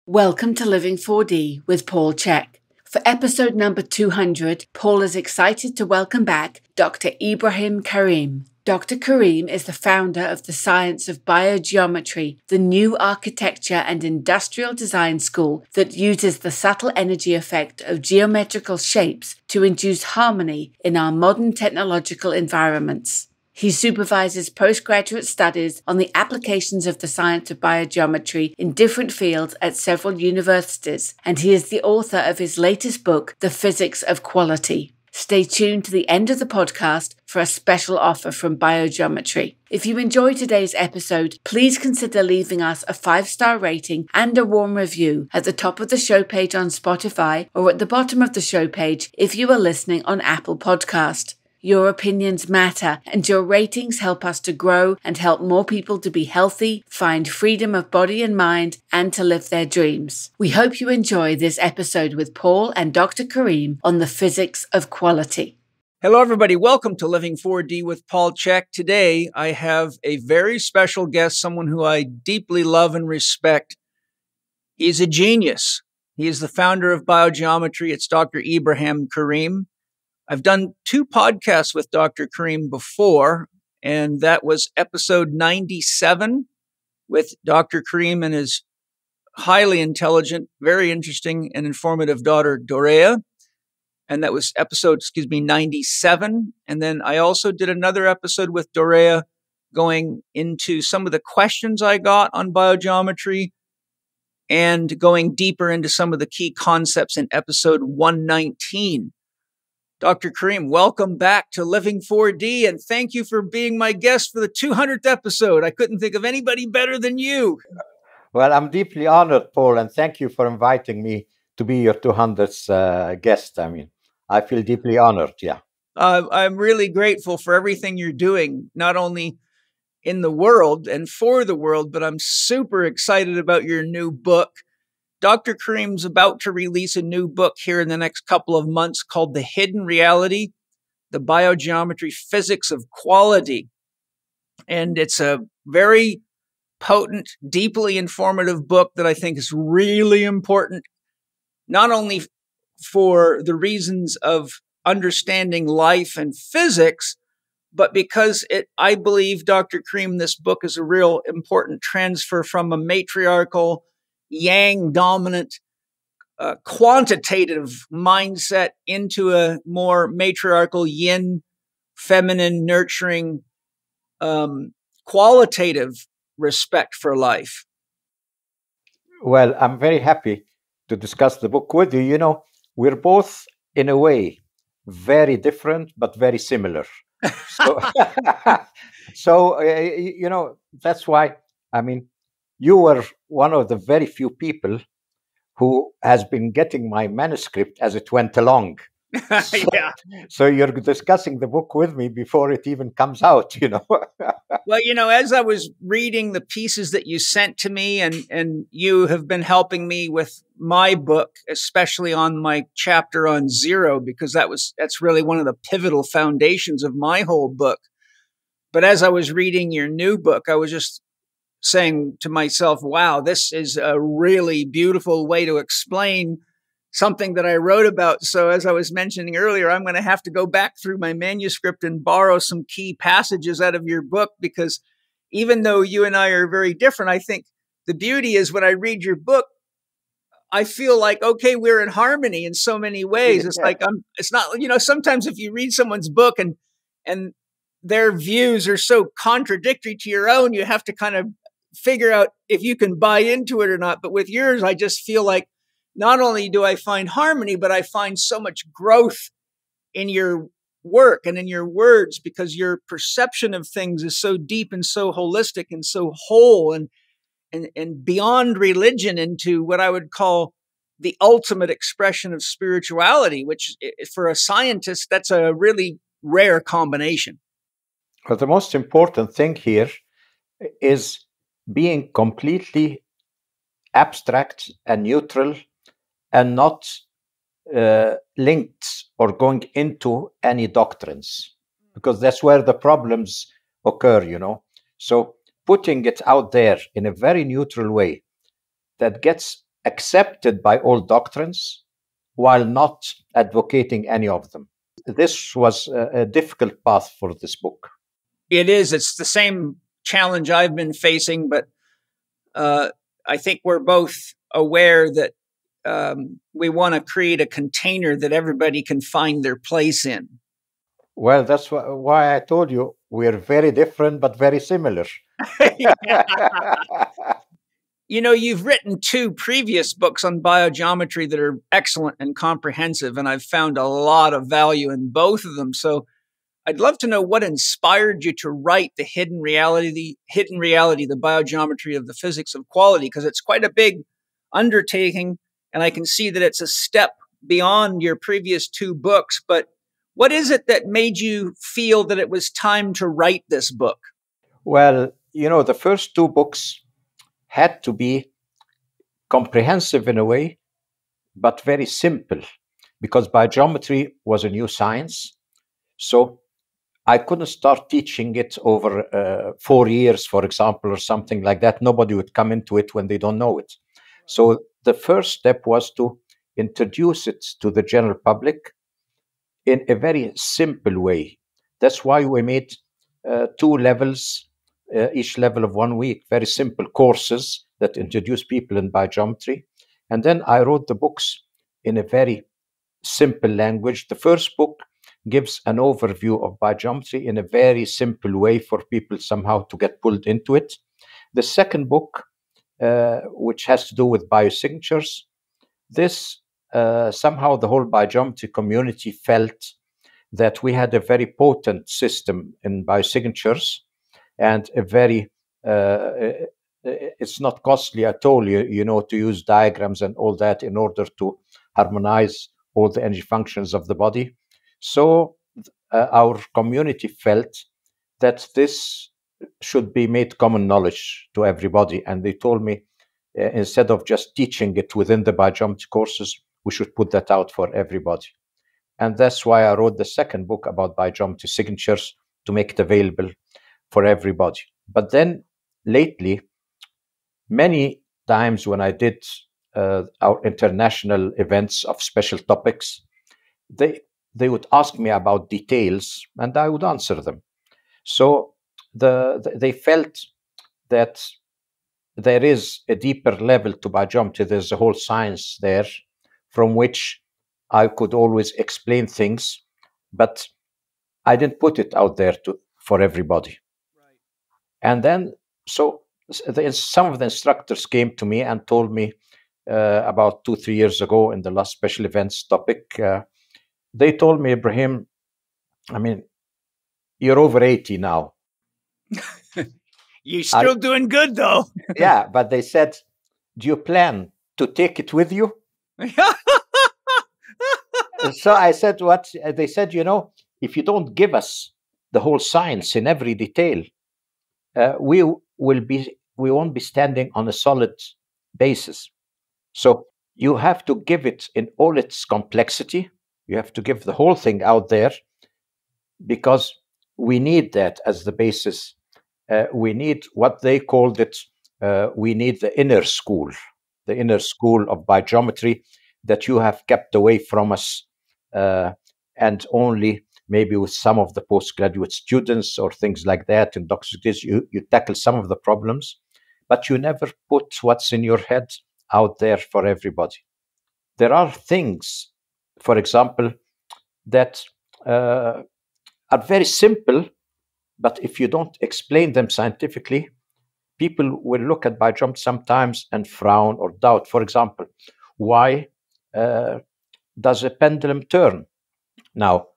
Welcome to Living 4D with Paul Chek. For episode number 200, Paul is excited to welcome back Dr. Ibrahim Karim. Dr. Karim is the founder of the Science of Biogeometry, the new architecture and industrial design school that uses the subtle energy effect of geometrical shapes to induce harmony in our modern technological environments. He supervises postgraduate studies on the applications of the science of biogeometry in different fields at several universities, and he is the author of his latest book, The Physics of Quality. Stay tuned to the end of the podcast for a special offer from Biogeometry. If you enjoyed today's episode, please consider leaving us a 5-star rating and a warm review at the top of the show page on Spotify or at the bottom of the show page if you are listening on Apple Podcast. Your opinions matter, and your ratings help us to grow and help more people to be healthy, find freedom of body and mind, and to live their dreams. We hope you enjoy this episode with Paul and Dr. Karim on the physics of quality. Hello, everybody. Welcome to Living 4D with Paul Chek. Today, I have a very special guest, someone who I deeply love and respect. He's a genius. He is the founder of Biogeometry. It's Dr. Ibrahim Karim. I've done 2 podcasts with Dr. Karim before, and that was episode 97 with Dr. Karim and his highly intelligent, very interesting and informative daughter, Dorea. And that was episode, 97. And then I also did another episode with Dorea going into some of the questions I got on biogeometry and going deeper into some of the key concepts in episode 119. Dr. Karim, welcome back to Living 4D, and thank you for being my guest for the 200th episode. I couldn't think of anybody better than you. Well, I'm deeply honored, Paul, and thank you for inviting me to be your 200th guest. I feel deeply honored, yeah. I'm really grateful for everything you're doing, not only in the world and for the world, but I'm super excited about your new book. Dr. Karim's about to release a new book here in the next couple of months called The Hidden Reality, The Biogeometry Physics of Quality. And it's a very potent, deeply informative book that I think is really important, not only for the reasons of understanding life and physics, but because I believe, Dr. Karim, this book is a real important transfer from a matriarchal, yang dominant, quantitative mindset into a more matriarchal, yin, feminine, nurturing, qualitative respect for life. Well, I'm very happy to discuss the book with you. You know, we're both, in a way, very different, but very similar. So, that's why, you were one of the very few people who has been getting my manuscript as it went along. Yeah. So you're discussing the book with me before it even comes out, Well, as I was reading the pieces that you sent to me, and you have been helping me with my book, especially on my chapter on zero, because that's really one of the pivotal foundations of my whole book. But as I was reading your new book, I was just saying to myself, wow, this is a really beautiful way to explain something that I wrote about. So as I was mentioning earlier, I'm going to have to go back through my manuscript and borrow some key passages out of your book, because even though you and I are very different, I think the beauty is when I read your book, I feel like, okay, we're in harmony in so many ways. It's like, it's not, sometimes if you read someone's book and their views are so contradictory to your own, you have to kind of figure out if you can buy into it or not. But with yours, I just feel like not only do I find harmony, but I find so much growth in your work and in your words, because your perception of things is so deep and so holistic and so whole and beyond religion into what I would call the ultimate expression of spirituality, which for a scientist, that's a really rare combination. Well, the most important thing here is being completely abstract and neutral and not linked or going into any doctrines, because that's where the problems occur, So putting it out there in a very neutral way that gets accepted by all doctrines while not advocating any of them. This was a difficult path for this book. It is. It's the same challenge I've been facing, but I think we're both aware that we want to create a container that everybody can find their place in. Well, that's why I told you we're very different but very similar. You know, you've written 2 previous books on biogeometry that are excellent and comprehensive, and I've found a lot of value in both of them. So I'd love to know what inspired you to write the hidden reality, the biogeometry of the physics of quality, because it's quite a big undertaking, and I can see that it's a step beyond your previous 2 books. But what is it that made you feel that it was time to write this book? Well, you know, the first 2 books had to be comprehensive in a way, but very simple, because biogeometry was a new science. So I couldn't start teaching it over 4 years, for example, or something like that. Nobody would come into it when they don't know it. So the first step was to introduce it to the general public in a very simple way. That's why we made 2 levels, each level of 1 week, very simple courses that introduce people in biogeometry. And then I wrote the books in a very simple language. The first book gives an overview of biogeometry in a very simple way for people somehow to get pulled into it. The second book, which has to do with biosignatures, this somehow the whole biogeometry community felt that we had a very potent system in biosignatures and a very it's not costly at all, you know, to use diagrams and all that in order to harmonize all the energy functions of the body. So our community felt that this should be made common knowledge to everybody. And they told me, instead of just teaching it within the biogeometry courses, we should put that out for everybody. And that's why I wrote the second book about biogeometry signatures, to make it available for everybody. But then lately, many times when I did our international events of special topics, they would ask me about details and I would answer them. So they felt that there is a deeper level to biogeometry. There's a whole science there from which I could always explain things, but I didn't put it out there for everybody. Right. And then, so some of the instructors came to me and told me about 2-3 years ago in the last special events topic, they told me, Ibrahim, I mean, you're over 80 now. You're still doing good, though. Yeah, but they said, do you plan to take it with you? So I said, what? They said, you know, if you don't give us the whole science in every detail, we won't be standing on a solid basis. So you have to give it in all its complexity. You have to give the whole thing out there, because we need that as the basis. We need what they called it. We need the inner school of biogeometry that you have kept away from us, and only maybe with some of the postgraduate students or things like that in doctorate degrees, you tackle some of the problems, but you never put what's in your head out there for everybody. There are things, for example, that are very simple, but if you don't explain them scientifically, people will look at biogeometry sometimes and frown or doubt. For example, why does a pendulum turn? Now,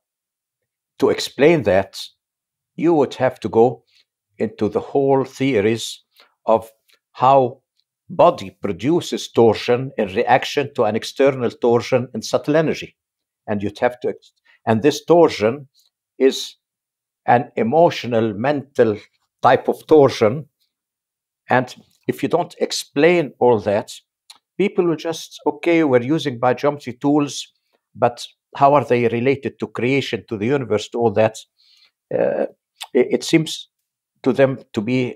to explain that, you would have to go into the whole theories of how body produces torsion in reaction to an external torsion in subtle energy. And you'd have to, and this torsion is an emotional, mental type of torsion. And if you don't explain all that, people will just, okay, we're using biogeometry tools, but how are they related to creation, to the universe, to all that? It seems to them to be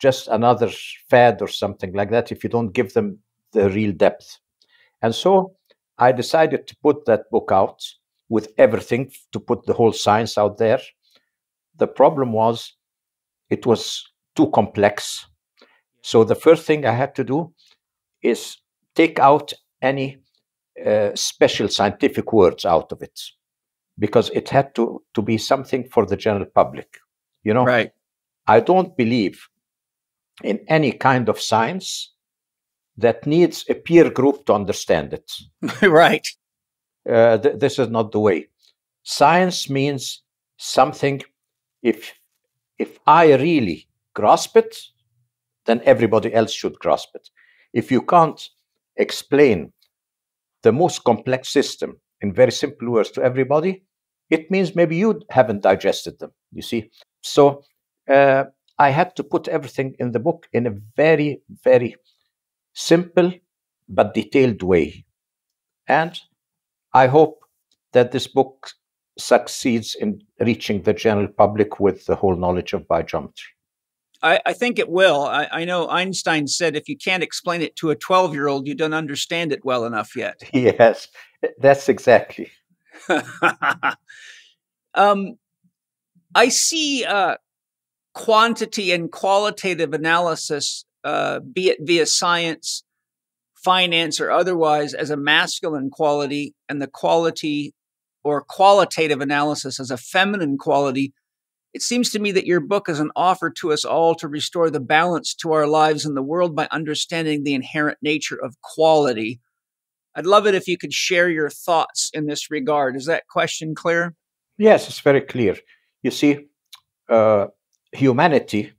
just another fad or something like that if you don't give them the real depth. And so I decided to put that book out with everything, to put the whole science out there. The problem was it was too complex. So the first thing I had to do is take out any special scientific words out of it, because it had to be something for the general public. You know, Right. I don't believe in any kind of science that needs a peer group to understand it. Right. This is not the way. Science means something. If I really grasp it, then everybody else should grasp it. If you can't explain the most complex system in very simple words to everybody, it means maybe you haven't digested them, you see. So I had to put everything in the book in a very, very simple but detailed way. And I hope that this book succeeds in reaching the general public with the whole knowledge of biogeometry. I think it will. I know Einstein said if you can't explain it to a 12-year-old, you don't understand it well enough yet. Yes, that's exactly. I see quantity and qualitative analysis, be it via science, finance, or otherwise, as a masculine quality, and the quality or qualitative analysis as a feminine quality. It seems to me that your book is an offer to us all to restore the balance to our lives and the world by understanding the inherent nature of quality. I'd love it if you could share your thoughts in this regard. Is that question clear? Yes, it's very clear. You see, humanity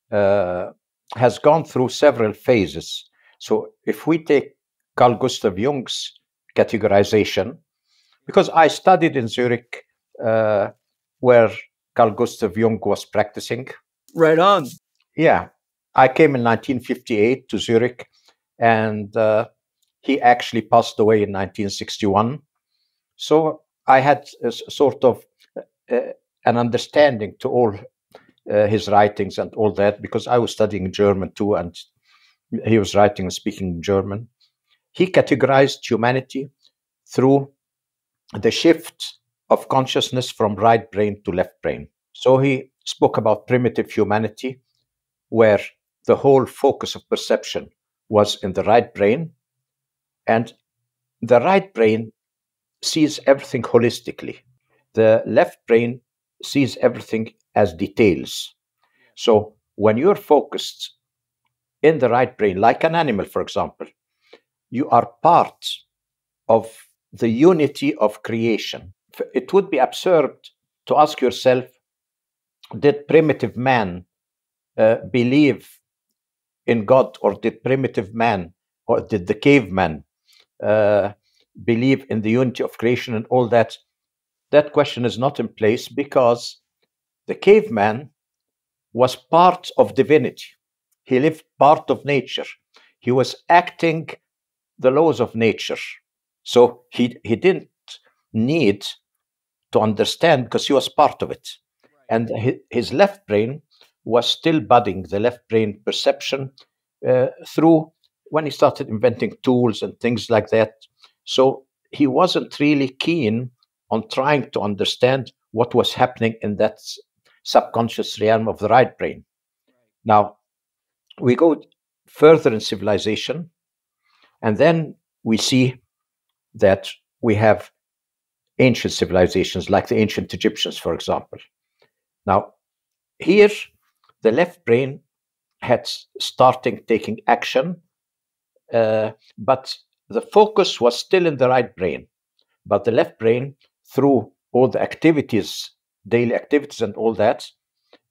has gone through several phases. So if we take Carl Gustav Jung's categorization, because I studied in Zurich, where Carl Gustav Jung was practicing. Right on. Yeah. I came in 1958 to Zurich, and he actually passed away in 1961. So I had a sort of an understanding to all his writings and all that, because I was studying German too, and he was writing and speaking German. He categorized humanity through the shift of consciousness from right brain to left brain. So he spoke about primitive humanity, where the whole focus of perception was in the right brain, and the right brain sees everything holistically. The left brain sees everything as details. So when you're focused in the right brain, like an animal, for example, you are part of the unity of creation. It would be absurd to ask yourself, did primitive man believe in God, or did primitive man, or did the caveman believe in the unity of creation and all that? That question is not in place, because the caveman was part of divinity. He lived part of nature. He was acting the laws of nature. So he didn't need to understand, because he was part of it. And his left brain was still budding, the left brain perception, through when he started inventing tools and things like that. So he wasn't really keen on trying to understand what was happening in that subconscious realm of the right brain. Now, we go further in civilization, and then we see that we have ancient civilizations, like the ancient Egyptians, for example. Now, here, the left brain had starting taking action, but the focus was still in the right brain. But the left brain, through all the activities, daily activities and all that,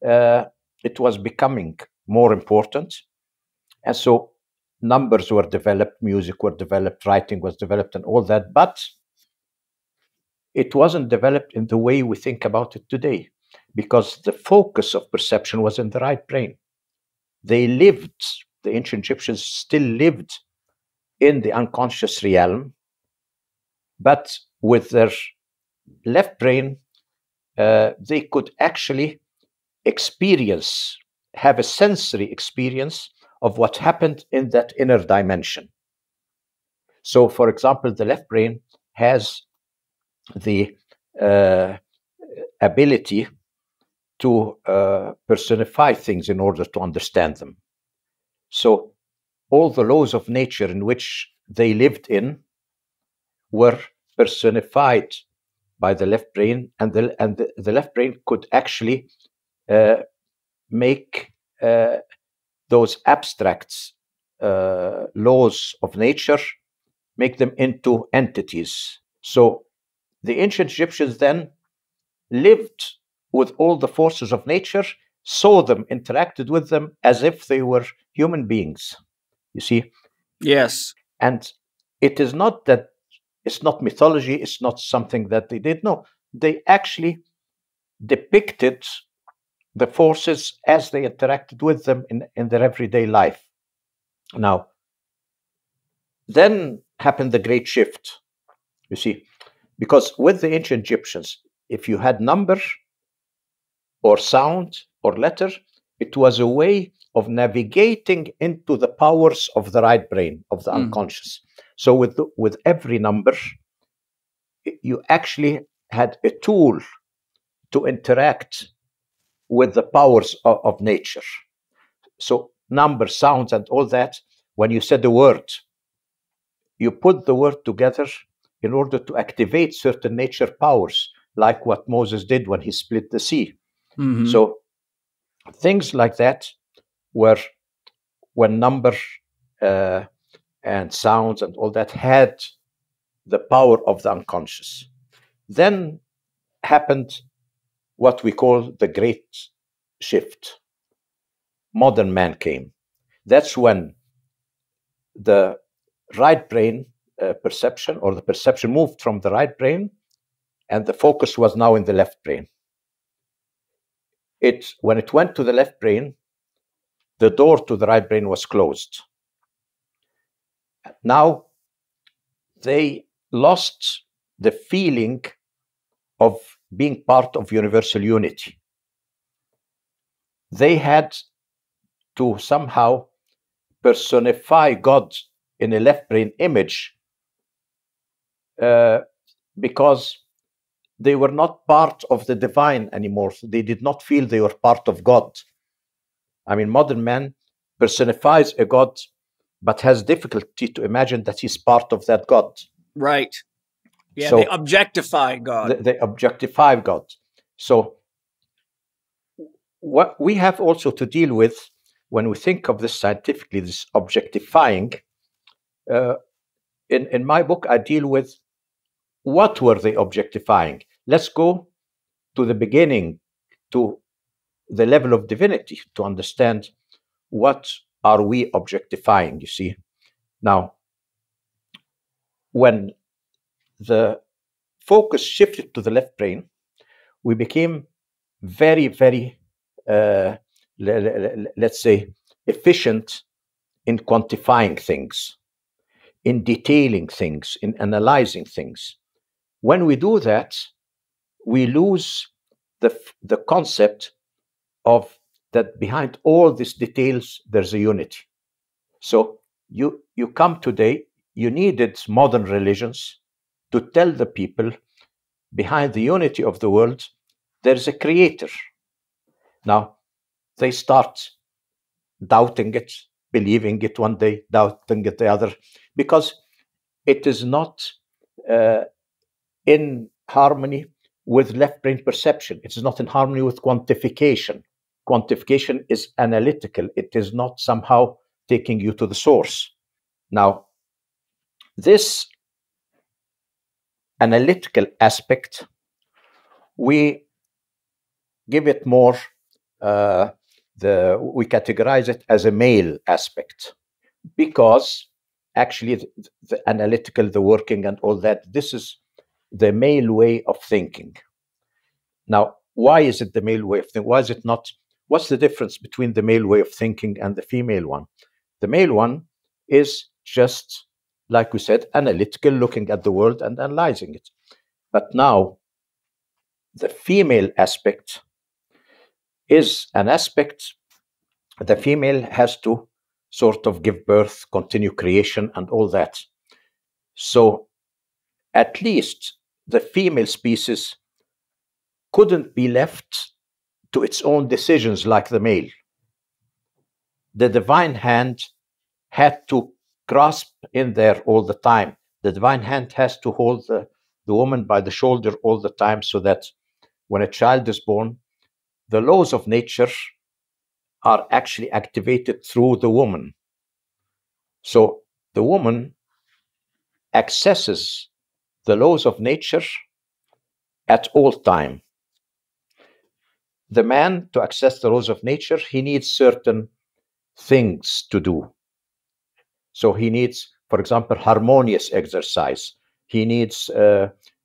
it was becoming more important. And so numbers were developed, music were developed, writing was developed, and all that. But it wasn't developed in the way we think about it today, because the focus of perception was in the right brain. They lived, the ancient Egyptians still lived in the unconscious realm, but with their left brain, they could actually have a sensory experience of what happened in that inner dimension. So, for example, the left brain has the ability to personify things in order to understand them. So all the laws of nature in which they lived in were personified by the left brain, and the left brain could actually make those abstract laws of nature, make them into entities. So the ancient Egyptians then lived with all the forces of nature, saw them, interacted with them as if they were human beings. You see? Yes. And it is not that, it's not mythology, it's not something that they did. No, they actually depicted the forces as they interacted with them in their everyday life. Now, then happened the great shift, you see, because with the ancient Egyptians, if you had number or sound or letter, it was a way of navigating into the powers of the right brain, of the unconscious. So with every number, you actually had a tool to interact with the powers of nature. So number, sounds, and all that, when you said the word, you put the word together in order to activate certain nature powers, like what Moses did when he split the sea. Mm-hmm. So things like that were when number and sounds and all that had the power of the unconscious. Then happened what we call the great shift. Modern man came. That's when the right brain perception, or the perception, moved from the right brain, and the focus was now in the left brain. When it went to the left brain, the door to the right brain was closed. Now they lost the feeling of being part of universal unity. They had to somehow personify God in a left brain image because they were not part of the divine anymore. They did not feel they were part of God. I mean, modern man personifies a God, but has difficulty to imagine that he's part of that God. Right. Yeah, So they objectify God. They objectify God. So what we have also to deal with when we think of this scientifically, this objectifying, in my book, I deal with what were they objectifying. Let's go to the beginning, to the level of divinity, to understand what are we objectifying, you see. Now, when the focus shifted to the left brain, we became very, very, let's say, efficient in quantifying things, in detailing things, in analyzing things. When we do that, we lose the concept of that behind all these details, there's a unity. So you come today, you needed modern religions to tell the people behind the unity of the world, there's a creator. Now, they start doubting it, believing it one day, doubting it the other, because it is not in harmony with left brain perception. It is not in harmony with quantification. Quantification is analytical. It is not somehow taking you to the source. Now, this analytical aspect, we give it more, we categorize it as a male aspect, because actually the analytical, the working and all that, this is the male way of thinking. Now, why is it the male way of thinking? Why is it not? What's the difference between the male way of thinking and the female one? The male one is just, like we said, analytical, looking at the world and analyzing it. But now, the female aspect is an aspect, the female has to sort of give birth, continue creation, and all that. So at least the female species couldn't be left to its own decisions like the male. The divine hand had to grasp in there all the time. The divine hand has to hold the woman by the shoulder all the time, so that when a child is born, the laws of nature are actually activated through the woman. So the woman accesses the laws of nature at all time. The man, to access the laws of nature, he needs certain things to do. So he needs, for example, harmonious exercise. He needs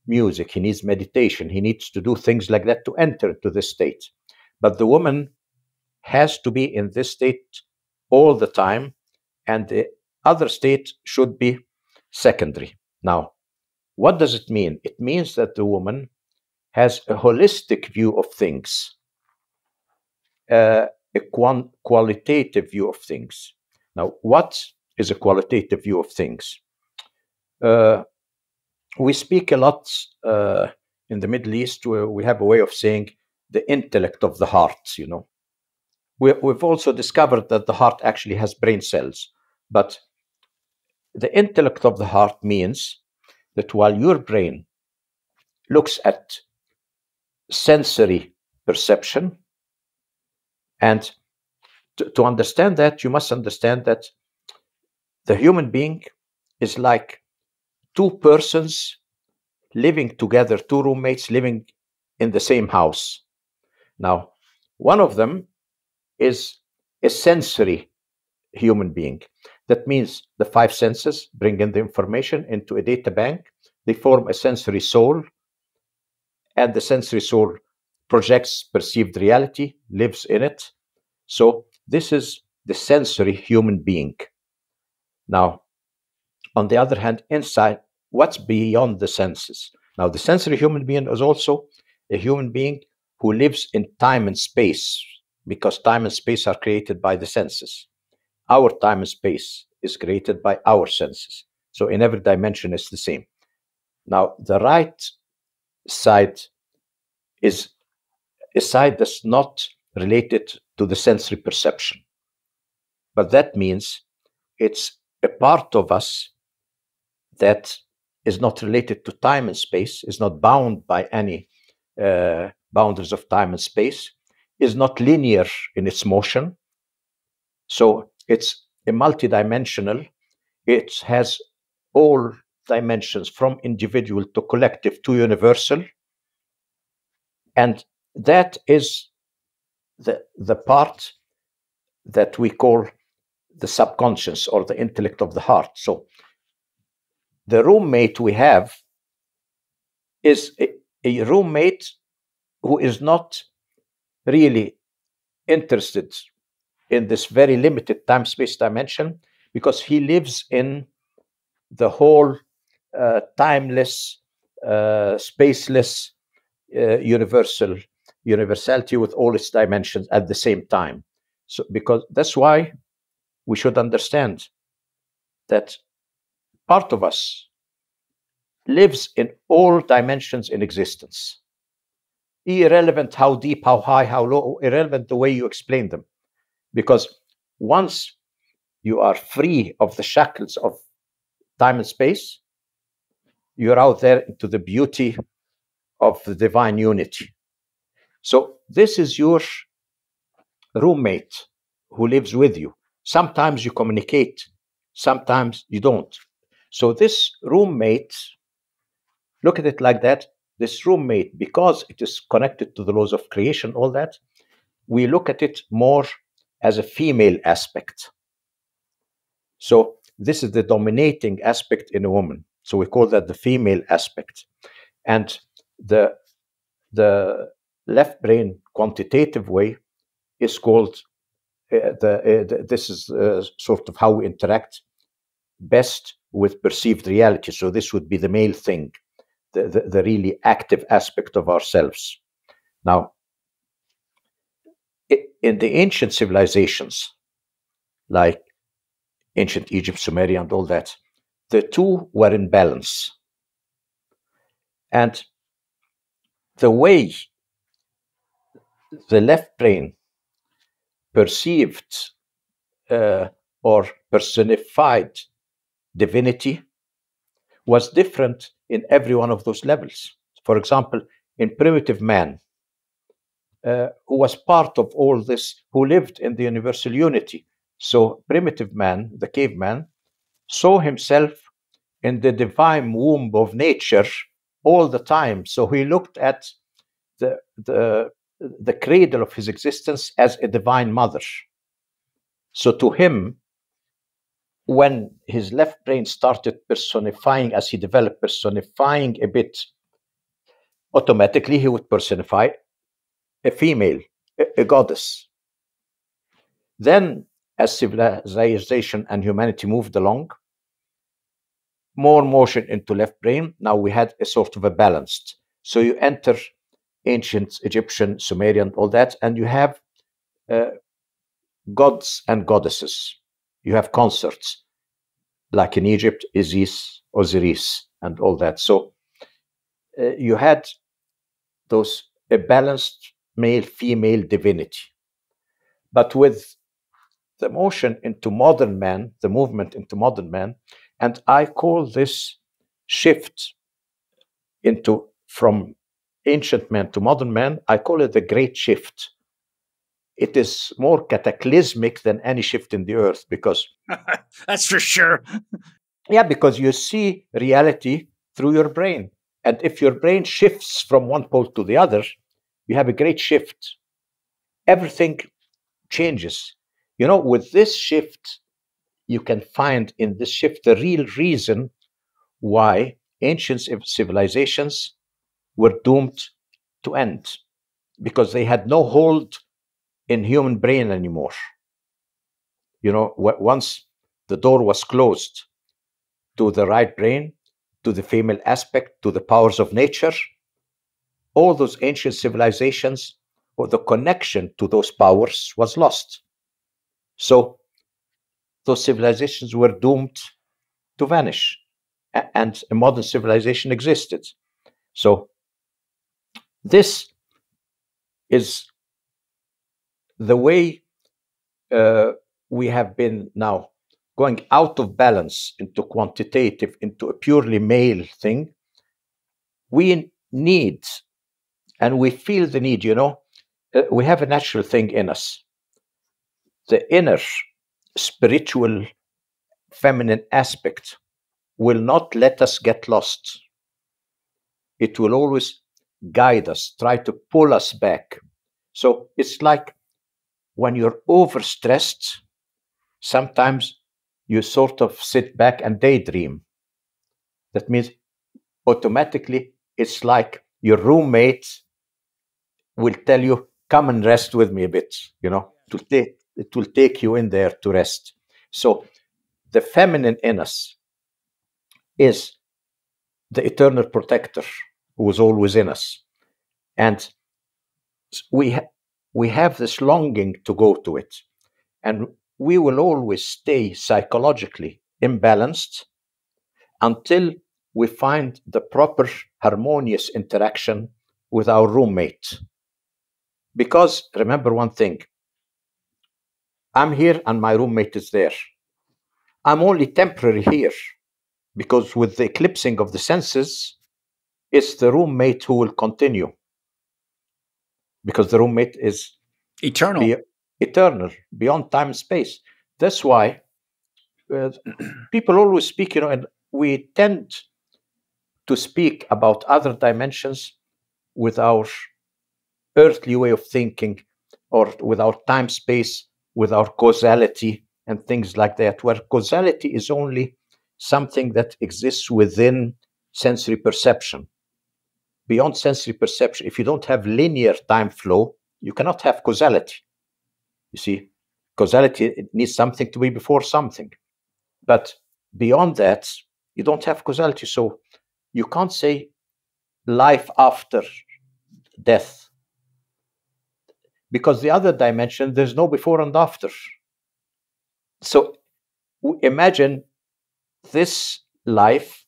music. He needs meditation. He needs to do things like that to enter into this state. But the woman has to be in this state all the time, and the other state should be secondary. Now, what does it mean? It means that the woman has a holistic view of things, a qualitative view of things. Now, what is a qualitative view of things? We speak a lot in the Middle East, where we have a way of saying the intellect of the heart, you know. We've also discovered that the heart actually has brain cells. But the intellect of the heart means that while your brain looks at sensory perception, and to understand that, you must understand that the human being is like two persons living together, two roommates living in the same house. Now, one of them is a sensory human being. That means the five senses bring in the information into a data bank. They form a sensory soul, and the sensory soul projects perceived reality, lives in it. So this is the sensory human being. Now, on the other hand, inside, what's beyond the senses? Now, the sensory human being is also a human being who lives in time and space, because time and space are created by the senses. Our time and space is created by our senses. So in every dimension, it's the same. Now, the right side is a side that's not related to the sensory perception. But that means it's a part of us that is not related to time and space, is not bound by any boundaries of time and space, is not linear in its motion. So it's a multidimensional. It has all dimensions, from individual to collective to universal. And that is the part that we call the subconscious, or the intellect of the heart. So the roommate we have is a roommate who is not really interested in this very limited time-space dimension, because he lives in the whole timeless, spaceless, universality with all its dimensions at the same time. So, because that's why we should understand that part of us lives in all dimensions in existence, irrelevant how deep, how high, how low, irrelevant the way you explain them. Because once you are free of the shackles of time and space, you're out there into the beauty of the divine unity. So this is your roommate who lives with you. Sometimes you communicate, sometimes you don't. So this roommate, look at it like that, this roommate, because it is connected to the laws of creation, all that, we look at it more as a female aspect. So this is the dominating aspect in a woman. So we call that the female aspect. And the left brain quantitative way is called, this is sort of how we interact best with perceived reality. So this would be the male thing, the really active aspect of ourselves. Now, in the ancient civilizations, like ancient Egypt, Sumeria, and all that, the two were in balance. And the way the left brain perceived or personified divinity was different in every one of those levels. For example, in primitive man, who was part of all this, who lived in the universal unity. So primitive man, the caveman, saw himself in the divine womb of nature all the time. So he looked at the cradle of his existence as a divine mother. So to him, when his left brain started personifying, as he developed, personifying a bit, automatically he would personify a female, a goddess. Then, as civilization and humanity moved along, more motion into left brain. Now we had a sort of a balanced. So you enter ancient Egyptian, Sumerian, all that, and you have gods and goddesses. You have consorts, like in Egypt, Isis, Osiris, and all that. So you had a balanced male-female divinity. But with the motion into modern man, the movement into modern man, and I call this shift from ancient man to modern man, I call it the great shift. It is more cataclysmic than any shift in the earth, because that's for sure. Yeah, because you see reality through your brain. And if your brain shifts from one pole to the other, you have a great shift. Everything changes. With this shift, you can find in this shift the real reason why ancient civilizations were doomed to end, because they had no hold in human brain anymore. Once the door was closed to the right brain, to the female aspect, to the powers of nature, all those ancient civilizations, or the connection to those powers, was lost. So those civilizations were doomed to vanish, and a modern civilization existed. So this is the way we have been now going out of balance into quantitative, into a purely male thing. We need, and we feel the need, we have a natural thing in us. The inner spiritual feminine aspect will not let us get lost. It will always guide us, try to pull us back. So it's like when you're overstressed, sometimes you sort of sit back and daydream. That means automatically it's like your roommate will tell you, come and rest with me a bit. It will take you in there to rest. So the feminine in us is the eternal protector who is always in us. And we have this longing to go to it. And we will always stay psychologically imbalanced until we find the proper harmonious interaction with our roommate. Because remember one thing, I'm here and my roommate is there. I'm only temporary here, because with the eclipsing of the senses, it's the roommate who will continue. Because the roommate is eternal, beyond time and space. That's why people always speak, and we tend to speak about other dimensions with our earthly way of thinking, or with our time space, with our causality and things like that, where causality is only something that exists within sensory perception. Beyond sensory perception, if you don't have linear time flow, you cannot have causality. You see, causality, it needs something to be before something. But beyond that, you don't have causality. So you can't say life after death, because the other dimension, there's no before and after. So imagine this life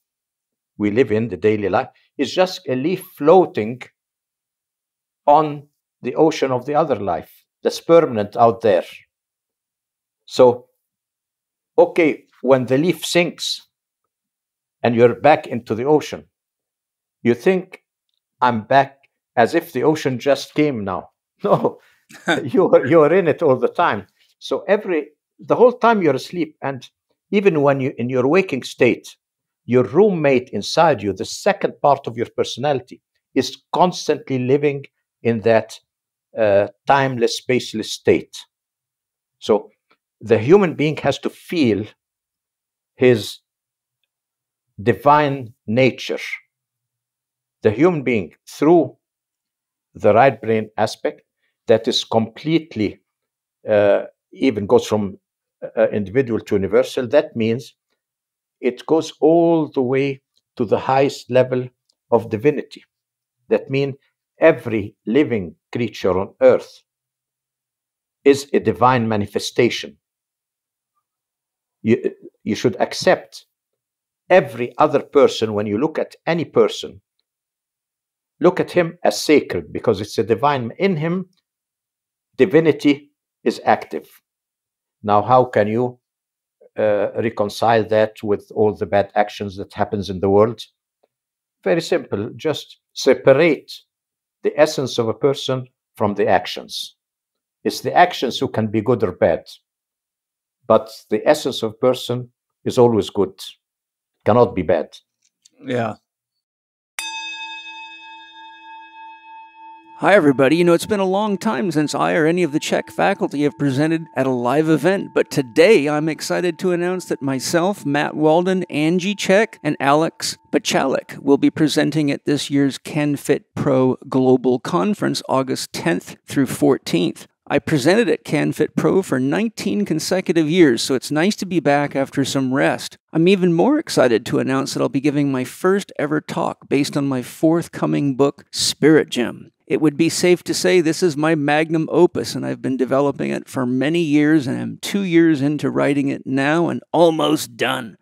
we live in, the daily life, is just a leaf floating on the ocean of the other life that's permanent out there. So, okay, when the leaf sinks and you're back into the ocean, you think, I'm back as if the ocean just came now. No, you're in it all the time. So the whole time you're asleep, and even when you in your waking state, your roommate inside you, the second part of your personality, is constantly living in that timeless, spaceless state. So the human being has to feel his divine nature. The human being, through the right brain aspect, that is completely, even goes from individual to universal. That means it goes all the way to the highest level of divinity. That means every living creature on earth is a divine manifestation. You should accept every other person. When you look at any person, look at him as sacred, because it's a divine. In him, divinity is active. Now, how can you reconcile that with all the bad actions that happens in the world? Very simple. Just separate the essence of a person from the actions. It's the actions who can be good or bad, but the essence of a person is always good, cannot be bad. Yeah. Hi, everybody. It's been a long time since I or any of the Chek faculty have presented at a live event, but today I'm excited to announce that myself, Matt Walden, Angie Chek, and Alex Pachalik will be presenting at this year's CanFit Pro Global Conference, August 10th through 14th. I presented at CanFit Pro for 19 consecutive years, so it's nice to be back after some rest. I'm even more excited to announce that I'll be giving my first ever talk based on my forthcoming book, Spirit Gem. It would be safe to say this is my magnum opus, and I've been developing it for many years, and I'm 2 years into writing it now and almost done.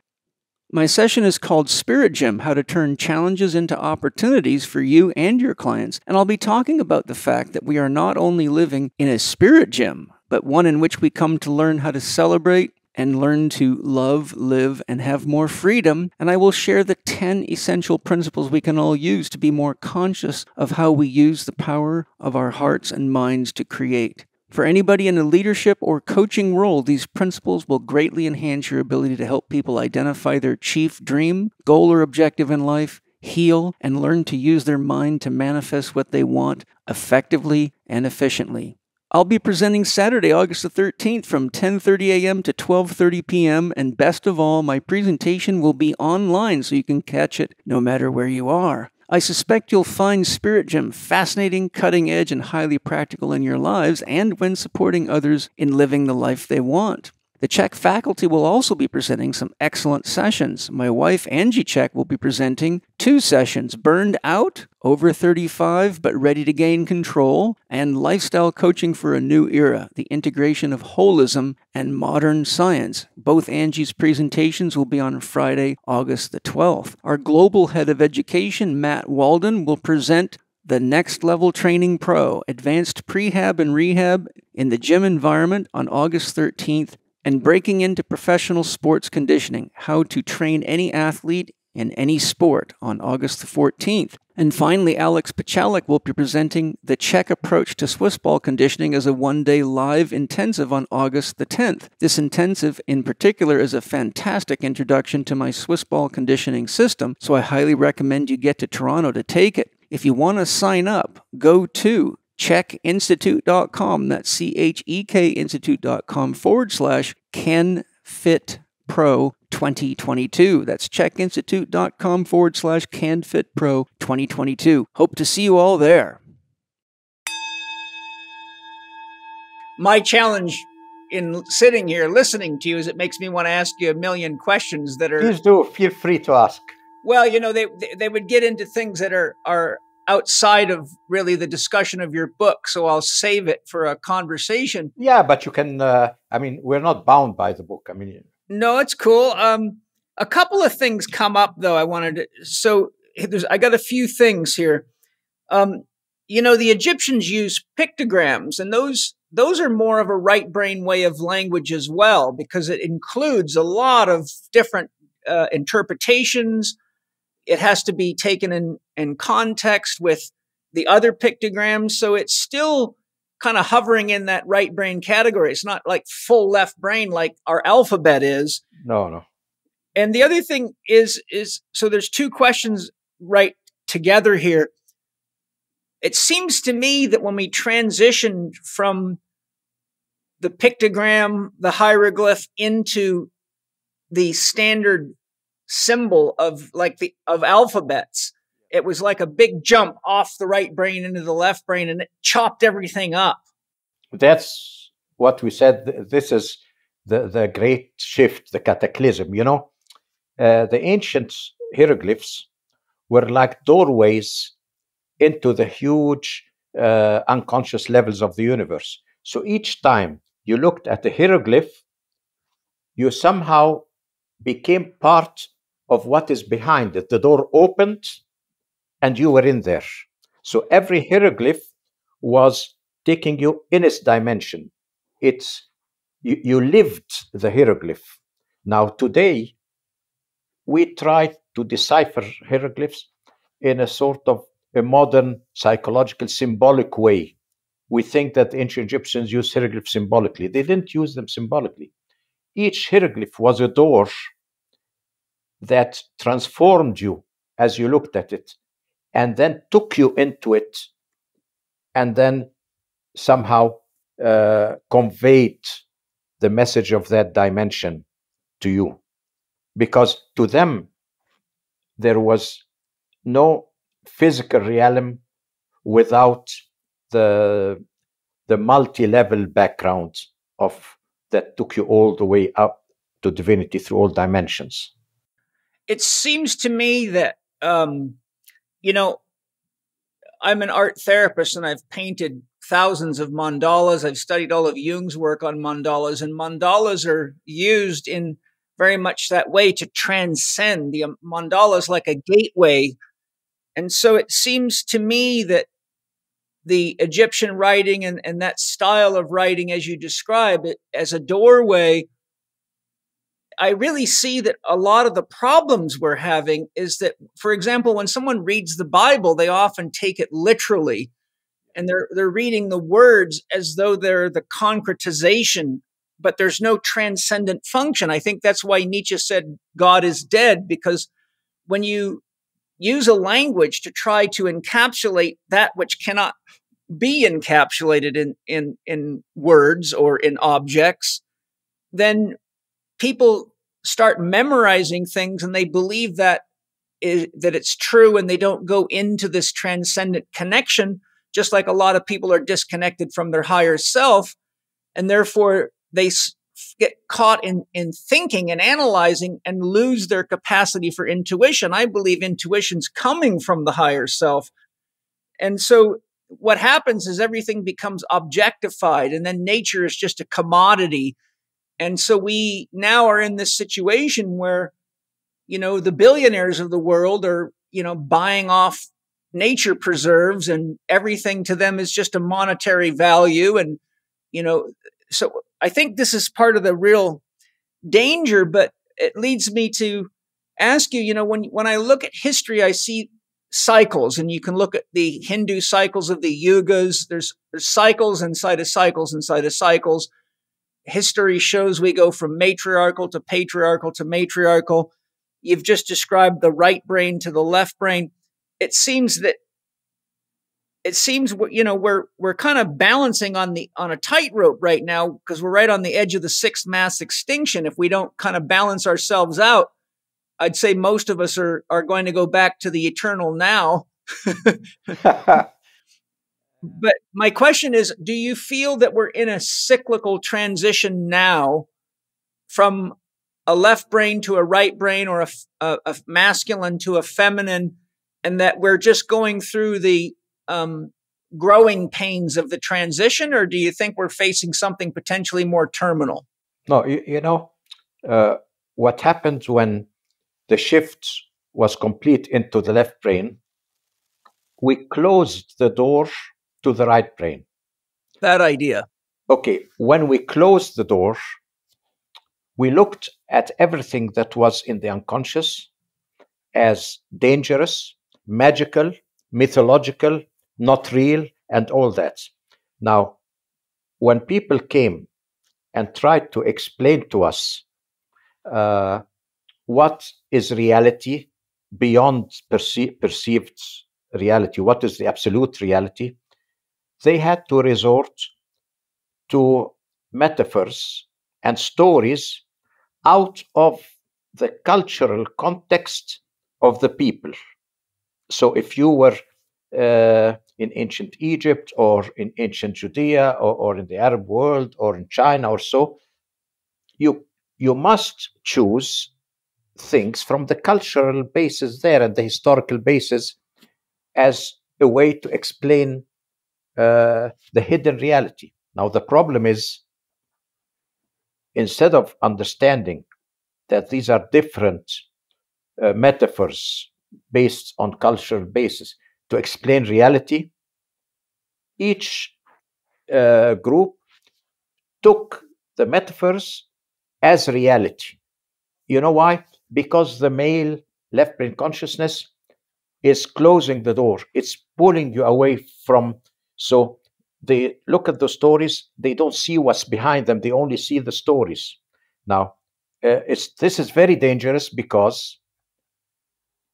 My session is called Spirit Gem, How to Turn Challenges into Opportunities for You and Your Clients, and I'll be talking about the fact that we are not only living in a spirit gem, but one in which we come to learn how to celebrate and learn to love, live, and have more freedom. And I will share the 10 essential principles we can all use to be more conscious of how we use the power of our hearts and minds to create. For anybody in a leadership or coaching role, these principles will greatly enhance your ability to help people identify their chief dream, goal, or objective in life, heal, and learn to use their mind to manifest what they want effectively and efficiently. I'll be presenting Saturday, August the 13th from 10:30 a.m. to 12:30 p.m. And best of all, my presentation will be online so you can catch it no matter where you are. I suspect you'll find Spirit Gem fascinating, cutting edge, and highly practical in your lives and when supporting others in living the life they want. The Chek faculty will also be presenting some excellent sessions. My wife, Angie Chek, will be presenting 2 sessions, Burned Out, over 35 but ready to gain control, and Lifestyle Coaching for a New Era, the integration of holism and modern science. Both Angie's presentations will be on Friday, August the 12th. Our global head of education, Matt Walden, will present the Next Level Training Pro, Advanced Prehab and Rehab in the Gym Environment on August 13th, and Breaking into Professional Sports Conditioning, How to Train Any Athlete in Any Sport on August the 14th. And finally, Alex Pachalik will be presenting the Chek approach to Swiss ball conditioning as a one-day live intensive on August the 10th. This intensive in particular is a fantastic introduction to my Swiss ball conditioning system, so I highly recommend you get to Toronto to take it. If you want to sign up, go to chekinstitute.com. That's chekinstitute.com/CanFitPro 2022. That's chekinstitute.com/CanFitPro 2022. Hope to see you all there. My challenge in sitting here listening to you is it makes me want to ask you a million questions that are... Please do. Feel free to ask. Well, they would get into things that are outside of really the discussion of your book, so I'll save it for a conversation. Yeah, but you can, we're not bound by the book. No, it's cool. A couple of things come up, though. I got a few things here. The Egyptians used pictograms, and those are more of a right brain way of language as well, because it includes a lot of different interpretations. It has to be taken in context with the other pictograms. So it's still kind of hovering in that right brain category. It's not like full left brain like our alphabet is. No. And the other thing is so there's two questions right together here. It seems to me that when we transitioned from the pictogram, the hieroglyph, into the standard symbol of alphabets, it was like a big jump off the right brain into the left brain, and it chopped everything up. That's what we said. This is the great shift, the cataclysm. The ancient hieroglyphs were like doorways into the huge unconscious levels of the universe. So each time you looked at the hieroglyph, you somehow became part of what is behind it. The door opened and you were in there. So every hieroglyph was taking you in its dimension. You lived the hieroglyph. Now today, we try to decipher hieroglyphs in a sort of a modern psychological symbolic way. We think that ancient Egyptians used hieroglyphs symbolically. They didn't use them symbolically. Each hieroglyph was a door that transformed you as you looked at it, and then took you into it, and then somehow conveyed the message of that dimension to you. Because to them, there was no physical realm without the multi-level background of that took you all the way up to divinity through all dimensions. It seems to me that, I'm an art therapist, and I've painted thousands of mandalas. I've studied all of Jung's work on mandalas, and mandalas are used in very much that way to transcend. The mandala is like a gateway. And so it seems to me that the Egyptian writing and that style of writing, as you describe it, as a doorway, I really see that a lot of the problems we're having is that, for example, when someone reads the Bible, they often take it literally, and they're reading the words as though they're the concretization, but there's no transcendent function. I think that's why Nietzsche said God is dead, because when you use a language to try to encapsulate that which cannot be encapsulated in words or in objects, then people start memorizing things and they believe that it's true, and they don't go into this transcendent connection, just like a lot of people are disconnected from their higher self, and therefore they get caught in thinking and analyzing and lose their capacity for intuition. I believe intuition's coming from the higher self. And so what happens is everything becomes objectified, and then nature is just a commodity. And so we now are in this situation where, the billionaires of the world are, buying off nature preserves, and everything to them is just a monetary value. And, so I think this is part of the real danger, but it leads me to ask you, when I look at history, I see cycles, and you can look at the Hindu cycles of the yugas. There's cycles inside of cycles inside of cycles. History shows we go from matriarchal to patriarchal to matriarchal. You've just described the right brain to the left brain. It seems we're kind of balancing on a tightrope right now, because we're right on the edge of the sixth mass extinction. If we don't kind of balance ourselves out, I'd say most of us are going to go back to the eternal now. But my question is, do you feel that we're in a cyclical transition now from a left brain to a right brain, or a masculine to a feminine, and that we're just going through the growing pains of the transition? Or do you think we're facing something potentially more terminal? No, what happens when the shift was complete into the left brain, we closed the door to the right brain. Bad idea. Okay, when we closed the door, we looked at everything that was in the unconscious as dangerous, magical, mythological, not real, and all that. Now, when people came and tried to explain to us what is reality beyond perceived reality, what is the absolute reality, they had to resort to metaphors and stories out of the cultural context of the people. So if you were in ancient Egypt or in ancient Judea or in the Arab world or in China or so, you must choose things from the cultural basis there and the historical basis as a way to explain the hidden reality. Now, the problem is, instead of understanding that these are different metaphors based on cultural basis to explain reality, each group took the metaphors as reality. You know why? Because the male left brain consciousness is closing the door. It's pulling you away from. So they look at the stories, they don't see what's behind them, they only see the stories. Now, this is very dangerous because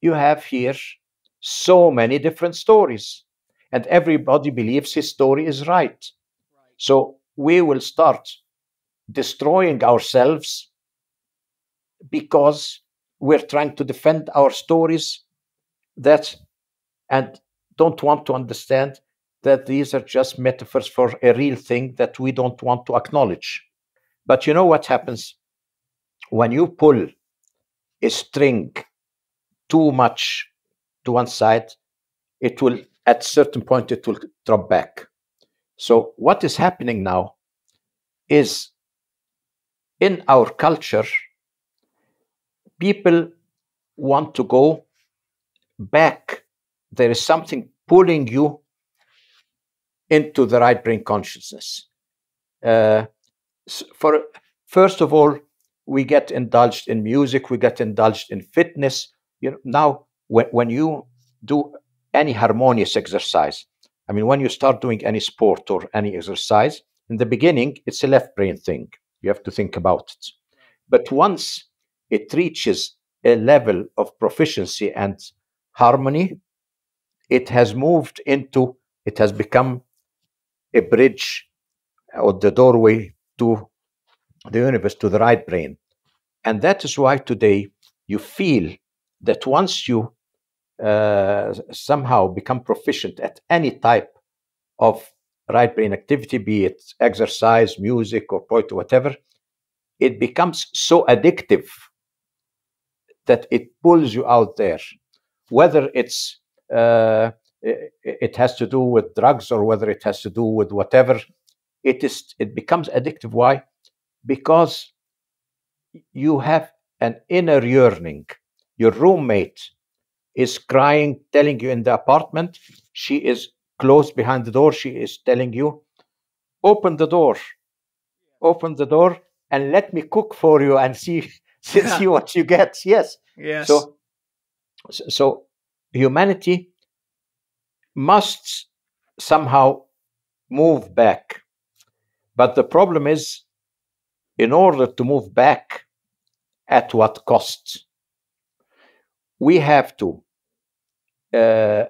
you have here so many different stories, and everybody believes his story is right. So we will start destroying ourselves because we're trying to defend our stories and don't want to understand that these are just metaphors for a real thing that we don't want to acknowledge. But you know what happens when you pull a string too much to one side? It will, at a certain point, it will drop back. So what is happening now is, in our culture, people want to go back. There is something pulling you into the right brain consciousness. First of all, we get indulged in music, we get indulged in fitness. Now, when you do any harmonious exercise, I mean, when you start doing any sport or any exercise, in the beginning, it's a left brain thing. You have to think about it. But once it reaches a level of proficiency and harmony, it has become a bridge or the doorway to the universe, to the right brain. And that is why today you feel that once you somehow become proficient at any type of right brain activity, be it exercise, music, or poetry, whatever, it becomes so addictive that it pulls you out there. Whether it has to do with drugs or whether it has to do with whatever, it becomes addictive. Why? Because you have an inner yearning. Your roommate is crying, telling you in the apartment, she is closed behind the door, she is telling you, open the door, and let me cook for you and see what you get. Yes. So humanity must somehow move back. But the problem is, in order to move back, at what cost? We have to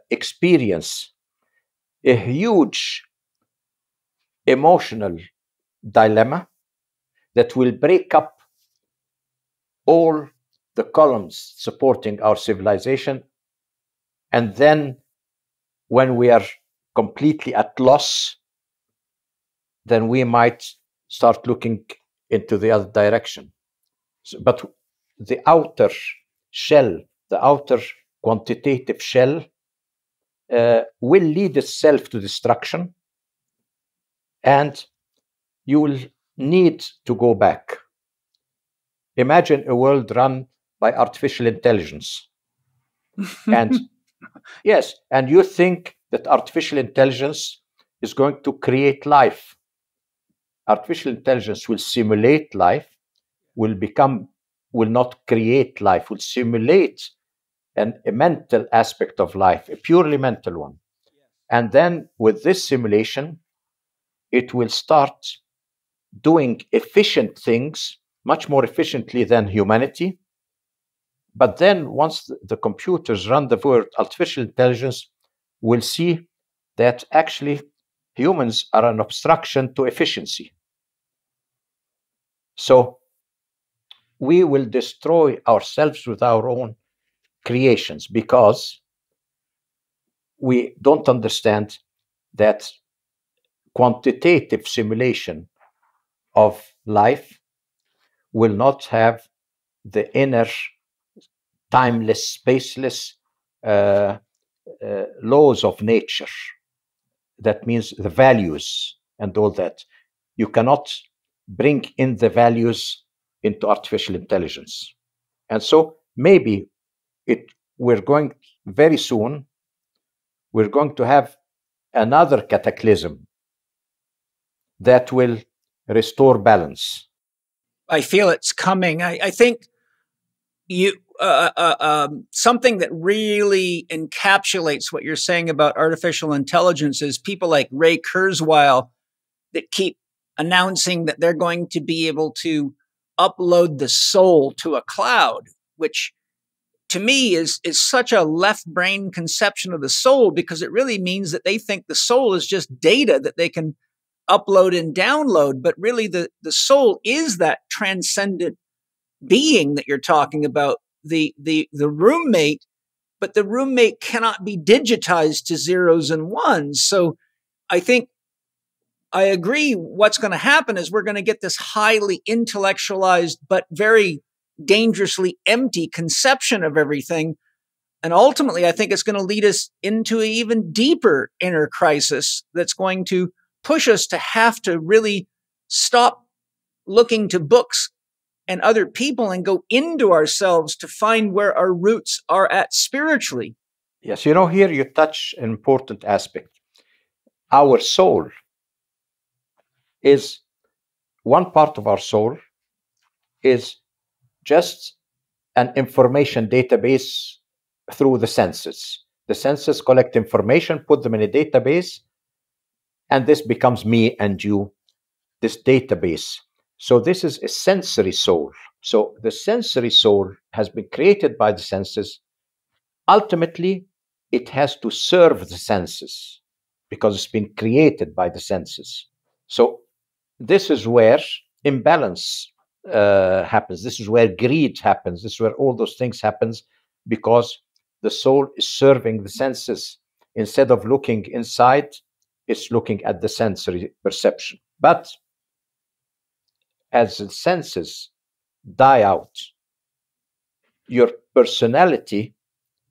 experience a huge emotional dilemma that will break up all the columns supporting our civilization. And then when we are completely at loss, then we might start looking into the other direction. But the outer shell, the outer quantitative shell, will lead itself to destruction, and you will need to go back. Imagine a world run by artificial intelligence. And yes, and you think that artificial intelligence is going to create life. Artificial intelligence will simulate life, will not create life, will simulate a mental aspect of life, a purely mental one. And then with this simulation, it will start doing efficient things much more efficiently than humanity. But then once the computers run the word, artificial intelligence will see that actually humans are an obstruction to efficiency. So we will destroy ourselves with our own creations because we don't understand that quantitative simulation of life will not have the inner timeless, spaceless laws of nature. That means the values and all that. You cannot bring in the values into artificial intelligence. And so maybe we're going very soon, we're going to have another cataclysm that will restore balance. I feel it's coming. I think something that really encapsulates what you're saying about artificial intelligence is people like Ray Kurzweil that keep announcing that they're going to be able to upload the soul to a cloud, which to me is such a left brain conception of the soul, because it really means that they think the soul is just data that they can upload and download. But really the soul is that transcendent being that you're talking about, the roommate, but the roommate cannot be digitized to zeros and ones. So I think I agree. What's going to happen is we're going to get this highly intellectualized, but very dangerously empty conception of everything. And ultimately, I think it's going to lead us into an even deeper inner crisis that's going to push us to have to really stop looking to books and other people and go into ourselves to find where our roots are at spiritually. Yes, here you touch an important aspect. Our soul is one part of our soul is just an information database through the senses. The senses collect information, put them in a database, and this becomes me and you, this database. So this is a sensory soul. So the sensory soul has been created by the senses. Ultimately, it has to serve the senses because it's been created by the senses. So this is where imbalance happens. This is where greed happens. This is where all those things happens, because the soul is serving the senses. Instead of looking inside, it's looking at the sensory perception. But as the senses die out, your personality,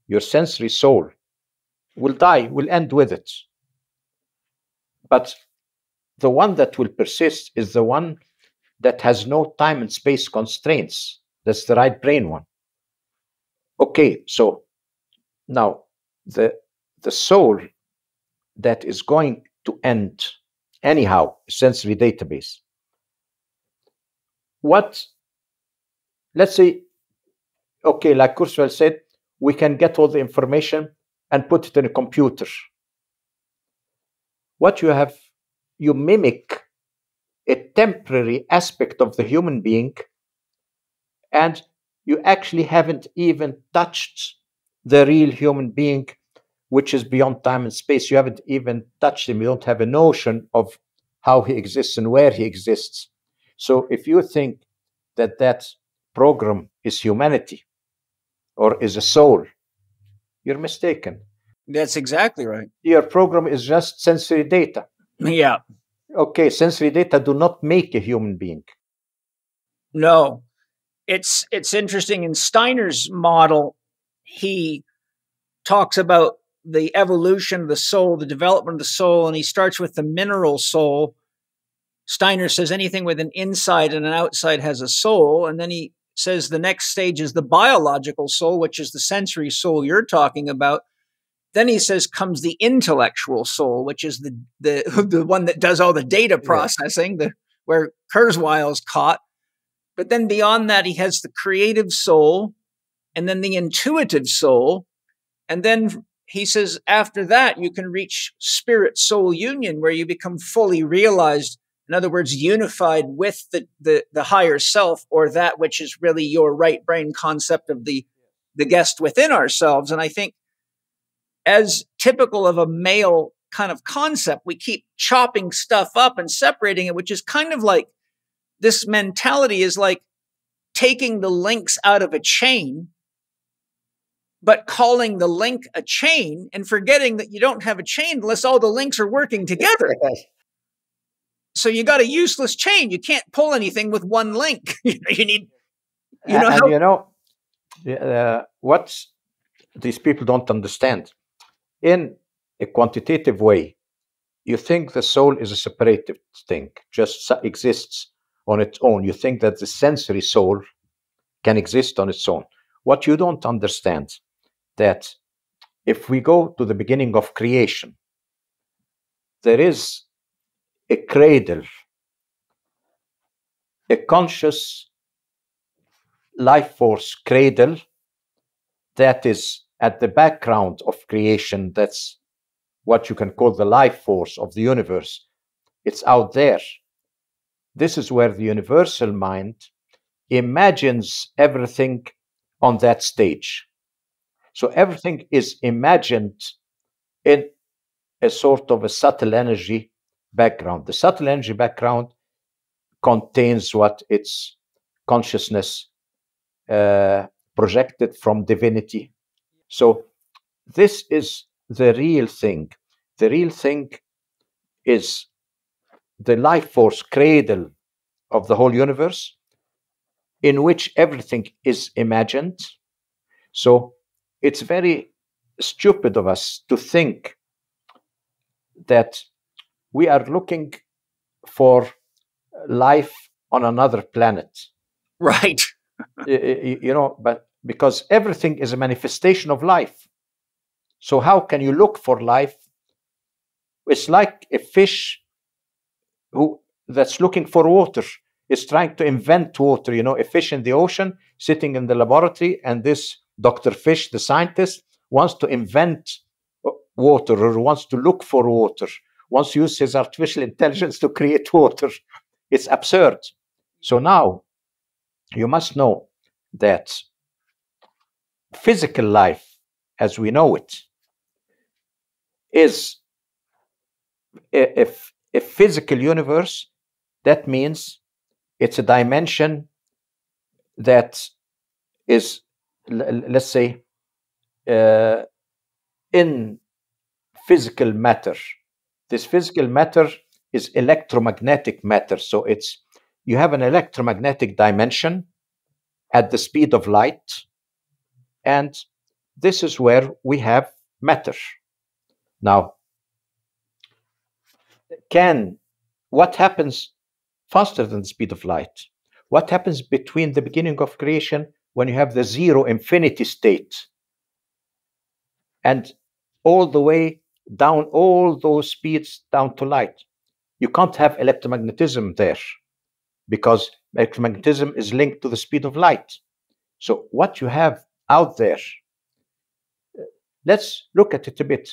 your sensory soul will die, will end with it. But the one that will persist is the one that has no time and space constraints. That's the right brain one. Okay, so now the soul that is going to end anyhow, sensory database. Let's say, okay, like Kurzweil said, we can get all the information and put it in a computer. What you have, you mimic a temporary aspect of the human being, and you actually haven't even touched the real human being, which is beyond time and space. You haven't even touched him. You don't have a notion of how he exists and where he exists. So if you think that program is humanity or is a soul, you're mistaken. That's exactly right. Your program is just sensory data. Yeah. Okay, sensory data do not make a human being. No. It's interesting. In Steiner's model, he talks about the evolution of the soul, the development of the soul, and he starts with the mineral soul. Steiner says anything with an inside and an outside has a soul, and then he says the next stage is the biological soul, which is the sensory soul you're talking about. Then he says comes the intellectual soul, which is the one that does all the data processing, where Kurzweil's caught. But then beyond that, he has the creative soul, and then the intuitive soul. And then he says after that, you can reach spirit-soul union, where you become fully realized. In other words, unified with the higher self, or that which is really your right brain concept of the guest within ourselves. And I think, as typical of a male kind of concept, we keep chopping stuff up and separating it, which is kind of like, this mentality is like taking the links out of a chain, but calling the link a chain and forgetting that you don't have a chain unless all the links are working together. So you got a useless chain. You can't pull anything with one link. You need, what these people don't understand. In a quantitative way, you think the soul is a separated thing, just exists on its own. You think that the sensory soul can exist on its own. What you don't understand, that if we go to the beginning of creation, there is a cradle, a conscious life force cradle that is at the background of creation. That's what you can call the life force of the universe. It's out there. This is where the universal mind imagines everything on that stage. So everything is imagined in a sort of a subtle energy background. The subtle energy background contains what its consciousness projected from divinity. So this is the real thing. The real thing is the life force cradle of the whole universe, in which everything is imagined. So it's very stupid of us to think that we are looking for life on another planet. Right. But because everything is a manifestation of life. So how can you look for life? It's like a fish that's looking for water. It's trying to invent water. A fish in the ocean sitting in the laboratory, and this Dr. Fish, the scientist, wants to invent water, or wants to look for water, wants to use his artificial intelligence to create water. It's absurd. So now you must know that physical life, as we know it, is a physical universe. That means it's a dimension that is, let's say, in physical matter. This physical matter is electromagnetic matter. So you have an electromagnetic dimension at the speed of light, and this is where we have matter. Now, what happens faster than the speed of light? What happens between the beginning of creation, when you have the zero infinity state, and all the way down, all those speeds down to light? You can't have electromagnetism there, because electromagnetism is linked to the speed of light. So what you have out there, let's look at it a bit.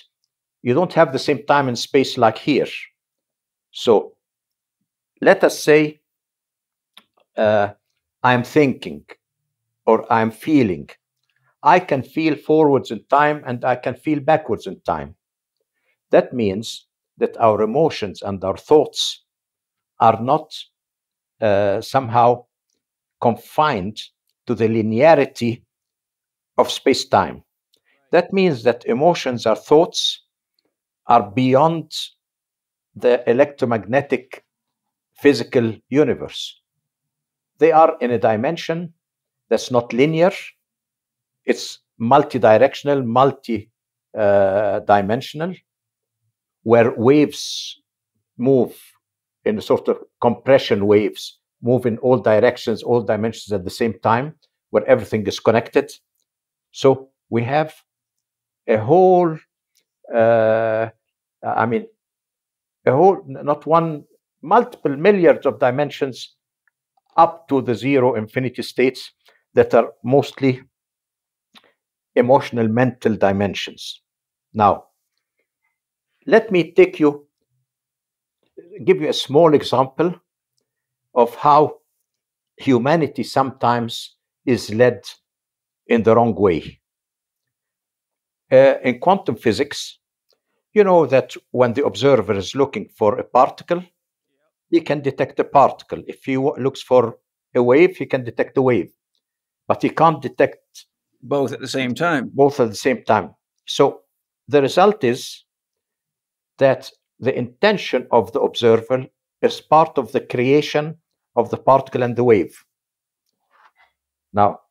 You don't have the same time and space like here. So let us say I'm thinking, or I'm feeling. I can feel forwards in time, and I can feel backwards in time. That means that our emotions and our thoughts are not somehow confined to the linearity of space-time. That means that emotions or thoughts are beyond the electromagnetic physical universe. They are in a dimension that's not linear. It's multidirectional, multi-dimensional, where waves move in a sort of compression waves move in all directions, all dimensions at the same time, where everything is connected. So we have a whole, a whole, not one, multiple milliards of dimensions up to the zero infinity states that are mostly emotional, mental dimensions. Now, let me give you a small example of how humanity sometimes is led in the wrong way. In quantum physics, you know that when the observer is looking for a particle, he can detect a particle. If he looks for a wave, he can detect a wave. But he can't detect both at the same time. Both at the same time. So the result is that the intention of the observer is part of the creation of the particle and the wave. Now,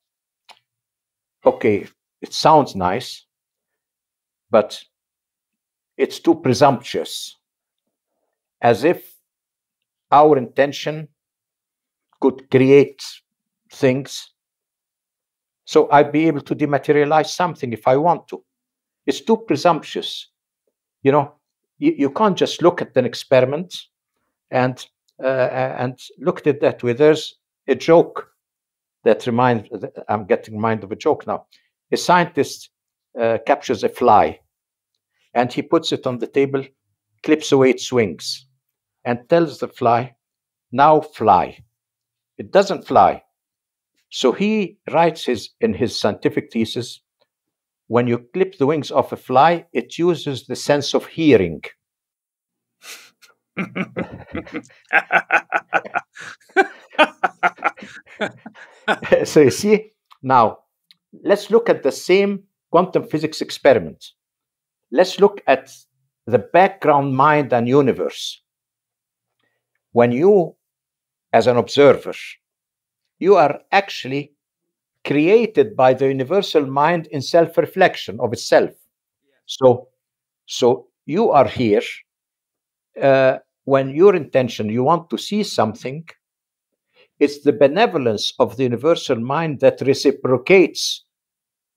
okay, it sounds nice, but it's too presumptuous, as if our intention could create things. So I'd be able to dematerialize something if I want to. It's too presumptuous. You know, you can't just look at an experiment and look at it that way. There's a joke that I'm getting reminded of a joke now. A scientist captures a fly, and he puts it on the table, clips away its wings, and tells the fly, "Now fly." It doesn't fly. So he writes in his scientific thesis, when you clip the wings of a fly, it uses the sense of hearing. So you see, now let's look at the same quantum physics experiment. Let's look at the background mind and universe. When you, as an observer, you are actually created by the universal mind in self-reflection of itself. So you are here when your intention, you want to see something, it's the benevolence of the universal mind that reciprocates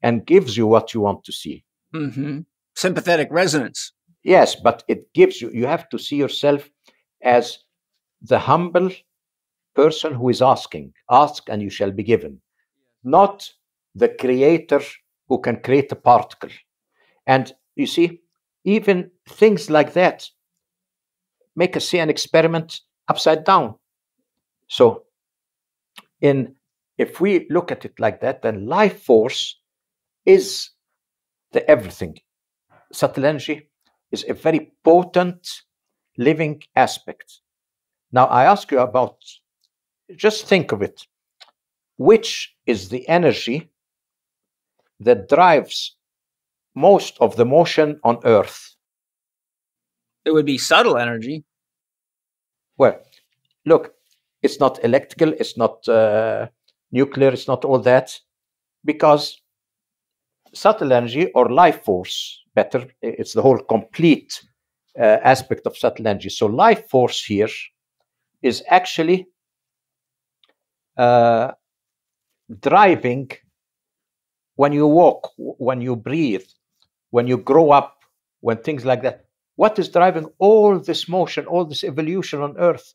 and gives you what you want to see. Mm-hmm. Sympathetic resonance. Yes, but it gives you have to see yourself as the humble person who is asking. Ask and you shall be given. Not the creator who can create a particle. And you see, even things like that make us see an experiment upside down. So if we look at it like that, then life force is the everything. Subtle energy is a very potent living aspect. Now I ask you about, just think of it. Which is the energy that drives most of the motion on Earth? It would be subtle energy. Well, look, it's not electrical, it's not nuclear, it's not all that, because subtle energy, or life force, better, it's the whole complete aspect of subtle energy. So life force here is actually driving when you walk, when you breathe, when you grow up, when things like that. What is driving all this motion, all this evolution on Earth?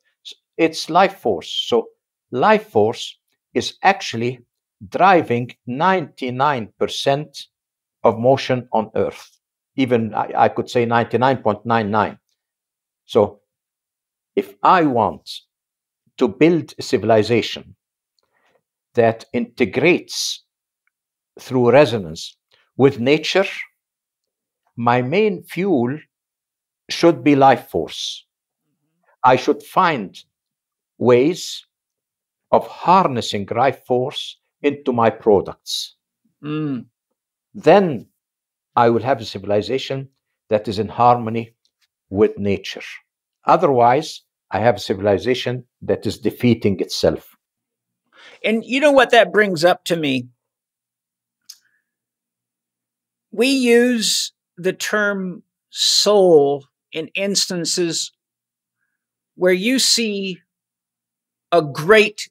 It's life force. So life force is actually driving 99% of motion on Earth. Even I could say 99.99. So if I want to build a civilization that integrates through resonance with nature, my main fuel should be life force. I should find ways of harnessing life force into my products. Then I will have a civilization that is in harmony with nature. Otherwise, I have a civilization that is defeating itself. And you know what that brings up to me? We use the term soul in instances where you see a great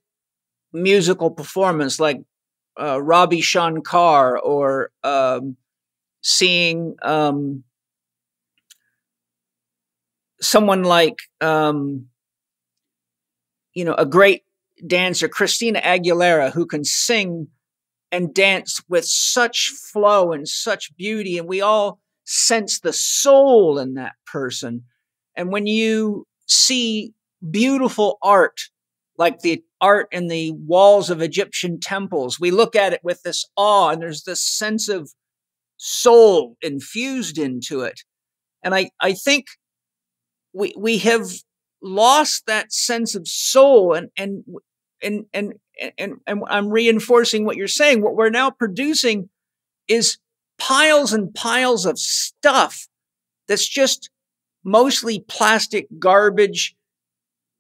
musical performance like Ravi Shankar, or seeing someone like a great dancer, Christina Aguilera, who can sing and dance with such flow and such beauty, and we all sense the soul in that person. And when you see beautiful art, like the art in the walls of Egyptian temples, we look at it with this awe, and there's this sense of soul infused into it. And I think we have lost that sense of soul, and I'm reinforcing what you're saying. What we're now producing is piles and piles of stuff that's just mostly plastic garbage,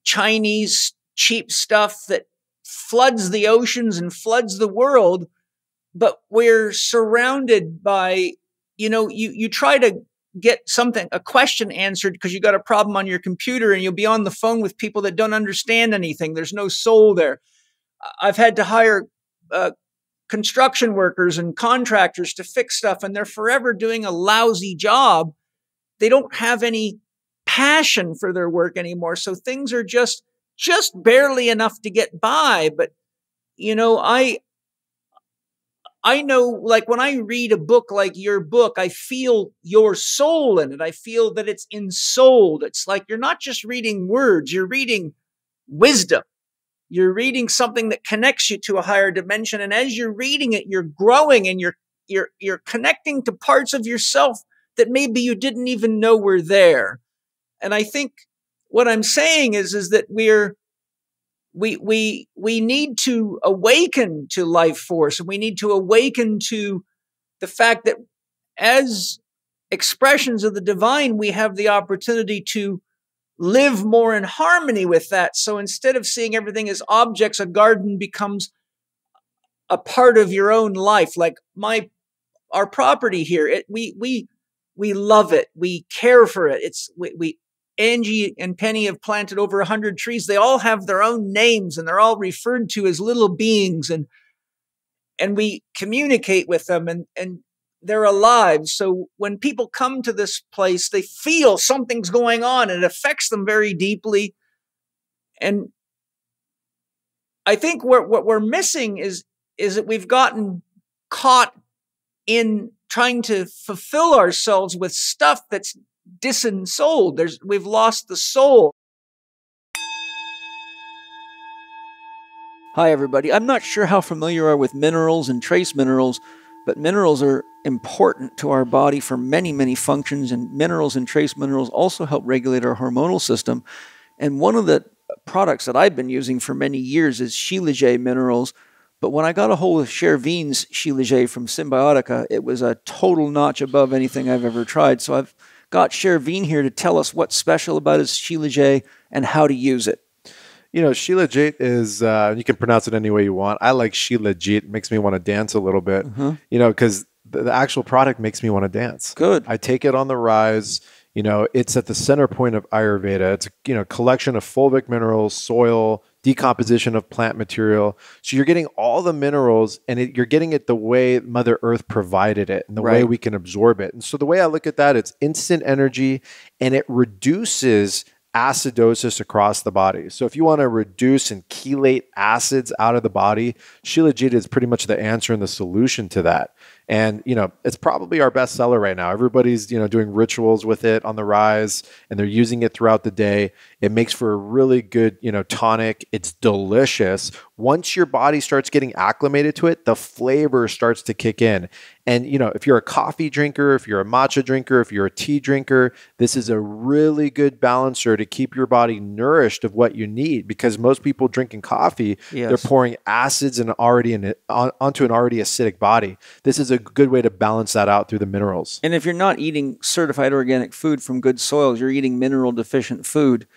Chinese cheap stuff that floods the oceans and floods the world. But we're surrounded by, you try to get a question answered because you got a problem on your computer, and you'll be on the phone with people that don't understand anything. There's no soul there. I've had to hire construction workers and contractors to fix stuff, and they're forever doing a lousy job. They don't have any passion for their work anymore. So things are just barely enough to get by. But, I know, like, when I read a book like your book, I feel your soul in it. I feel that it's ensouled. It's like you're not just reading words, you're reading wisdom. You're reading something that connects you to a higher dimension. And as you're reading it, you're growing, and you're connecting to parts of yourself that maybe you didn't even know were there. And I think what I'm saying is that we need to awaken to life force, and we need to awaken to the fact that as expressions of the divine, we have the opportunity to live more in harmony with that. So instead of seeing everything as objects, a garden becomes a part of your own life. Like our property here, we love it. We care for it. Angie and Penny have planted over 100 trees. They all have their own names, and they're all referred to as little beings, and we communicate with them, and they're alive. So when people come to this place, they feel something's going on, and it affects them very deeply. And I think what we're missing is that we've gotten caught in trying to fulfill ourselves with stuff that's disensouled. We've lost the soul. Hi, everybody. I'm not sure how familiar you are with minerals and trace minerals, but minerals are important to our body for many, many functions, and minerals and trace minerals also help regulate our hormonal system. And one of the products that I've been using for many years is Shilajit minerals. But when I got a hold of Chervine's Shilajit from Symbiotica, it was a total notch above anything I've ever tried. So I've got Chervine here to tell us what's special about his Shilajit and how to use it. Shilajit is, you can pronounce it any way you want. I like Shilajit. It makes me want to dance a little bit, because the actual product makes me want to dance. Good. I take it on the rise. It's at the center point of Ayurveda. It's a collection of fulvic minerals, soil, decomposition of plant material. So you're getting all the minerals, and you're getting it the way Mother Earth provided it, and the way we can absorb it. And so the way I look at that, it's instant energy, and it reduces acidosis across the body. So if you want to reduce and chelate acids out of the body, Shilajit is pretty much the answer and the solution to that. And, it's probably our best seller right now. Everybody's, doing rituals with it on the rise, and they're using it throughout the day. It makes for a really good, tonic. It's delicious. Once your body starts getting acclimated to it, the flavor starts to kick in. And, if you're a coffee drinker, if you're a matcha drinker, if you're a tea drinker, this is a really good balancer to keep your body nourished of what you need, because most people drinking coffee, they're pouring acids and onto an already acidic body. This is a good way to balance that out through the minerals. And if you're not eating certified organic food from good soils, you're eating mineral deficient food.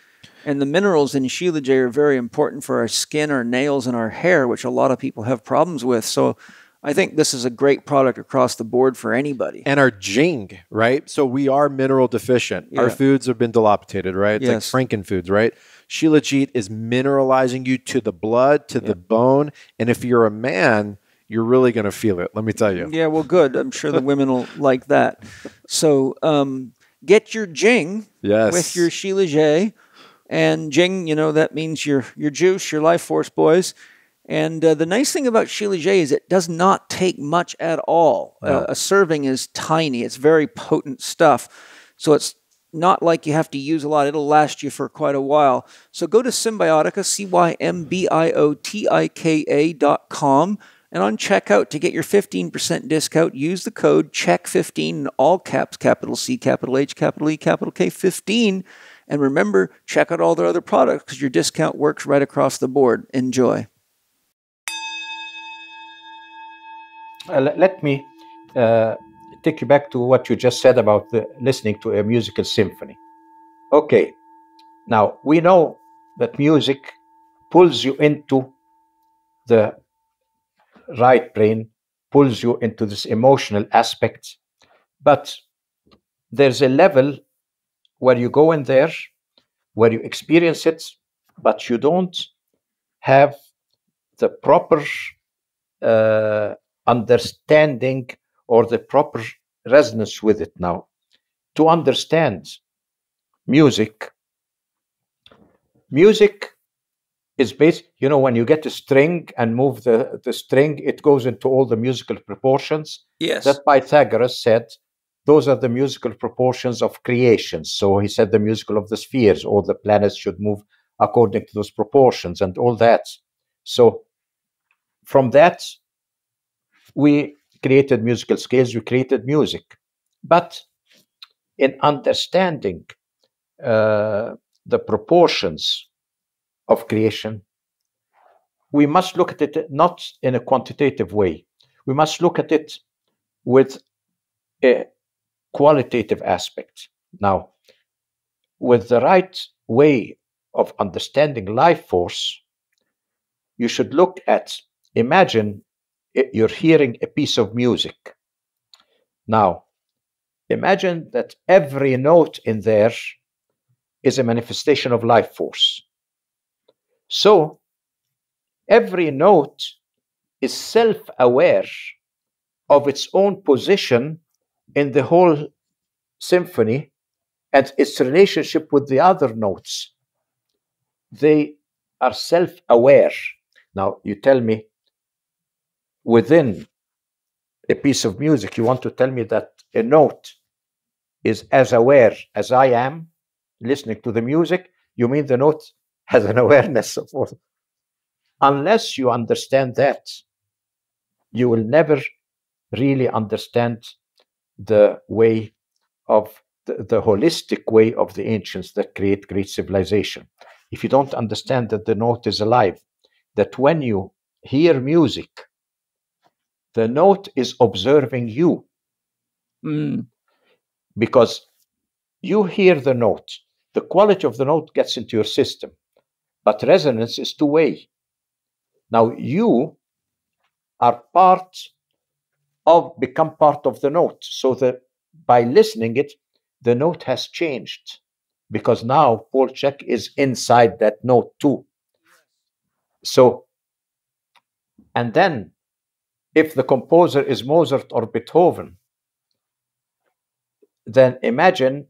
And the minerals in Shilajit are very important for our skin, our nails, and our hair, which a lot of people have problems with. So I think this is a great product across the board for anybody. And our Jing, right? So we are mineral deficient. Yeah. Our foods have been dilapidated, right? It's Yes. like Frankenfoods, right? Shilajit is mineralizing you to the blood, to the bone. And if you're a man, you're really going to feel it. Let me tell you. Yeah, well, good. I'm sure the women will like that. So get your Jing Yes. with your Shilajit. And Jing, you know, that means your juice, your life force, boys. And the nice thing about Shilajit is it does not take much at all. No. A serving is tiny. It's very potent stuff. So it's not like you have to use a lot. It'll last you for quite a while. So go to Symbiotica, CYMBIOTIKA.com. And on checkout to get your 15% discount, use the code CHEK15 in all caps, capital C, capital H, capital E, capital K, 15. And remember, check out all their other products because your discount works right across the board. Enjoy. Let me take you back to what you just said about listening to a musical symphony. Okay, now we know that music pulls you into the right brain, pulls you into this emotional aspect, but there's a level where you go in there, where you experience it, but you don't have the proper understanding or the proper resonance with it. Now, to understand music is based, you know, when you get a string and move the string, it goes into all the musical proportions. Yes. That Pythagoras said those are the musical proportions of creation. So he said the musical of the spheres, all the planets should move according to those proportions and all that. So from that, we created musical scales, we created music. But in understanding the proportions of creation, we must look at it not in a quantitative way. We must look at it with a qualitative aspect. Now, with the right way of understanding life force, you should look at, imagine you're hearing a piece of music. Now, imagine that every note in there is a manifestation of life force. So, every note is self-aware of its own position in the whole symphony and its relationship with the other notes. They are self-aware. Now, you tell me, within a piece of music, you want to tell me that a note is as aware as I am listening to the music? You mean the note has an awareness of what? Unless you understand that, you will never really understand the way of the holistic way of the ancients that create great civilization. If you don't understand that the note is alive, that when you hear music, the note is observing you. Because you hear the note, the quality of the note gets into your system, but resonance is two-way. Now you are become part of the note, so that by listening it, the note has changed, because now Paul Chek is inside that note too. So, and then if the composer is Mozart or Beethoven, then imagine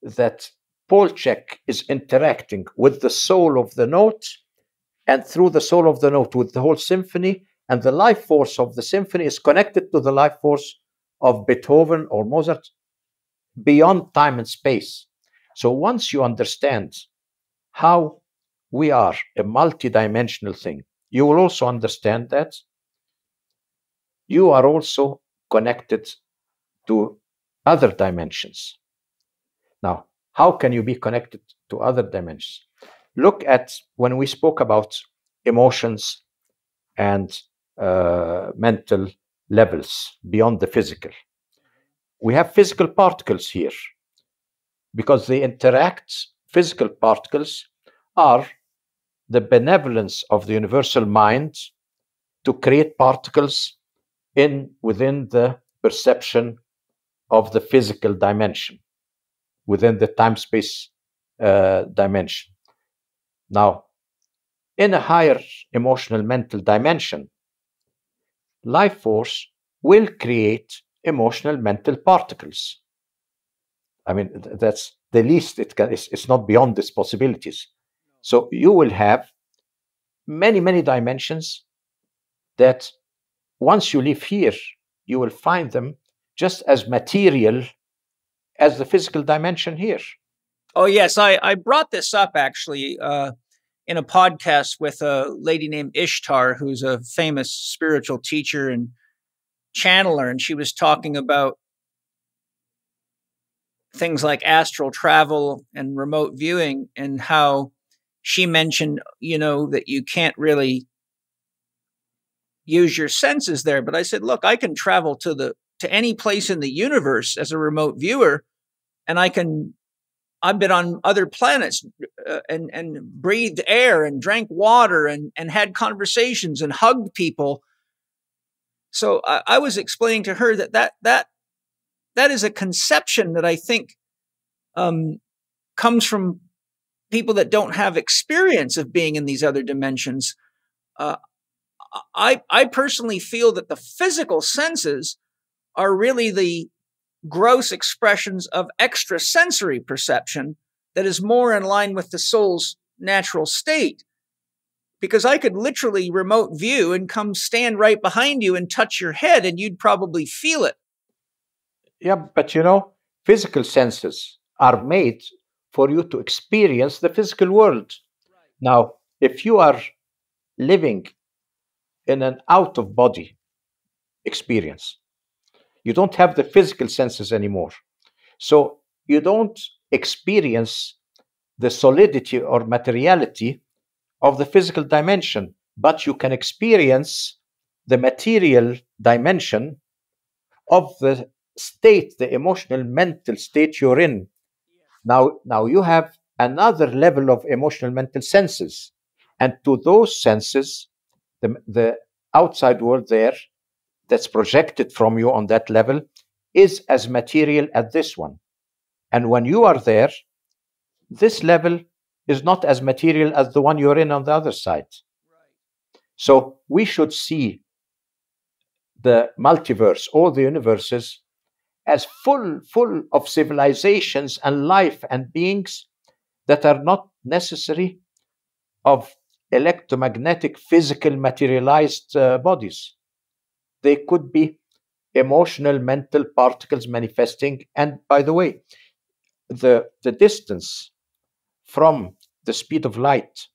that Paul Chek is interacting with the soul of the note, and through the soul of the note with the whole symphony, and the life force of the symphony is connected to the life force of Beethoven or Mozart beyond time and space. So once you understand how we are a multidimensional thing, you will also understand that you are also connected to other dimensions. Now, how can you be connected to other dimensions? Look at when we spoke about emotions and mental levels beyond the physical. We have physical particles here because they interact. Physical particles are the benevolence of the universal mind to create particles within the perception of the physical dimension, within the time-space dimension. Now, in a higher emotional mental dimension, life force will create emotional mental particles. I mean, that's the least it can. It's not beyond its possibilities. So you will have many, many dimensions that once you live here, you will find them just as material as the physical dimension here. Oh, yes. I brought this up actually in a podcast with a lady named Ishtar, who's a famous spiritual teacher and channeler. And she was talking about things like astral travel and remote viewing, and how she mentioned, that you can't really use your senses there. But I said, look, I can travel to any place in the universe as a remote viewer, and I've been on other planets and breathed air and drank water and had conversations and hugged people. So I was explaining to her that is a conception that I think comes from people that don't have experience of being in these other dimensions. I personally feel that the physical senses are really the gross expressions of extrasensory perception that is more in line with the soul's natural state. Because I could literally remote view and come stand right behind you and touch your head, and you'd probably feel it. Yeah, but physical senses are made for you to experience the physical world. Now, if you are living in an out-of-body experience, you don't have the physical senses anymore. So you don't experience the solidity or materiality of the physical dimension, but you can experience the material dimension of the state, the emotional mental state you're in. Now you have another level of emotional mental senses. And to those senses, the outside world there that's projected from you on that level is as material as this one. And when you are there, this level is not as material as the one you're in on the other side. So we should see the multiverse, all the universes, as full of civilizations and life and beings that are not necessary of electromagnetic, physical, materialized bodies. They could be emotional, mental particles manifesting. And by the way, the distance from the speed of light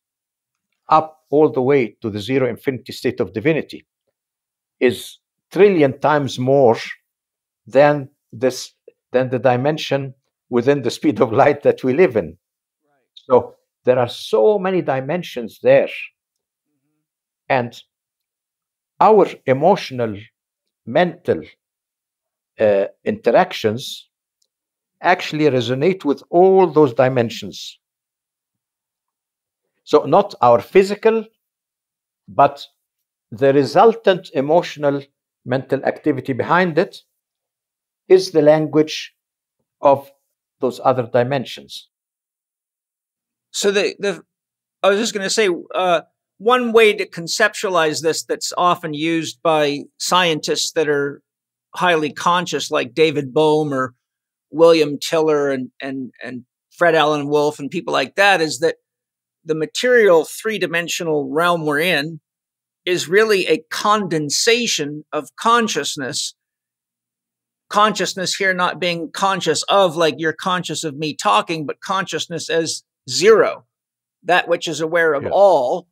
up all the way to the zero infinity state of divinity is trillion times more than the dimension within the speed of light that we live in. So there are so many dimensions there. And our emotional, mental interactions actually resonate with all those dimensions. So not our physical, but the resultant emotional mental activity behind it is the language of those other dimensions. So I was just going to say, one way to conceptualize this that's often used by scientists that are highly conscious, like David Bohm or William Tiller and Fred Alan Wolf and people like that, is that the material three-dimensional realm we're in is really a condensation of consciousness. Consciousness here not being conscious of, like you're conscious of me talking, but consciousness as zero, that which is aware of all.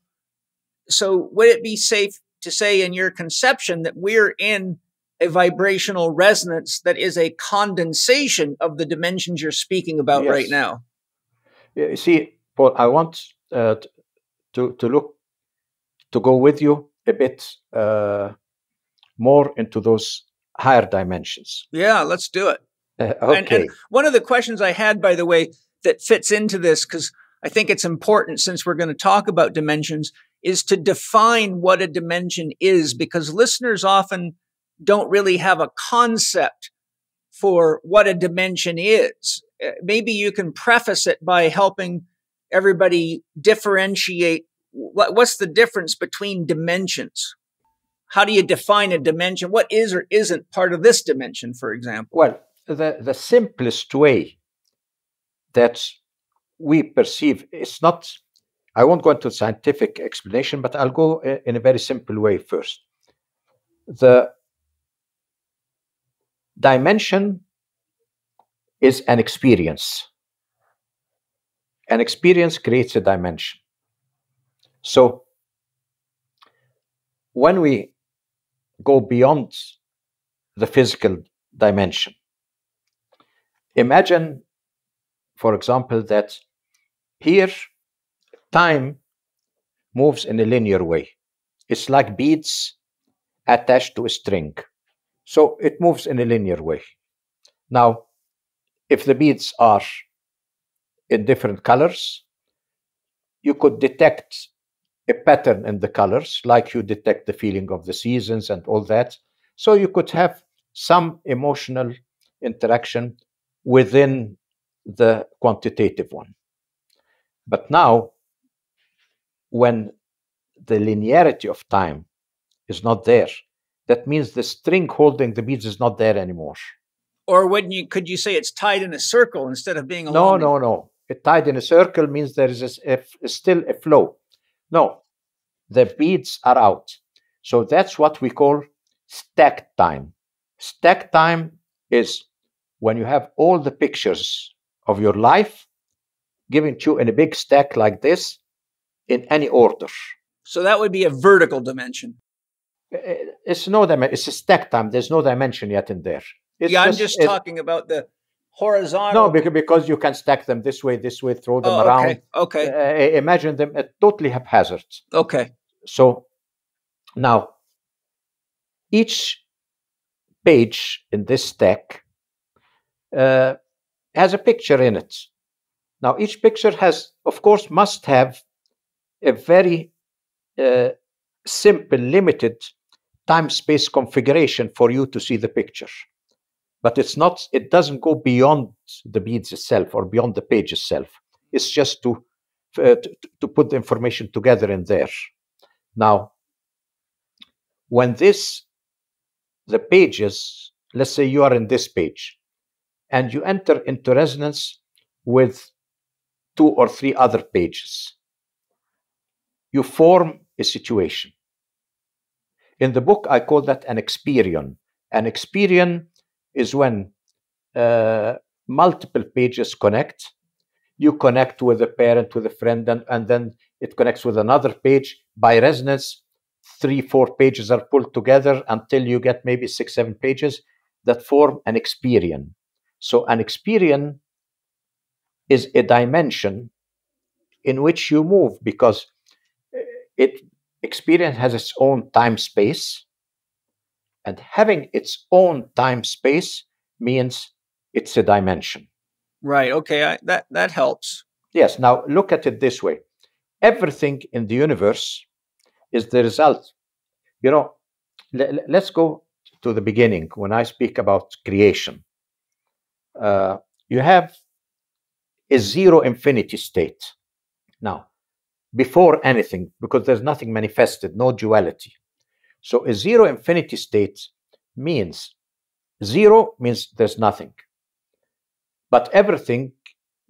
So would it be safe to say in your conception that we're in a vibrational resonance that is a condensation of the dimensions you're speaking about right now? You see, Paul, I want to go with you a bit more into those higher dimensions. Yeah, let's do it. Okay. And one of the questions I had, by the way, that fits into this, because I think it's important since we're going to talk about dimensions, is to define what a dimension is, because listeners often don't really have a concept for what a dimension is. Maybe you can preface it by helping everybody differentiate what's the difference between dimensions. How do you define a dimension? What is or isn't part of this dimension, for example? Well, the simplest way that we perceive, it's not, I won't go into scientific explanation, but I'll go in a very simple way first. The dimension is an experience. An experience creates a dimension. So when we go beyond the physical dimension, imagine, for example, that here time moves in a linear way. It's like beads attached to a string. So it moves in a linear way. Now, if the beads are in different colors, you could detect a pattern in the colors, like you detect the feeling of the seasons and all that. So you could have some emotional interaction within the quantitative one. But now, when the linearity of time is not there, that means the string holding the beads is not there anymore. Or could you say it's tied in a circle instead of being a No. It tied in a circle means there is still a flow. No, the beads are out. So that's what we call stacked time. Stacked time is when you have all the pictures of your life given to you in a big stack like this in any order. So that would be a vertical dimension. It's no dimension. It's a stacked time. There's no dimension yet in there. I'm just talking about the horizontal. No, because you can stack them this way, throw them around. Okay. Imagine them totally haphazard. Okay. So now, each page in this stack has a picture in it. Now, each picture must have a very simple, limited time-space configuration for you to see the picture. But it doesn't go beyond the beads itself or beyond the page itself. It's just to put the information together in there. Now, when the pages, let's say you are in this page, and you enter into resonance with 2 or 3 other pages, you form a situation. In the book, I call that an experience. An experience is when multiple pages connect. You connect with a parent, with a friend, and then it connects with another page. By resonance, 3-4 pages are pulled together until you get maybe 6-7 pages that form an experience. So an experience is a dimension in which you move, because experience has its own time space, and having its own time space means it's a dimension. Right. Okay. That helps. Yes. Now look at it this way. Everything in the universe is the result. Let's go to the beginning. When I speak about creation, you have a zero infinity state. Now, before anything, because there's nothing manifested, no duality. So a zero infinity state means zero means there's nothing. But everything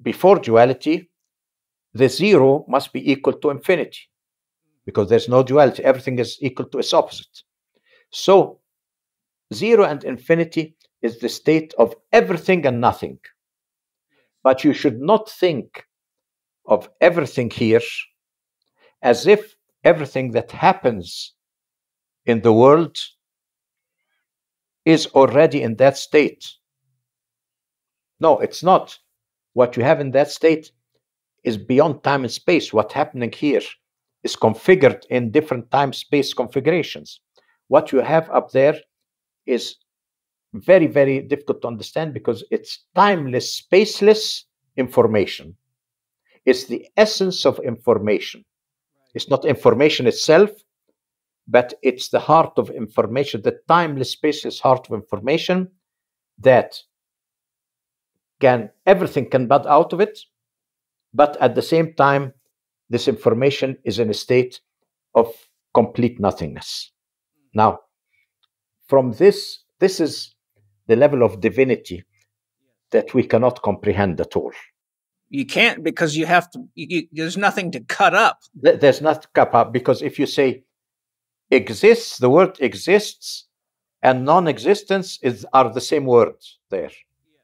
before duality, the zero must be equal to infinity, because there's no duality. Everything is equal to its opposite. So zero and infinity is the state of everything and nothing. But you should not think of everything here as if everything that happens in the world is already in that state. No, it's not. What you have in that state is beyond time and space. What's happening here is configured in different time-space configurations. What you have up there is very, very difficult to understand, because it's timeless, spaceless information. It's the essence of information. It's not information itself, but it's the heart of information, the timeless, spaceless heart of information that everything can bud out of it, but at the same time, this information is in a state of complete nothingness. Now, from this is the level of divinity that we cannot comprehend at all. You can't, because you have to, there's nothing to cut up. There's not cut up, because if you say exists, the word exists and non-existence are the same words there.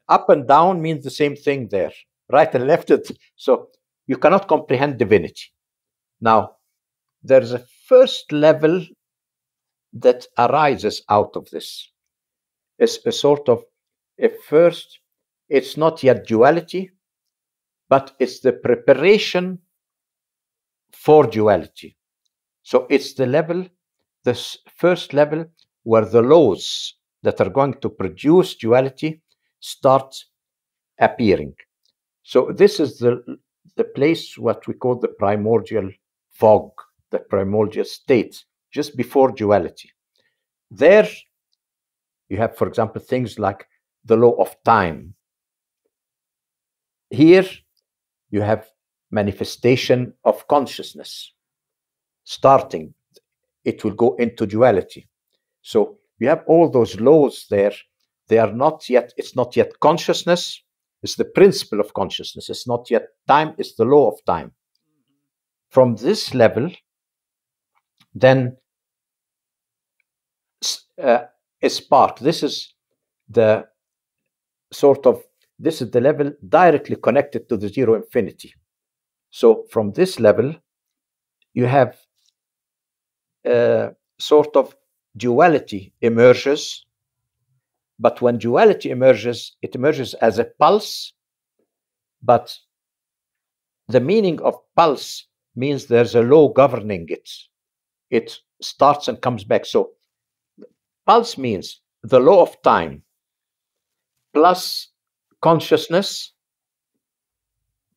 Up and down means the same thing there. Right and left. So you cannot comprehend divinity. Now, there's a first level that arises out of this. It's a sort of, at first, it's not yet duality, but it's the preparation for duality. So it's the level, this first level, where the laws that are going to produce duality start appearing. So this is the place, what we call the primordial fog, the primordial state, just before duality. There you have, for example, things like the law of time. Here you have manifestation of consciousness. Starting, it will go into duality. So you have all those laws there. They are not yet, it's not yet consciousness. It's the principle of consciousness. It's not yet time. It's the law of time. From this level, then a spark. This is the sort of, this is the level directly connected to the zero infinity. So from this level, you have sort of duality emerges. But when duality emerges, it emerges as a pulse. But the meaning of pulse means there's a law governing it. It starts and comes back. So pulse means the law of time plus consciousness.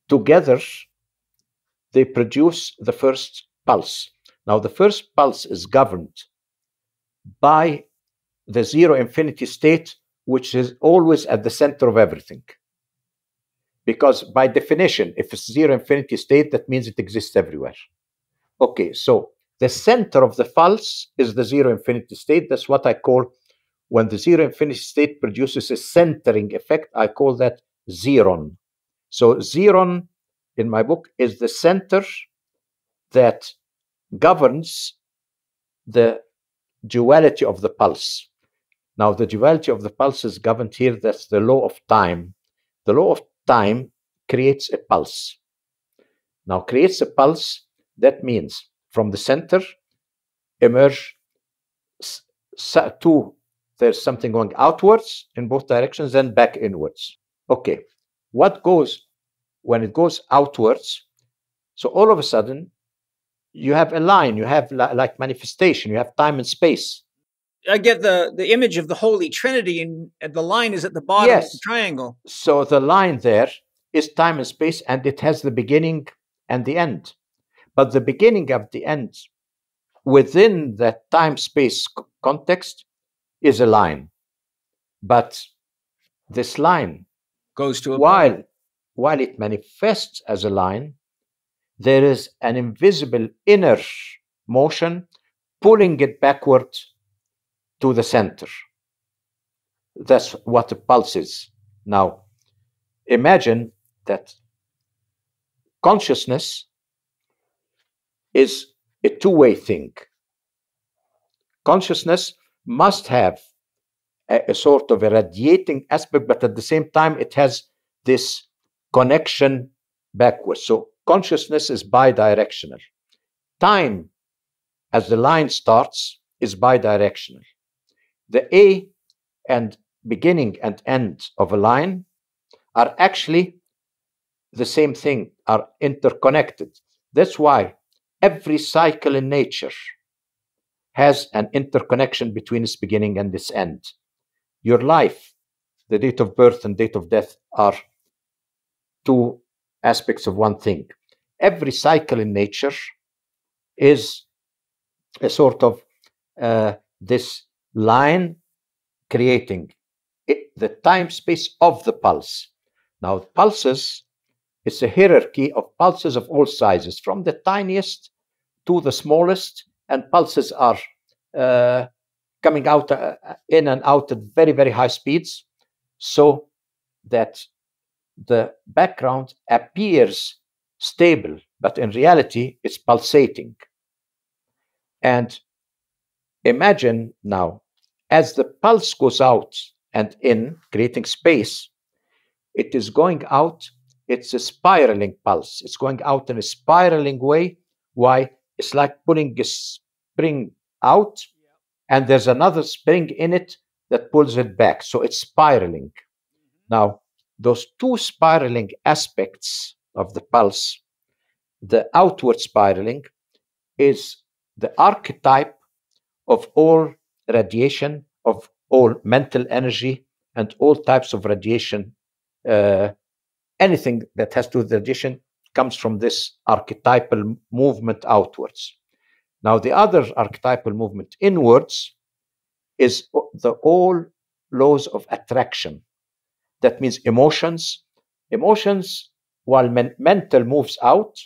Together, they produce the first pulse. Now, the first pulse is governed by the zero infinity state, which is always at the center of everything. Because by definition, if it's zero infinity state, that means it exists everywhere. Okay, so the center of the pulse is the zero infinity state. That's what I call, when the zero infinity state produces a centering effect, I call that zeron. So zeron, in my book, is the center that governs the duality of the pulse. Now, the duality of the pulse is governed here. That's the law of time. The law of time creates a pulse. Now, creates a pulse, that means from the center emerge two. There's something going outwards in both directions, then back inwards. Okay, what goes when it goes outwards? So all of a sudden, you have a line, you have like manifestation, you have time and space. I get the image of the Holy Trinity, and the line is at the bottom of the triangle. So the line there is time and space, and it has the beginning and the end. But the beginning of the end within that time-space context is a line. But this line goes to a while it manifests as a line, there is an invisible inner motion pulling it backward to the center. That's what a pulse is. Now, imagine that consciousness is a two-way thing. Consciousness must have a sort of a radiating aspect, but at the same time, it has this connection backwards. So consciousness is bidirectional. Time, as the line starts, is bidirectional. The A and beginning and end of a line are actually the same thing, are interconnected. That's why every cycle in nature has an interconnection between its beginning and its end. Your life, the date of birth and date of death, are two aspects of one thing. Every cycle in nature is a sort of this line creating the time space of the pulse. Now, pulses, it's a hierarchy of pulses of all sizes, from the tiniest to the smallest, and pulses are coming out in and out at very, very high speeds, so that the background appears stable, but in reality, it's pulsating. And imagine now, as the pulse goes out and in, creating space, it is going out, it's a spiraling pulse. It's going out in a spiraling way. Why? It's like pulling a spring out, and there's another spring in it that pulls it back. So it's spiraling. Now, those two spiraling aspects of the pulse, the outward spiraling is the archetype of all radiation, of all mental energy, and all types of radiation. Anything that has to do with radiation comes from this archetypal movement outwards. Now, the other archetypal movement inwards is the all laws of attraction. That means emotions. Emotions, while mental moves out,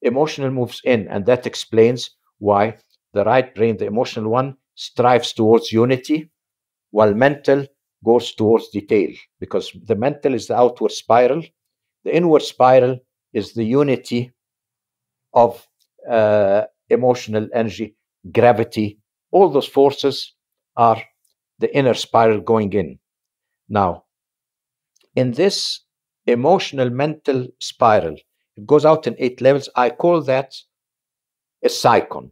emotional moves in, and that explains why the right brain, the emotional one, strives towards unity, while mental goes towards detail, because the mental is the outward spiral, the inward spiral is the unity of emotional energy, gravity. All those forces are the inner spiral going in. Now, in this emotional mental spiral, it goes out in 8 levels. I call that a cycon.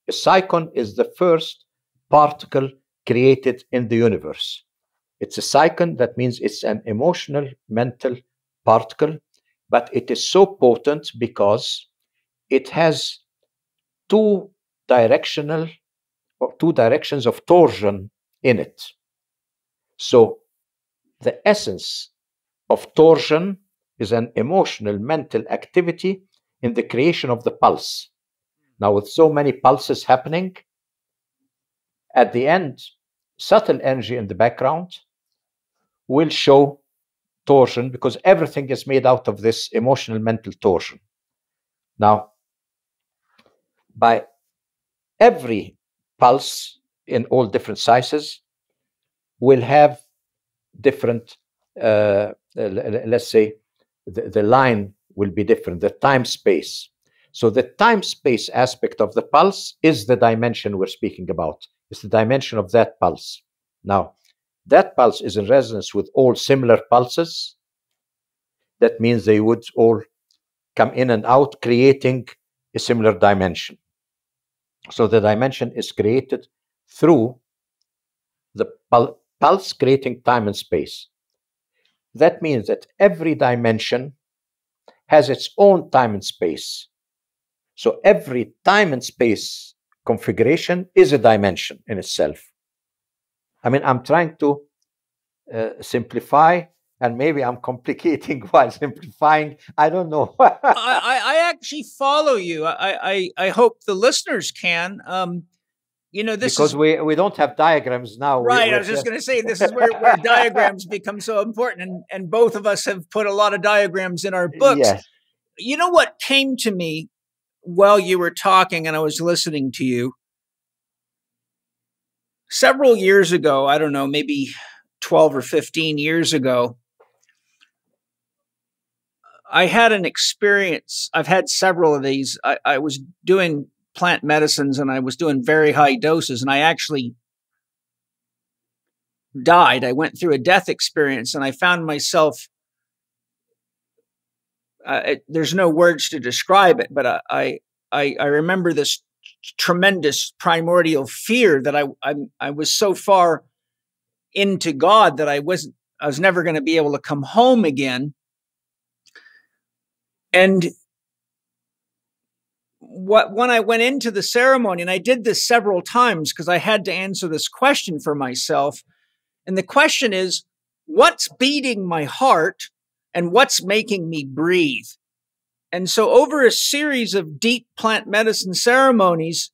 A cycon is the first particle created in the universe. It's a cycon, that means it's an emotional mental particle, but it is so potent because it has two directions of torsion in it. So the essence of torsion is an emotional mental activity in the creation of the pulse. Now, with so many pulses happening, at the end, subtle energy in the background will show torsion, because everything is made out of this emotional mental torsion. Now, by every pulse in all different sizes will have different, let's say, the line will be different, the time space. So the time space aspect of the pulse is the dimension we're speaking about. It's the dimension of that pulse. Now, that pulse is in resonance with all similar pulses. That means they would all come in and out, creating a similar dimension. So the dimension is created through the pulse creating time and space. That means that every dimension has its own time and space. So every time and space configuration is a dimension in itself. I mean, I'm trying to simplify, and maybe I'm complicating while simplifying. I don't know. I actually follow you. I hope the listeners can. This because we don't have diagrams now. Right. I was just going to say, this is where diagrams become so important. And both of us have put a lot of diagrams in our books. Yes. You know what came to me while you were talking and I was listening to you? Several years ago, I don't know, maybe 12 or 15 years ago, I had an experience. I've had several of these. I was doing plant medicines and I was doing very high doses, and I actually died. I went through a death experience, and I found myself, there's no words to describe it, but I remember this tremendous primordial fear that I was so far into God that I was never going to be able to come home again. And when I went into the ceremony, and I did this several times because I had to answer this question for myself. And the question is, what's beating my heart and what's making me breathe? And so over a series of deep plant medicine ceremonies,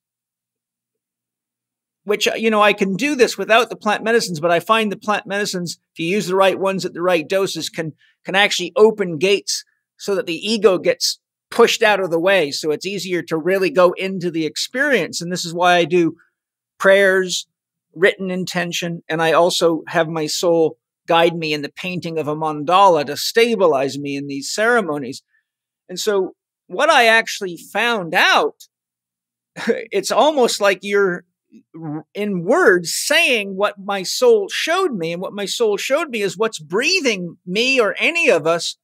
which, I can do this without the plant medicines, but I find the plant medicines, if you use the right ones at the right doses, can actually open gates so that the ego gets pushed out of the way. So it's easier to really go into the experience. And this is why I do prayers, written intention, and I also have my soul guide me in the painting of a mandala to stabilize me in these ceremonies. And so what I actually found out, it's almost like you're in words saying what my soul showed me. And what my soul showed me is what's breathing me or any of us,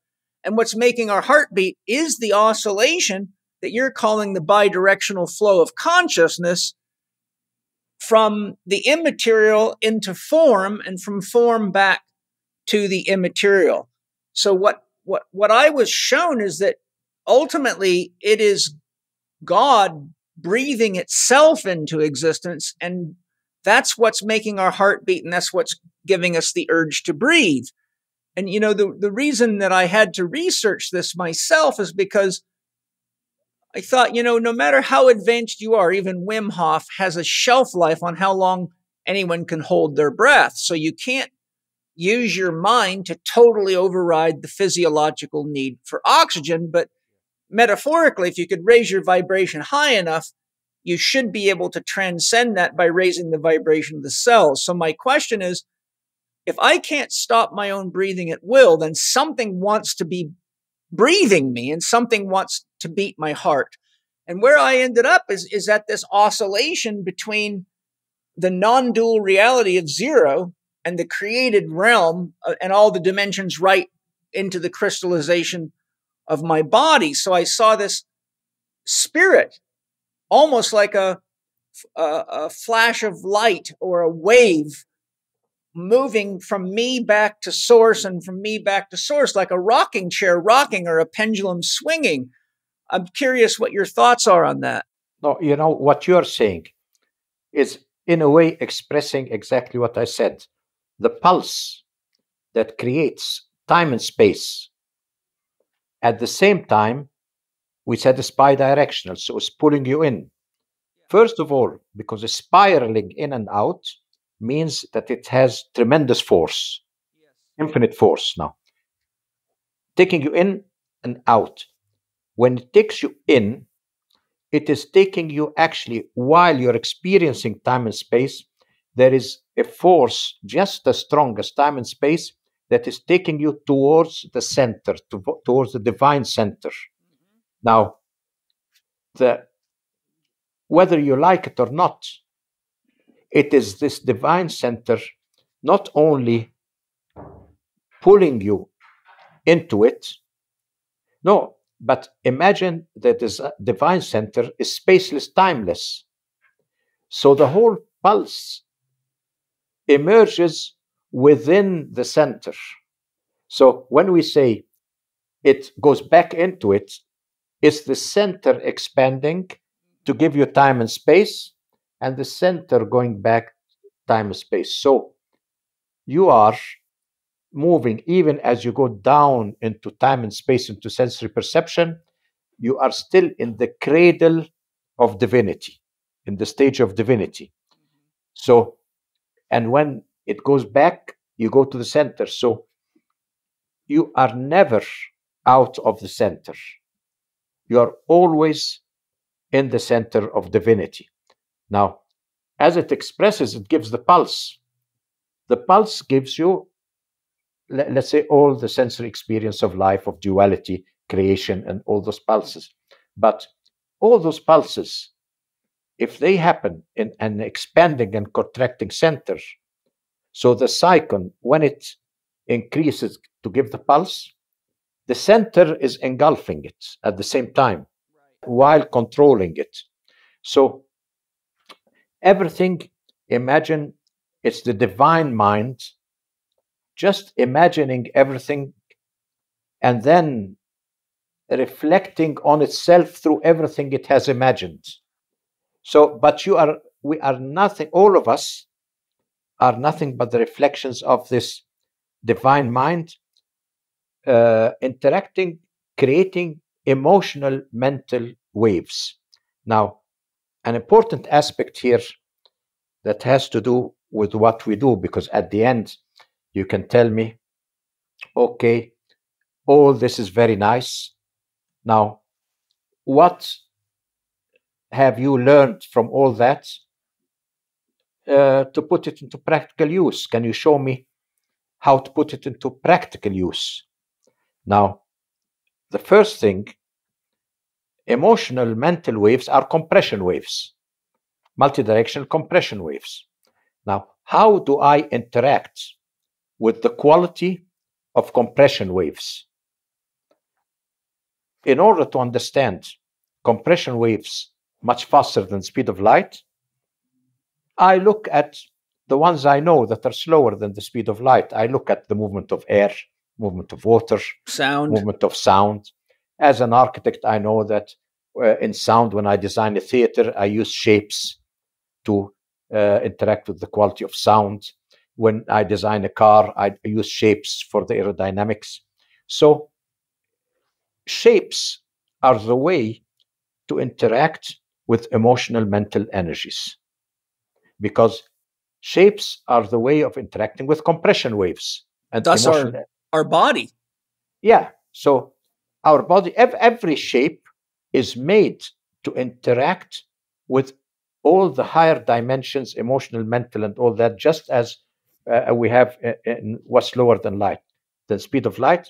and what's making our heartbeat is the oscillation that you're calling the bidirectional flow of consciousness from the immaterial into form and from form back to the immaterial. So what I was shown is that ultimately it is God breathing itself into existence, and that's what's making our heart beat, and that's what's giving us the urge to breathe. And the reason that I had to research this myself is because I thought, no matter how advanced you are, even Wim Hof has a shelf life on how long anyone can hold their breath. So you can't use your mind to totally override the physiological need for oxygen. But metaphorically, if you could raise your vibration high enough, you should be able to transcend that by raising the vibration of the cells. So my question is, if I can't stop my own breathing at will, then something wants to be breathing me and something wants to beat my heart. And where I ended up is at this oscillation between the non-dual reality of zero and the created realm and all the dimensions right into the crystallization of my body. So I saw this spirit, almost like a flash of light or a wave, moving from me back to source and from me back to source, like a rocking chair rocking or a pendulum swinging. I'm curious what your thoughts are on that. No, what you're saying is in a way expressing exactly what I said. The pulse that creates time and space. At the same time, we said it's bidirectional, so it's pulling you in. First of all, because it's spiraling in and out means that it has tremendous force, infinite force now, taking you in and out. When it takes you in, it is taking you actually, while you're experiencing time and space, there is a force just as strong as time and space that is taking you towards the center, towards the divine center. Now, whether you like it or not, it is this divine center not only pulling you into it, no, but imagine that this divine center is spaceless, timeless. So the whole pulse emerges within the center. So when we say it goes back into it, it's the center expanding to give you time and space, and the center going back time and space. So you are moving, even as you go down into time and space, into sensory perception, you are still in the cradle of divinity, in the stage of divinity. So, and when it goes back, you go to the center. So you are never out of the center. You are always in the center of divinity. Now, as it expresses, it gives the pulse. The pulse gives you, let's say, all the sensory experience of life, of duality, creation, and all those pulses. But all those pulses, if they happen in an expanding and contracting center, so the cyclone, when it increases to give the pulse, the center is engulfing it at the same time, while controlling it. So everything, imagine it's the divine mind, just imagining everything and then reflecting on itself through everything it has imagined. So, but we are nothing, all of us are nothing but the reflections of this divine mind, interacting, creating emotional, mental waves. Now, an important aspect here that has to do with what we do, because at the end, you can tell me, okay, all this is very nice. Now, what have you learned from all that to put it into practical use? Can you show me how to put it into practical use? Now, the first thing, emotional mental waves are compression waves, multidirectional compression waves. Now, how do I interact with the quality of compression waves? In order to understand compression waves much faster than speed of light, I look at the ones I know that are slower than the speed of light. I look at the movement of air, movement of water, movement of sound. As an architect, I know that in sound, when I design a theater, I use shapes to interact with the quality of sound. When I design a car, I use shapes for the aerodynamics. So shapes are the way to interact with emotional mental energies, because shapes are the way of interacting with compression waves. And thus our body. Yeah. So our body, every shape is made to interact with all the higher dimensions, emotional, mental, and all that, just as we have in what's lower than light, the speed of light.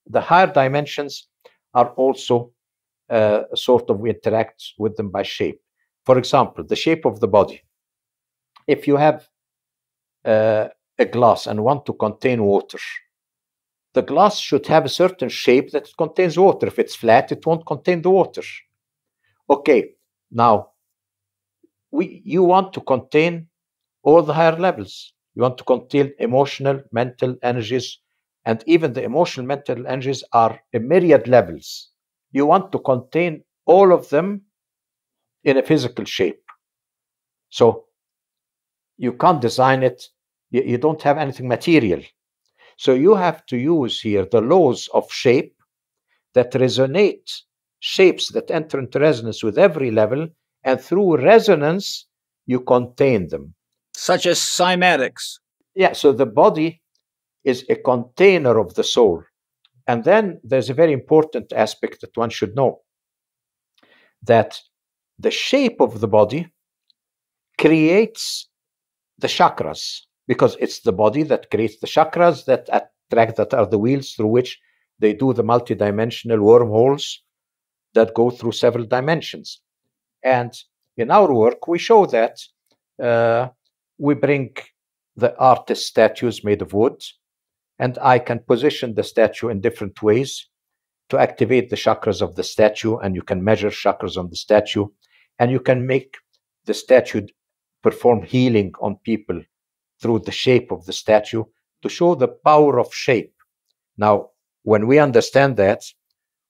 The higher dimensions are also sort of, we interact with them by shape. For example, the shape of the body. If you have a glass and want to contain water, the glass should have a certain shape that it contains water. If it's flat, it won't contain the water. Okay, now you want to contain all the higher levels. You want to contain emotional, mental energies, and even the emotional, mental energies are a myriad levels. You want to contain all of them in a physical shape. So you can't design it. You don't have anything material. So you have to use here the laws of shape that resonate, shapes that enter into resonance with every level, and through resonance, you contain them. Such as cymatics. Yeah, so the body is a container of the soul. And then there's a very important aspect that one should know, that the shape of the body creates the chakras, because it's the body that creates the chakras that attract, that are the wheels through which they do the multidimensional wormholes that go through several dimensions. And in our work, we show that we bring the artist statues made of wood, and I can position the statue in different ways to activate the chakras of the statue, and you can measure chakras on the statue, and you can make the statue perform healing on people through the shape of the statue to show the power of shape. Now, when we understand that,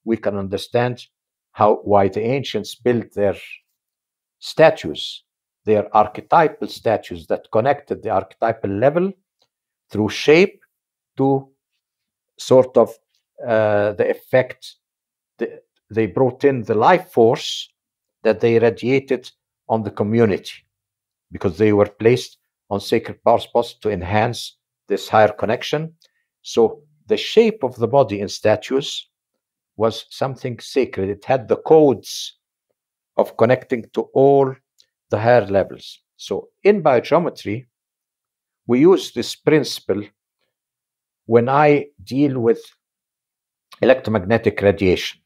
we can understand why the ancients built their statues, their archetypal statues that connected the archetypal level through shape to sort of the effect. They brought in the life force that they radiated on the community, because they were placed on sacred power spots to enhance this higher connection. So the shape of the body in statues was something sacred. It had the codes of connecting to all the higher levels. So in biogeometry, we use this principle when I deal with electromagnetic radiation.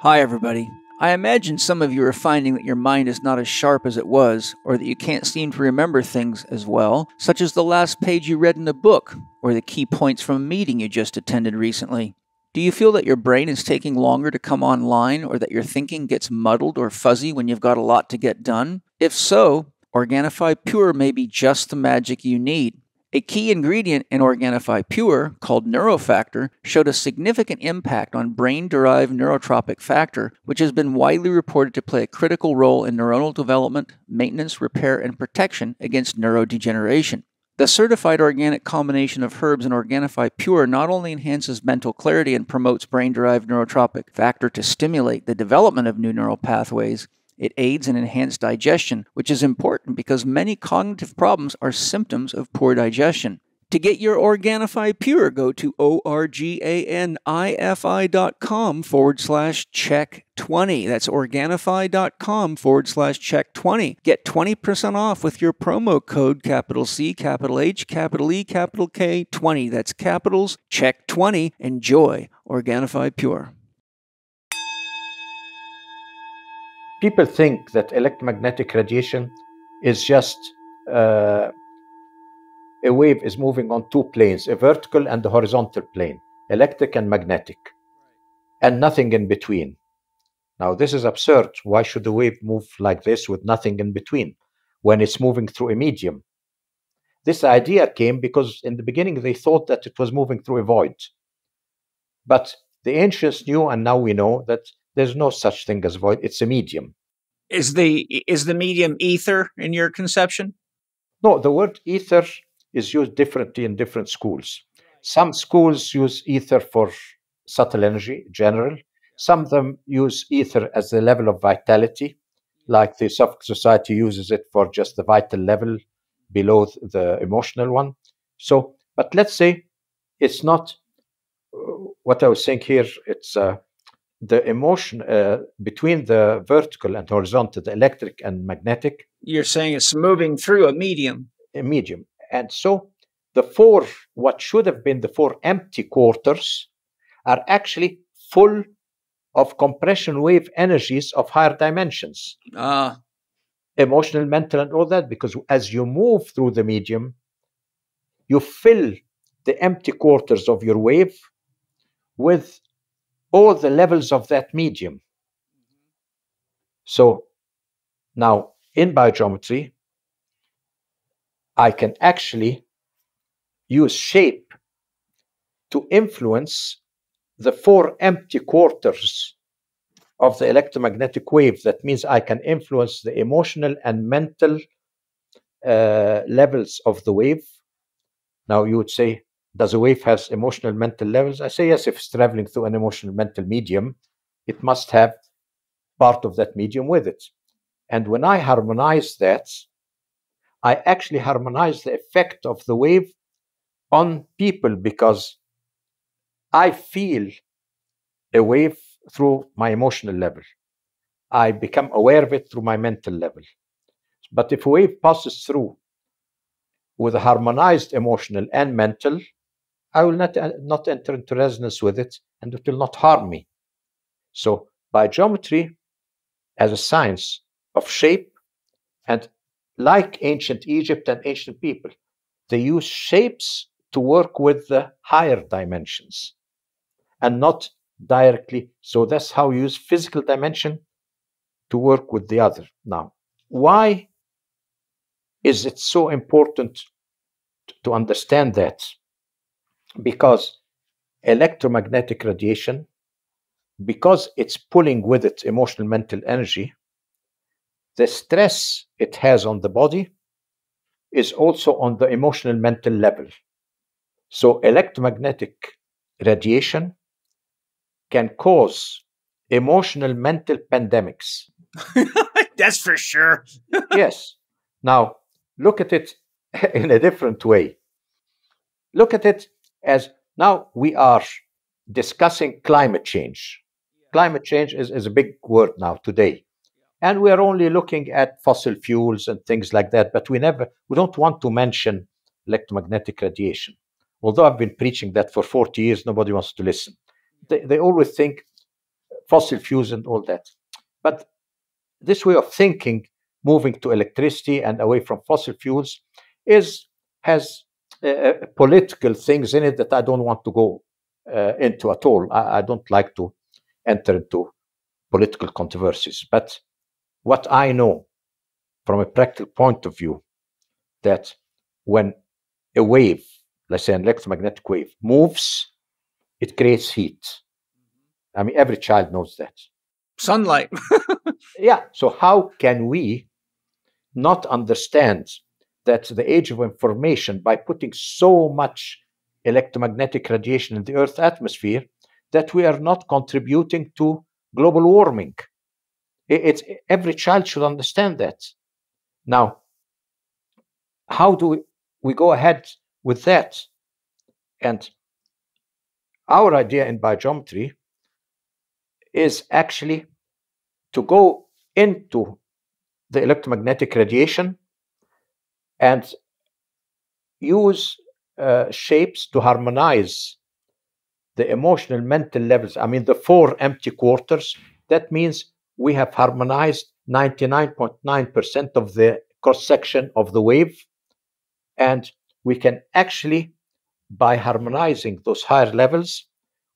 Hi, everybody. I imagine some of you are finding that your mind is not as sharp as it was, or that you can't seem to remember things as well, such as the last page you read in a book, or the key points from a meeting you just attended recently. Do you feel that your brain is taking longer to come online, or that your thinking gets muddled or fuzzy when you've got a lot to get done? If so, Organifi Pure may be just the magic you need. A key ingredient in Organifi Pure, called neurofactor, showed a significant impact on brain-derived neurotropic factor, which has been widely reported to play a critical role in neuronal development, maintenance, repair, and protection against neurodegeneration. The certified organic combination of herbs and Organifi Pure not only enhances mental clarity and promotes brain-derived neurotropic factor to stimulate the development of new neural pathways, It aids in enhanced digestion, which is important because many cognitive problems are symptoms of poor digestion. To get your Organifi Pure, go to organifi.com/Chek20. That's Organifi.com/Chek20. Get 20% off with your promo code capital C, capital H, capital E, capital K, 20. That's capitals, Chek20. Enjoy Organifi Pure. People think that electromagnetic radiation is just a wave is moving on two planes, a vertical and a horizontal plane, electric and magnetic, and nothing in between. Now, this is absurd. Why should the wave move like this with nothing in between when it's moving through a medium? This idea came because in the beginning they thought that it was moving through a void. But the ancients knew, and now we know, that there's no such thing as void. It's a medium. Is the medium ether in your conception? No, the word ether is used differently in different schools. Some schools use ether for subtle energy, general. Some of them use ether as the level of vitality, like the Sophic Society uses it for just the vital level below the emotional one. So, but let's say it's not what I was saying here. It's the emotion between the vertical and horizontal, the electric and magnetic. You're saying it's moving through a medium. A medium. And so what should have been the four empty quarters are actually full of compression wave energies of higher dimensions. Emotional, mental, and all that, because as you move through the medium, you fill the empty quarters of your wave with all the levels of that medium. So now in biogeometry, I can actually use shape to influence the four empty quarters of the electromagnetic wave. That means I can influence the emotional and mental levels of the wave. Now you would say, does a wave have emotional mental levels? I say yes, if it's traveling through an emotional mental medium, it must have part of that medium with it. And when I harmonize that, I actually harmonize the effect of the wave on people, because I feel a wave through my emotional level. I become aware of it through my mental level. But if a wave passes through with a harmonized emotional and mental, I will not enter into resonance with it, and it will not harm me. So biogeometry as a science of shape, and like ancient Egypt and ancient people, they use shapes to work with the higher dimensions and not directly. So that's how you use physical dimension to work with the other. Now, why is it so important to understand that? Because electromagnetic radiation, because it's pulling with it emotional mental energy, the stress it has on the body is also on the emotional mental level. So electromagnetic radiation can cause emotional mental pandemics. That's for sure. Yes. Now, look at it in a different way. Look at it as now we are discussing climate change. Climate change is a big word now today. And we are only looking at fossil fuels and things like that, but we don't want to mention electromagnetic radiation. Although I've been preaching that for 40 years, nobody wants to listen. They always think fossil fuels and all that. But this way of thinking, moving to electricity and away from fossil fuels, has political things in it that I don't want to go into at all. I don't like to enter into political controversies. But what I know from a practical point of view, that when a wave, let's say an electromagnetic wave, moves, it creates heat. I mean, every child knows that. Sunlight. Yeah. So how can we not understand that the age of information, by putting so much electromagnetic radiation in the Earth's atmosphere, that we are not contributing to global warming? It's every child should understand that. Now, how do we go ahead with that? And our idea in biogeometry is actually to go into the electromagnetic radiation and use shapes to harmonize the emotional mental levels. I mean, the 4 empty quarters. That means we have harmonized 99.9% of the cross section of the wave, and we can actually, by harmonizing those higher levels,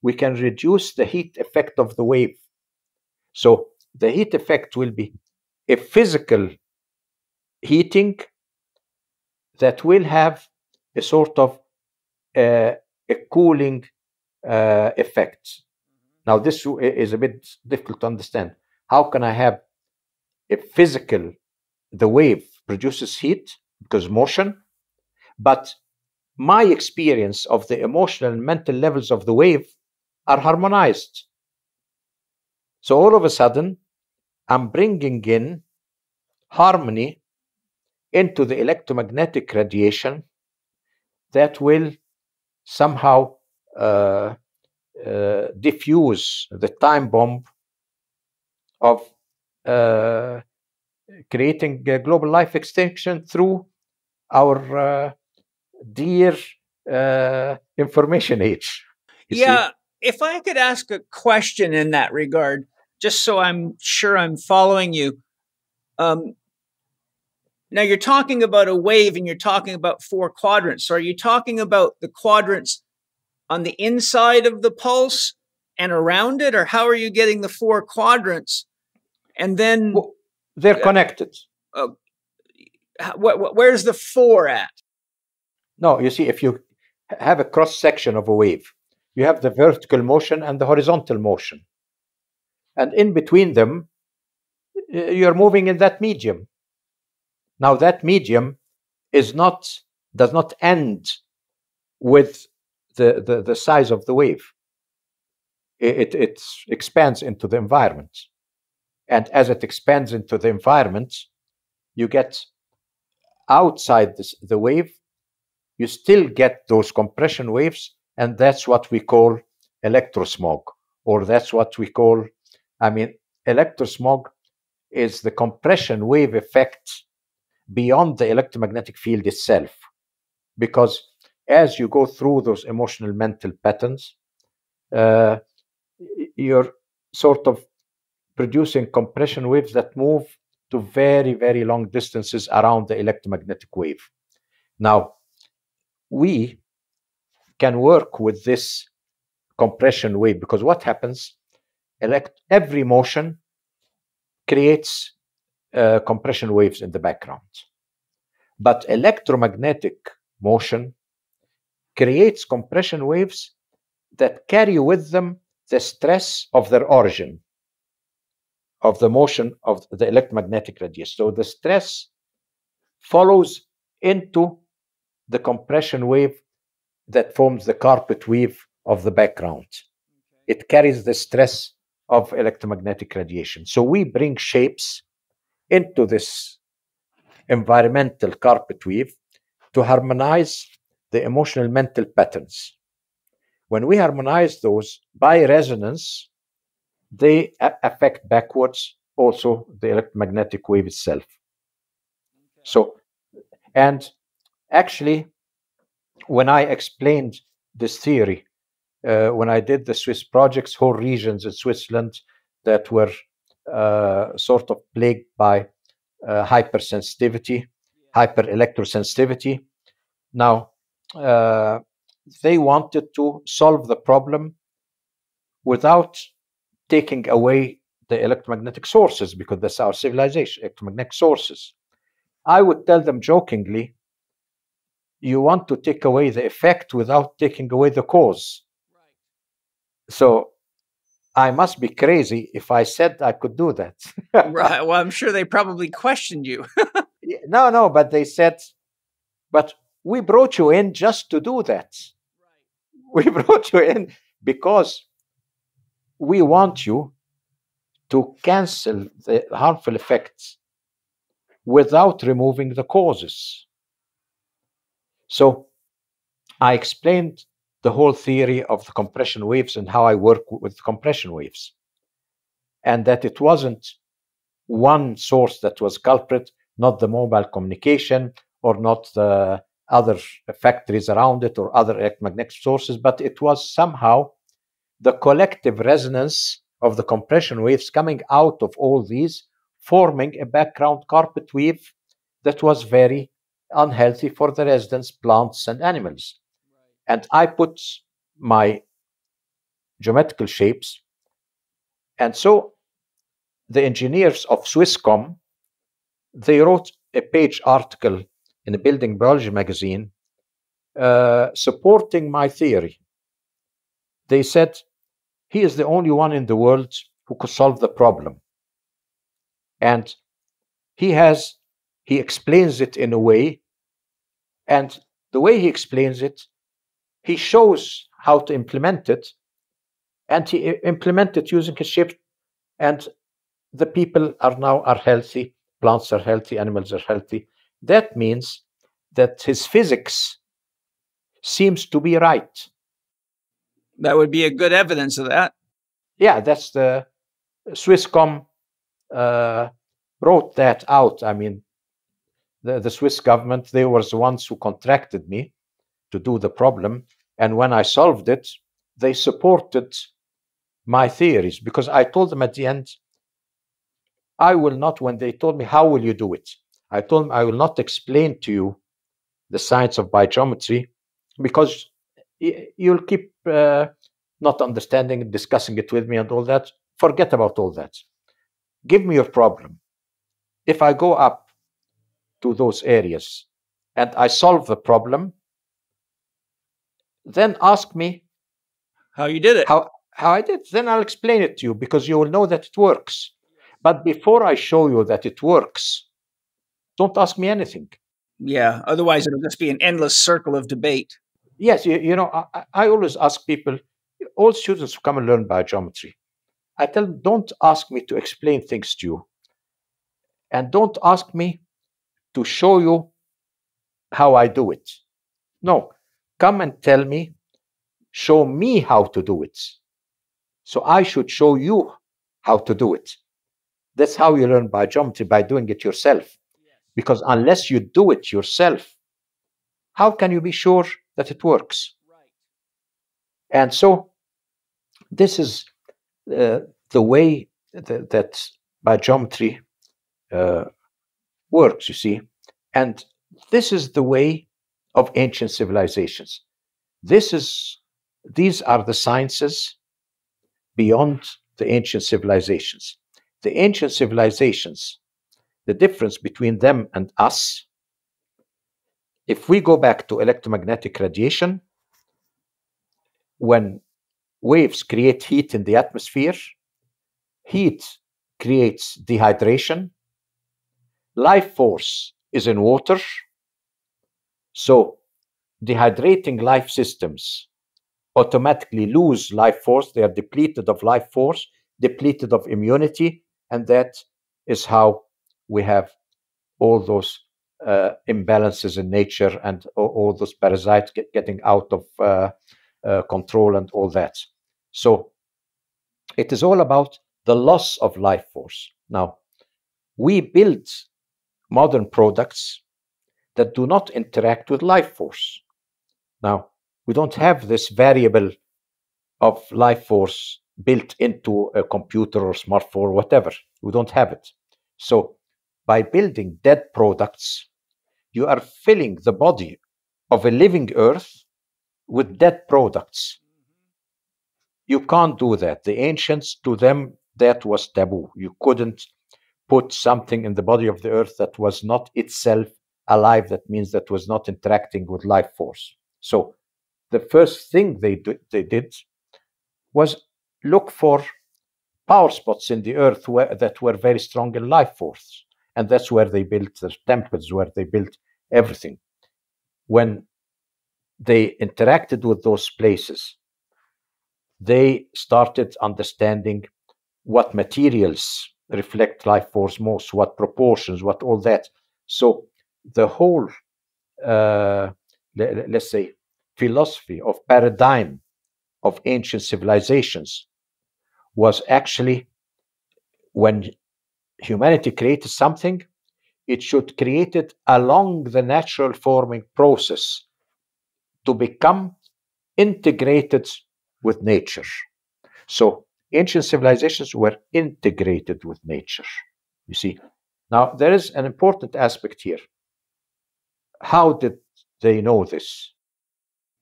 we can reduce the heat effect of the wave. So the heat effect will be a physical heating that will have a sort of a cooling effect. Now, this is a bit difficult to understand. How can I have a physical, the wave produces heat because motion, but my experience of the emotional and mental levels of the wave are harmonized. So all of a sudden, I'm bringing in harmony into the electromagnetic radiation that will somehow diffuse the time bomb of creating global life extinction through our dear information age. Yeah, if I could ask a question in that regard, just so I'm sure I'm following you. Now you're talking about a wave and you're talking about 4 quadrants. So are you talking about the quadrants on the inside of the pulse and around it, or how are you getting the 4 quadrants? And then they're connected. Where's the 4 at? No, you see, if you have a cross section of a wave, you have the vertical motion and the horizontal motion, and in between them, you're moving in that medium. Now, that medium does not end with the size of the wave. It expands into the environment. And as it expands into the environment, you get outside the wave, you still get those compression waves, and that's what we call electrosmog, or that's what we call, electrosmog is the compression wave effect beyond the electromagnetic field itself. Because as you go through those emotional mental patterns, you're sort of producing compression waves that move to very, very long distances around the electromagnetic wave. Now, we can work with this compression wave because what happens, every motion creates compression waves in the background. But electromagnetic motion creates compression waves that carry with them the stress of their origin, of the motion of the electromagnetic radiation. So the stress follows into the compression wave that forms the carpet weave of the background. It carries the stress of electromagnetic radiation. So we bring shapes into this environmental carpet weave to harmonize the emotional mental patterns. When we harmonize those by resonance, they affect backwards also the electromagnetic wave itself. So, and actually, when I explained this theory, when I did the Swiss projects, whole regions in Switzerland that were sort of plagued by hypersensitivity, hyperelectrosensitivity. Now, they wanted to solve the problem without taking away the electromagnetic sources, because that's our civilization, electromagnetic sources. I would tell them jokingly, you want to take away the effect without taking away the cause. So I must be crazy if I said I could do that. Right. Well, I'm sure they probably questioned you. No, but they said, but we brought you in just to do that. We brought you in because we want you to cancel the harmful effects without removing the causes. So I explained the whole theory of the compression waves and how I work with compression waves, and that it wasn't one source that was culprit, not the mobile communication or not the other factories around it or other electromagnetic sources, but it was somehow the collective resonance of the compression waves coming out of all these, forming a background carpet weave that was very unhealthy for the residents, plants, and animals. And I put my geometrical shapes. And so the engineers of Swisscom, they wrote a page article in a building biology magazine supporting my theory. They said, he is the only one in the world who could solve the problem. And he explains it in a way, and the way he explains it, he shows how to implement it, and he implemented it using his shape, and the people are healthy, plants are healthy, animals are healthy. That means that his physics seems to be right. That would be a good evidence of that. Yeah, that's the Swisscom wrote that out. I mean, the Swiss government, they were the ones who contracted me to do the problem. And when I solved it, they supported my theories, because I told them at the end, I will not, when they told me, how will you do it? I told them, I will not explain to you the science of biogeometry, because you'll keep not understanding, discussing it with me and all that. Forget about all that. Give me your problem. If I go up to those areas and I solve the problem, then ask me how you did it. How I did. Then I'll explain it to you, because you will know that it works. But before I show you that it works, don't ask me anything. Yeah, otherwise it'll just be an endless circle of debate. Yes, you know, I always ask people, all students who come and learn biogeometry, I tell them, don't ask me to explain things to you. And don't ask me to show you how I do it. No, come and tell me, show me how to do it. So I should show you how to do it. That's how you learn biogeometry, by doing it yourself. Because unless you do it yourself, how can you be sure that it works? And so this is the way that biogeometry works, you see. And this is the way of ancient civilizations. These are the sciences beyond the ancient civilizations. The ancient civilizations, the difference between them and us, if we go back to electromagnetic radiation, when waves create heat in the atmosphere, heat creates dehydration. Life force is in water. So dehydrating life systems automatically lose life force. They are depleted of life force, depleted of immunity, and that is how we have all those imbalances in nature and all those parasites getting out of control and all that. So it is all about the loss of life force. Now, we build modern products that do not interact with life force. Now, we don't have this variable of life force built into a computer or smartphone or whatever. We don't have it. So by building dead products, you are filling the body of a living earth with dead products. You can't do that. The ancients, to them, that was taboo. You couldn't put something in the body of the earth that was not itself alive. That means that was not interacting with life force. So the first thing they did was look for power spots in the earth that were very strong in life force. And that's where they built their temples, where they built everything. When they interacted with those places, they started understanding what materials reflect life force most, what proportions, what all that. So the whole, let's say, philosophy of paradigm of ancient civilizations was actually, when humanity created something, it should create it along the natural forming process to become integrated with nature. So ancient civilizations were integrated with nature, you see. Now, there is an important aspect here. How did they know this?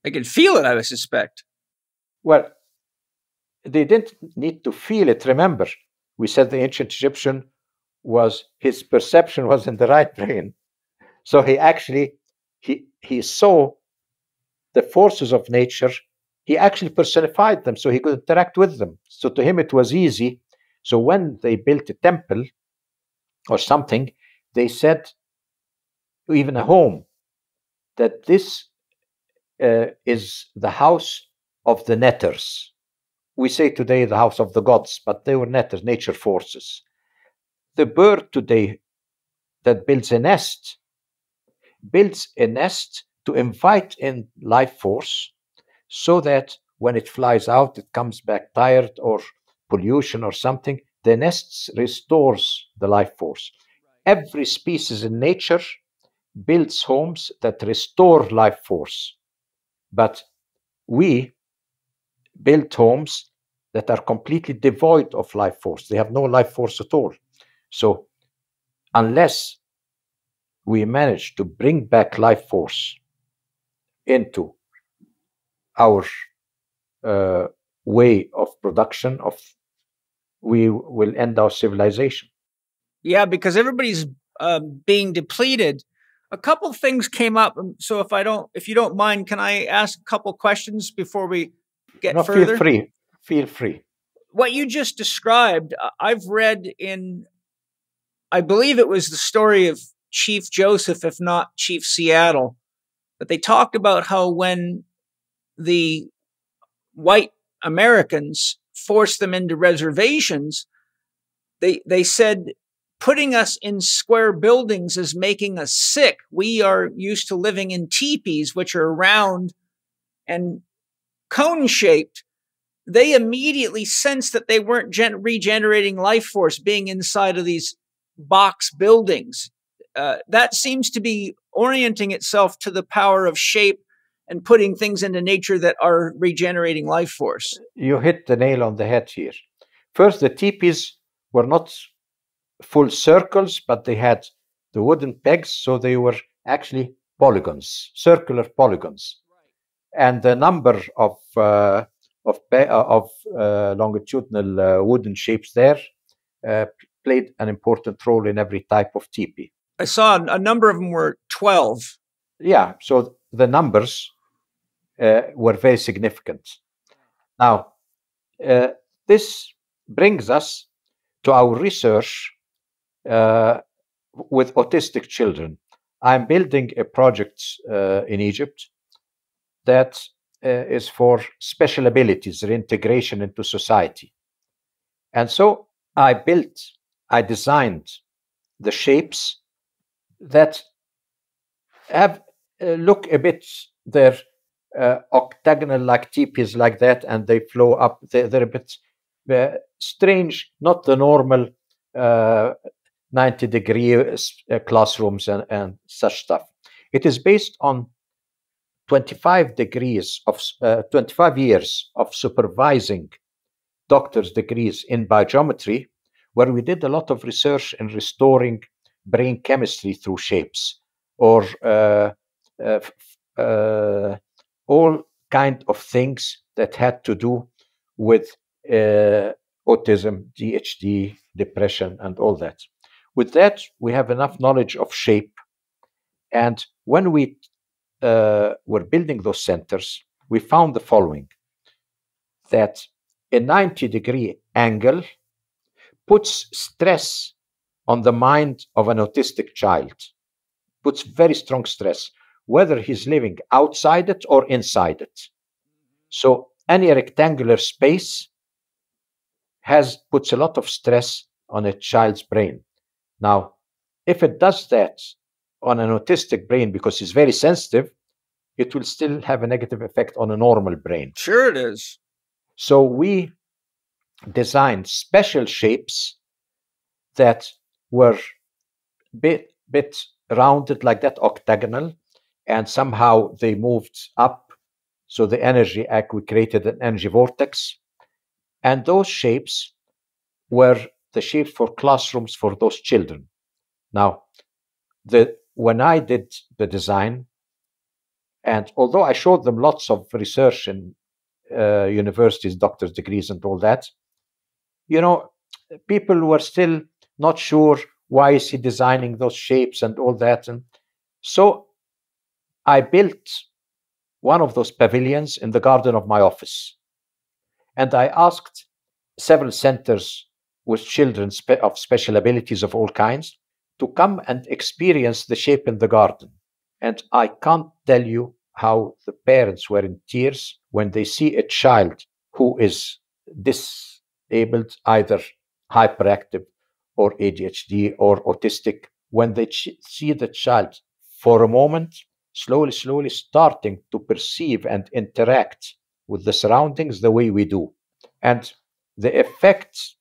I could feel it, I would suspect. Well, they didn't need to feel it. Remember, we said the ancient Egyptian his perception was in the right brain. So he actually, he saw the forces of nature. He actually personified them so he could interact with them. So to him, it was easy. So when they built a temple or something, they said, even a home, that this is the house of the netters. We say today the house of the gods, but they were netters, nature forces. The bird today that builds a nest to invite in life force, so that when it flies out, it comes back tired or pollution or something. The nest restores the life force. Every species in nature builds homes that restore life force. But we build homes that are completely devoid of life force. They have no life force at all. So unless we manage to bring back life force into our way of production, we will end our civilization. Yeah, because everybody's being depleted. A couple things came up. So if you don't mind, can I ask a couple questions before we get further? Feel free. What you just described, I've read in, I believe it was the story of Chief Joseph, if not Chief Seattle, but they talked about how when the white Americans forced them into reservations, they said, putting us in square buildings is making us sick. We are used to living in teepees, which are round and cone-shaped. They immediately sensed that they weren't regenerating life force being inside of these box buildings. That seems to be orienting itself to the power of shape and putting things into nature that are regenerating life force. You hit the nail on the head here. First, the teepees were not full circles, but they had the wooden pegs, so they were actually polygons, circular polygons. And the number of longitudinal wooden shapes there played an important role in every type of teepee. I saw a number of them were 12. Yeah, so the numbers were very significant. Now, this brings us to our research with autistic children. I'm building a project in Egypt that is for special abilities, reintegration into society. And so I designed the shapes that have look a bit, they're octagonal like teepees like that, and they flow up. They're a bit strange, not the normal 90-degree classrooms and such stuff. It is based on 25 years of supervising doctor's degrees in biogeometry, where we did a lot of research in restoring brain chemistry through shapes, or all kind of things that had to do with autism, DHD, depression, and all that. With that, we have enough knowledge of shape. And when we were building those centers, we found the following: that a 90-degree angle puts stress on the mind of an autistic child, puts very strong stress, whether he's living outside it or inside it. So any rectangular space puts a lot of stress on a child's brain. Now, if it does that on an autistic brain because it's very sensitive, it will still have a negative effect on a normal brain. Sure it is. So we designed special shapes that were bit rounded like that, octagonal, and somehow they moved up. So the energy, we created an energy vortex. And those shapes were the shapes for classrooms for those children. Now, when I did the design, and although I showed them lots of research in universities, doctor's degrees and all that, people were still not sure why is he designing those shapes and all that. And so I built one of those pavilions in the garden of my office. And I asked several centers with children of special abilities of all kinds to come and experience the shape in the garden. And I can't tell you how the parents were in tears when they see a child who is disabled, either hyperactive or ADHD or autistic, when they see the child for a moment, slowly starting to perceive and interact with the surroundings the way we do. And the effect,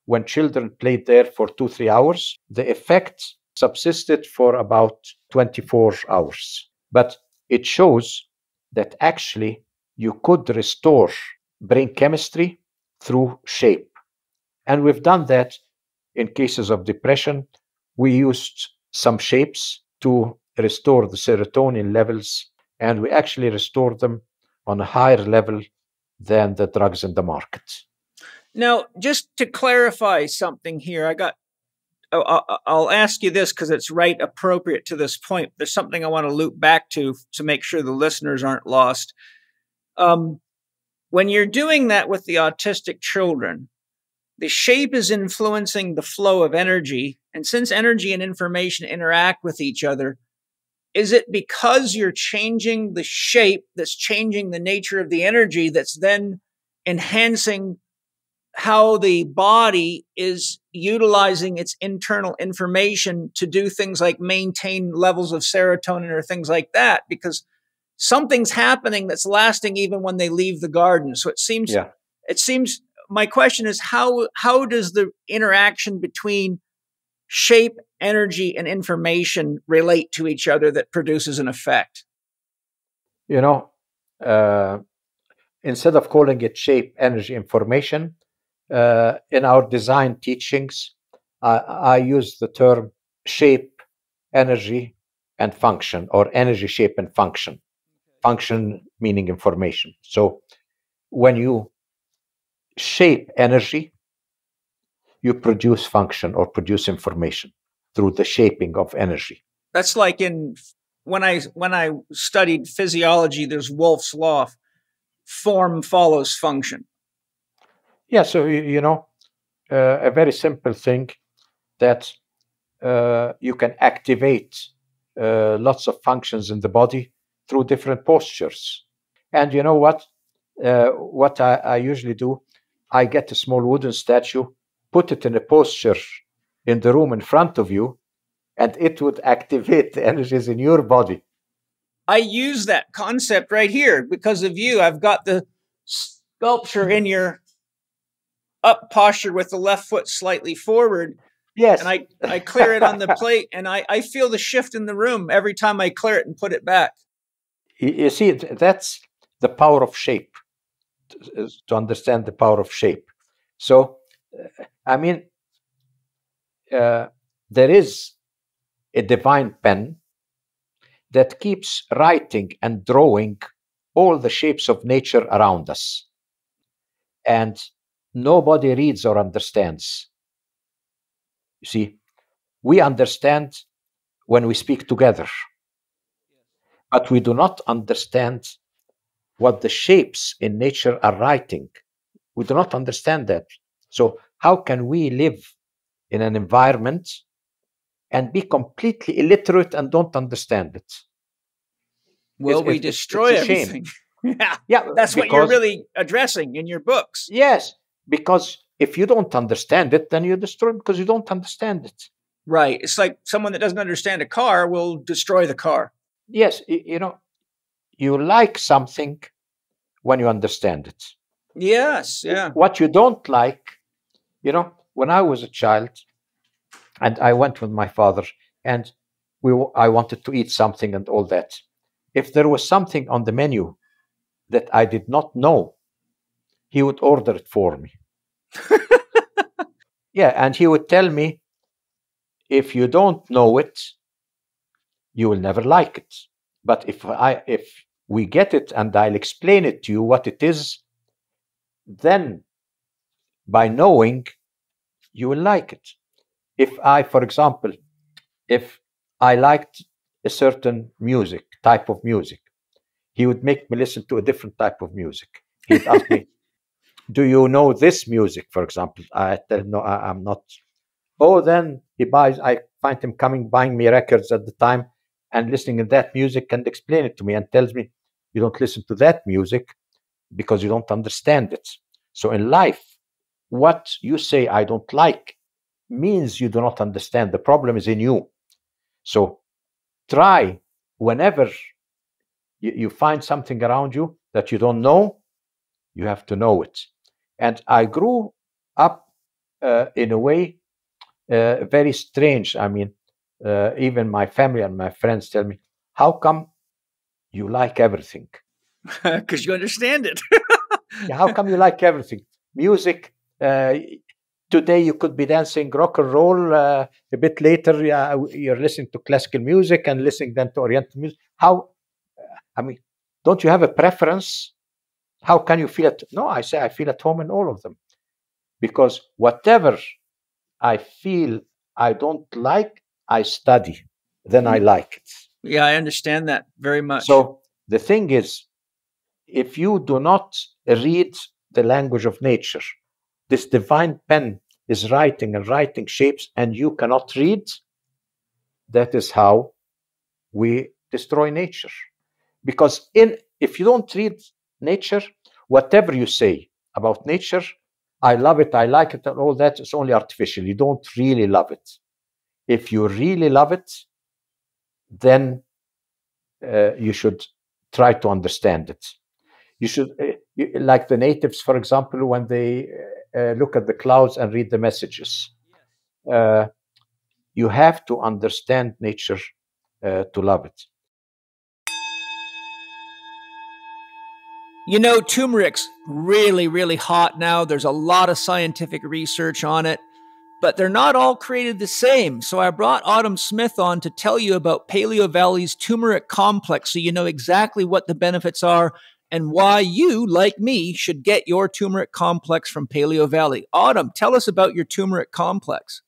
when children played there for 2-3 hours, the effect subsisted for about 24 hours. But it shows that actually you could restore brain chemistry through shape. And we've done that in cases of depression. We used some shapes to restore the serotonin levels, and we actually restored them on a higher level than the drugs in the market. Now, just to clarify something here, I'll ask you this because it's right appropriate to this point. There's something I want to loop back to make sure the listeners aren't lost. When you're doing that with the autistic children, the shape is influencing the flow of energy. And since energy and information interact with each other, is it because you're changing the shape that's changing the nature of the energy that's then enhancing how the body is utilizing its internal information to do things like maintain levels of serotonin or things like that? Because something's happening that's lasting even when they leave the garden. So it seems, my question is, how does the interaction between shape, energy, and information relate to each other that produces an effect? Instead of calling it shape, energy, information, in our design teachings, I use the term shape, energy, and function, or energy, shape, and function. Function meaning information. So when you shape energy, you produce function or produce information through the shaping of energy. That's like when I studied physiology, there's Wolff's law, form follows function. Yeah, so a very simple thing that you can activate lots of functions in the body through different postures. And you know what? What I usually do, I get a small wooden statue, put it in a posture in the room in front of you, and it would activate the energies in your body. I use that concept right here because of you. I've got the sculpture in your up posture with the left foot slightly forward. Yes. And I clear it on the plate, and I feel the shift in the room every time I clear it and put it back. You see, that's the power of shape, to understand the power of shape. So, there is a divine pen that keeps writing and drawing all the shapes of nature around us. And nobody reads or understands. You see, we understand when we speak together, but we do not understand what the shapes in nature are writing. We do not understand that. So how can we live in an environment and be completely illiterate and don't understand it? Will we destroy everything? Yeah, that's what you're really addressing in your books. Yes, because if you don't understand it, then you destroy it because you don't understand it. Right. It's like someone that doesn't understand a car will destroy the car. Yes, you like something when you understand it. Yes, yeah. What you don't like, when I was a child, and I went with my father, and I wanted to eat something and all that. If there was something on the menu that I did not know, he would order it for me. Yeah, and he would tell me, if you don't know it, you will never like it. But if we get it and I'll explain it to you what it is, then by knowing, you will like it. For example, if I liked a certain type of music, he would make me listen to a different type of music. He'd ask me, do you know this music, for example? I tell him, no, I'm not. Oh, then I find him buying me records at the time and listening to that music and explain it to me and tells me, you don't listen to that music because you don't understand it. So in life, what you say I don't like means you do not understand. The problem is in you. So try, whenever you find something around you that you don't know, you have to know it. And I grew up in a way very strange. I mean, even my family and my friends tell me, how come you like everything? Because you understand it. Yeah, how come you like everything? Music, today you could be dancing rock and roll. A bit later, you're listening to classical music and listening then to Oriental music. I mean, don't you have a preference? How can you feel it? No, I say I feel at home in all of them. Because whatever I feel I don't like, I study. Then I like it. Yeah, I understand that very much. So the thing is, if you do not read the language of nature, this divine pen is writing and writing shapes, and you cannot read, that is how we destroy nature. Because if you don't read nature, whatever you say about nature, I love it, I like it, and all that, it's only artificial. You don't really love it. If you really love it, then you should try to understand it. You should, like the natives, for example, when they look at the clouds and read the messages. You have to understand nature to love it. You know, turmeric's really, really hot now. There's a lot of scientific research on it, but they're not all created the same. So I brought Autumn Smith on to tell you about Paleo Valley's turmeric complex so you know exactly what the benefits are and why you, like me, should get your turmeric complex from Paleo Valley. Autumn, tell us about your turmeric complex.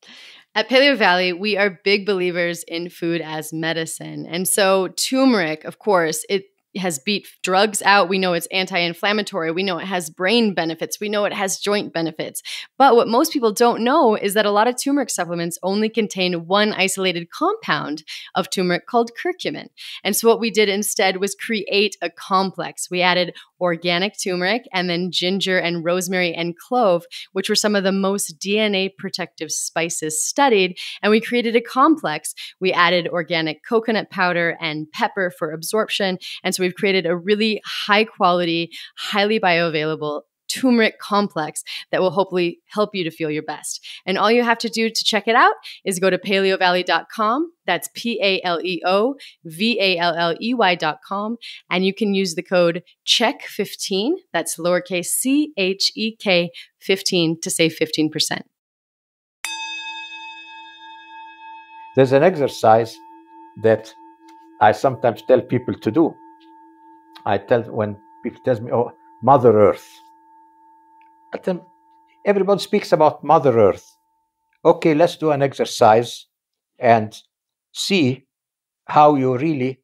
At Paleo Valley, we are big believers in food as medicine. And so turmeric, of course, it has beat drugs out. We know it's anti-inflammatory. We know it has brain benefits. We know it has joint benefits. But what most people don't know is that a lot of turmeric supplements only contain one isolated compound of turmeric called curcumin. And so what we did instead was create a complex. We added organic turmeric and then ginger and rosemary and clove, which were some of the most DNA protective spices studied. And we created a complex. We added organic coconut powder and pepper for absorption. And so we've created a really high quality, highly bioavailable turmeric complex that will hopefully help you to feel your best. And all you have to do to check it out is go to paleovalley.com. That's PALEOVALLEY.com. And you can use the code CHEK15, that's lowercase CHEK 15, to save 15%. There's an exercise that I sometimes tell people to do. When people tell me, oh, Mother Earth. I tell them, everybody speaks about Mother Earth. Okay, let's do an exercise and see how you really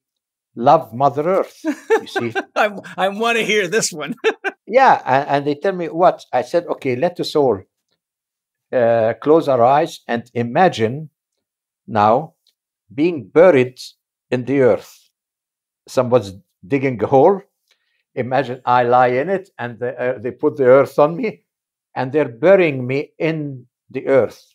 love Mother Earth. You see, I want to hear this one. Yeah, and they tell me what? I said, okay, let us all close our eyes and imagine now being buried in the earth. Somebody's digging a hole. Imagine I lie in it and they put the earth on me and they're burying me in the earth.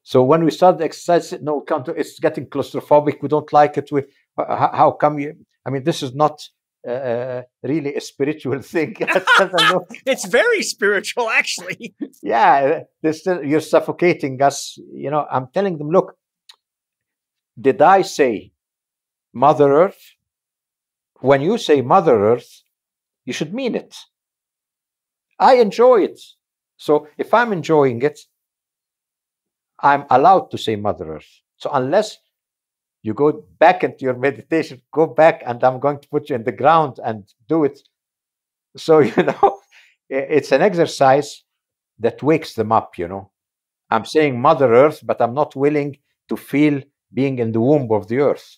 So when we start the exercise, no, it's getting claustrophobic. We don't like it. How come you? I mean, this is not really a spiritual thing. It's very spiritual, actually. Yeah, you're suffocating us. You know, I'm telling them, look, did I say Mother Earth? When you say Mother Earth, you should mean it. I enjoy it. So if I'm enjoying it, I'm allowed to say Mother Earth. So unless you go back into your meditation, go back, and I'm going to put you in the ground and do it. So, it's an exercise that wakes them up, I'm saying Mother Earth, but I'm not willing to feel being in the womb of the earth.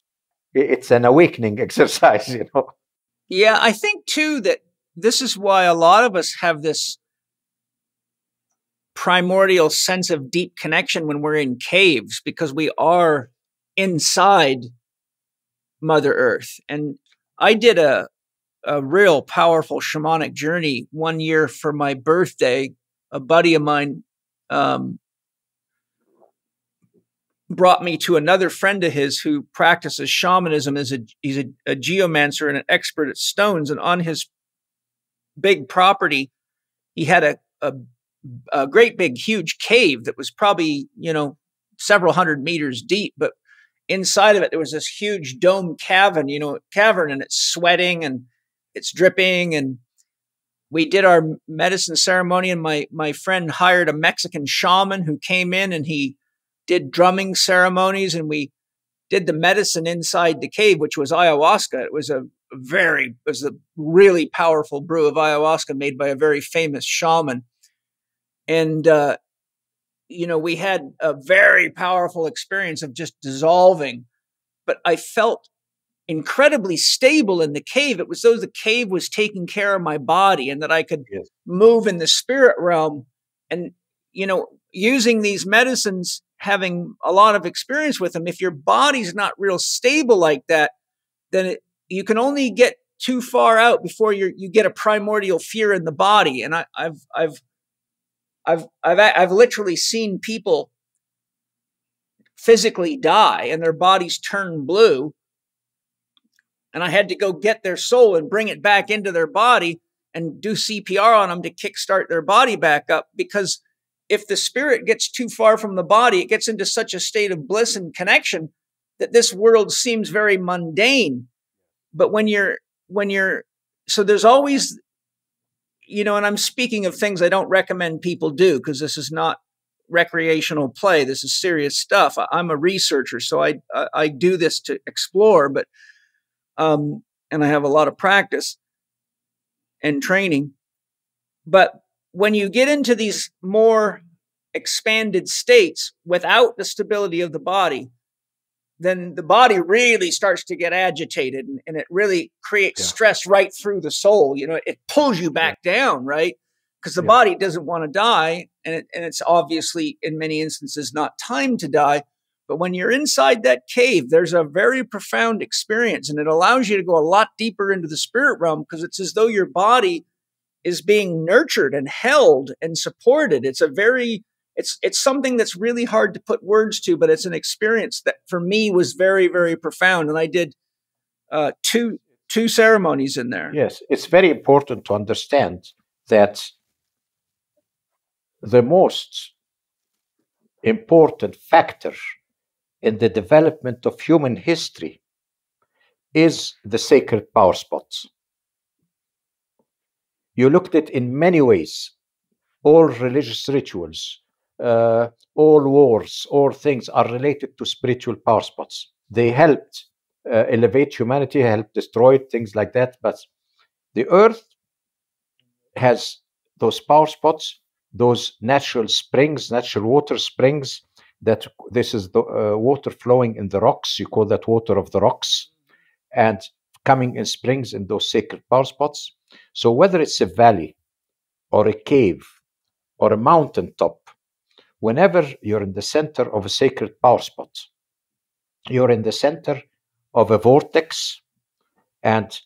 It's an awakening exercise, Yeah, I think, too, that this is why a lot of us have this primordial sense of deep connection when we're in caves, because we are inside Mother Earth. And I did a real powerful shamanic journey one year for my birthday. A buddy of mine brought me to another friend of his who practices shamanism. He's a geomancer and an expert at stones. And on his big property, he had a great big huge cave that was probably, several hundred meters deep, but inside of it, there was this huge dome cavern, and it's sweating and it's dripping. And we did our medicine ceremony, and my friend hired a Mexican shaman who came in, and he did drumming ceremonies, and we did the medicine inside the cave, which was ayahuasca. It was a really powerful brew of ayahuasca made by a very famous shaman. And, we had a very powerful experience of just dissolving, but I felt incredibly stable in the cave. It was though the cave was taking care of my body, and that I could move in the spirit realm. And, using these medicines, having a lot of experience with them, if your body's not real stable like that, then you can only get too far out before you get a primordial fear in the body. And I've literally seen people physically die and their bodies turn blue. And I had to go get their soul and bring it back into their body and do CPR on them to kickstart their body back up. Because if the spirit gets too far from the body, it gets into such a state of bliss and connection that this world seems very mundane. But so there's always, and I'm speaking of things I don't recommend people do, because this is not recreational play. This is serious stuff. I'm a researcher, so I do this to explore, but, and I have a lot of practice and training. But when you get into these more expanded states without the stability of the body, then the body really starts to get agitated, and it really creates stress right through the soul. It pulls you back down, right? Because the body doesn't want to die, and it's obviously in many instances not time to die. But when you're inside that cave, there's a very profound experience, and it allows you to go a lot deeper into the spirit realm, because it's as though your body is being nurtured and held and supported. It's something that's really hard to put words to, but it's an experience that for me was very, very profound. And I did two ceremonies in there. Yes, it's very important to understand that the most important factor in the development of human history is the sacred power spots. You looked at it in many ways. All religious rituals, all wars, all things are related to spiritual power spots. They helped elevate humanity, helped destroy it, things like that. But the earth has those power spots, those natural springs, natural water springs, that this is the water flowing in the rocks. You call that water of the rocks, and coming in springs in those sacred power spots. So whether it's a valley or a cave or a mountaintop, whenever you're in the center of a sacred power spot, you're in the center of a vortex, and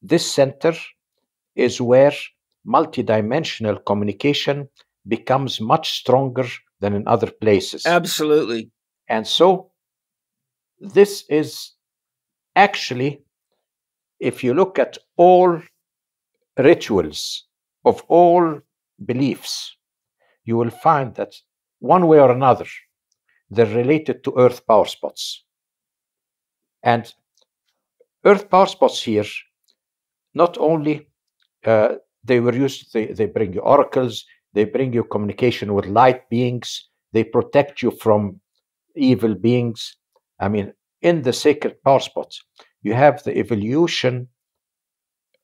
this center is where multidimensional communication becomes much stronger than in other places. Absolutely. And so this is actually, if you look at all rituals of all beliefs, you will find that one way or another, they're related to earth power spots. And earth power spots here, not only they were used, they bring you oracles, they bring you communication with light beings, they protect you from evil beings. I mean, in the sacred power spots, you have the evolution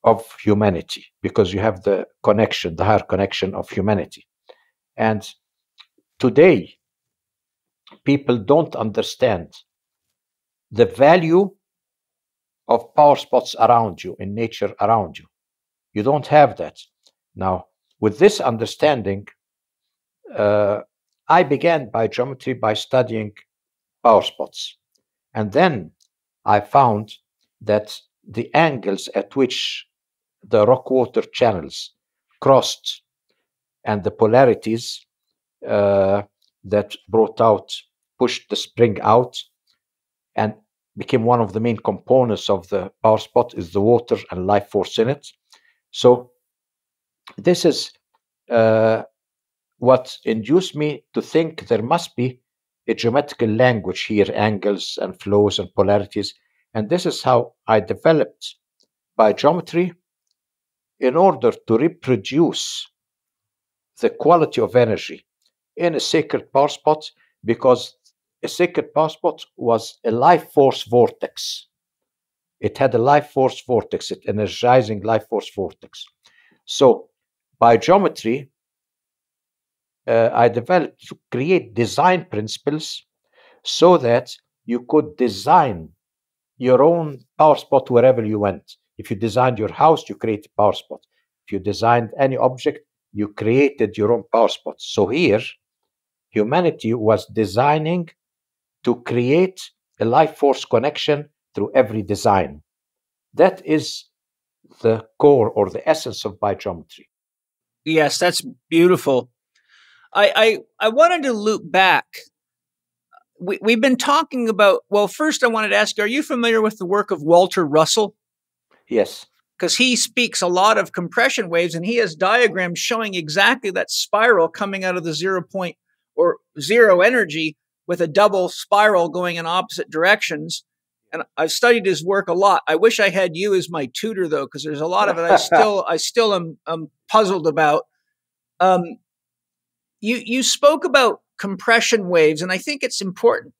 of humanity, because you have the connection, the higher connection of humanity. And today, people don't understand the value of power spots around you, in nature around you. You don't have that. Now, with this understanding, I began biogeometry by studying power spots. And then I found that the angles at which the rock-water channels crossed and the polarities that pushed the spring out and became one of the main components of the power spot is the water and life force in it. So this is what induced me to think there must be a geometrical language here, angles and flows and polarities. And this is how I developed biogeometry in order to reproduce the quality of energy in a sacred power spot, because a sacred power spot was a life force vortex. It had a life force vortex, an energizing life force vortex. So biogeometry, I developed to create design principles so that you could design your own power spot wherever you went. If you designed your house, you create a power spot. If you designed any object, you created your own power spot. So here, humanity was designing to create a life force connection through every design. That is the core or the essence of biogeometry. Yes, that's beautiful. I wanted to loop back. We've been talking about, well, first I wanted to ask you, are you familiar with the work of Walter Russell? Yes. Because he speaks a lot of compression waves, and he has diagrams showing exactly that spiral coming out of the 0 point or zero energy with a double spiral going in opposite directions. And I've studied his work a lot. I wish I had you as my tutor, though, because there's a lot of it I still am puzzled about. You spoke about compression waves, and I think it's important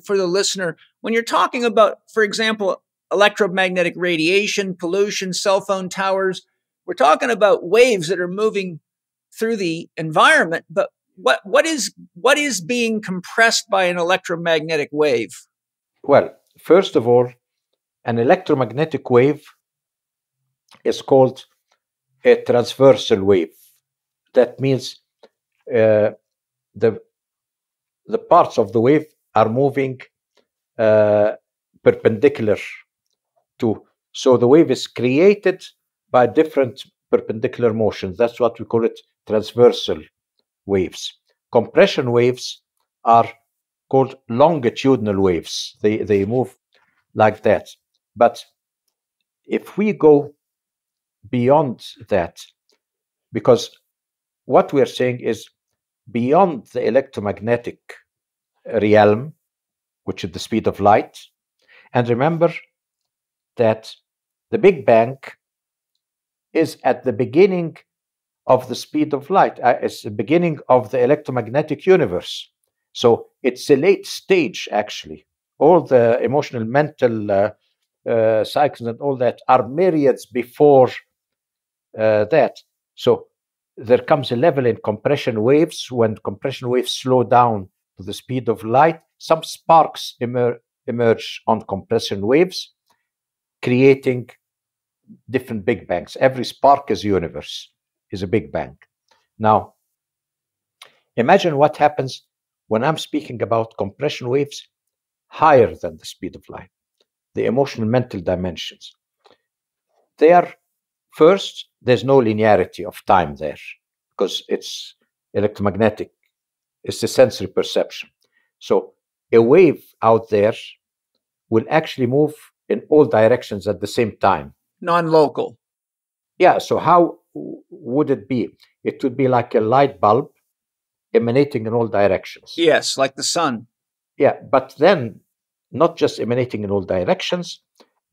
for the listener when you're talking about, for example, electromagnetic radiation, pollution, cell phone towers. We're talking about waves that are moving through the environment, but what is being compressed by an electromagnetic wave? Well, first of all, an electromagnetic wave is called a transversal wave. That means the parts of the wave are moving perpendicular to. So the wave is created by different perpendicular motions. That's what we call it, transversal waves. Compression waves are called longitudinal waves. They move like that. But if we go beyond that, because what we're saying is beyond the electromagnetic realm, which is the speed of light, and remember that the Big Bang is at the beginning of the speed of light. It's the beginning of the electromagnetic universe. So it's a late stage, actually. All the emotional, mental cycles and all that are myriads before that. So there comes a level in compression waves. When compression waves slow down to the speed of light, some sparks emerge on compression waves, creating different Big Bangs. Every spark is a universe, is a Big Bang. Now, imagine what happens when I'm speaking about compression waves higher than the speed of light, the emotional mental dimensions. They are, first, there's no linearity of time there, because it's electromagnetic. It's the sensory perception. So a wave out there will actually move in all directions at the same time. Non-local. Yeah, so how would it be? It would be like a light bulb emanating in all directions. Yes, like the sun. Yeah, but then not just emanating in all directions,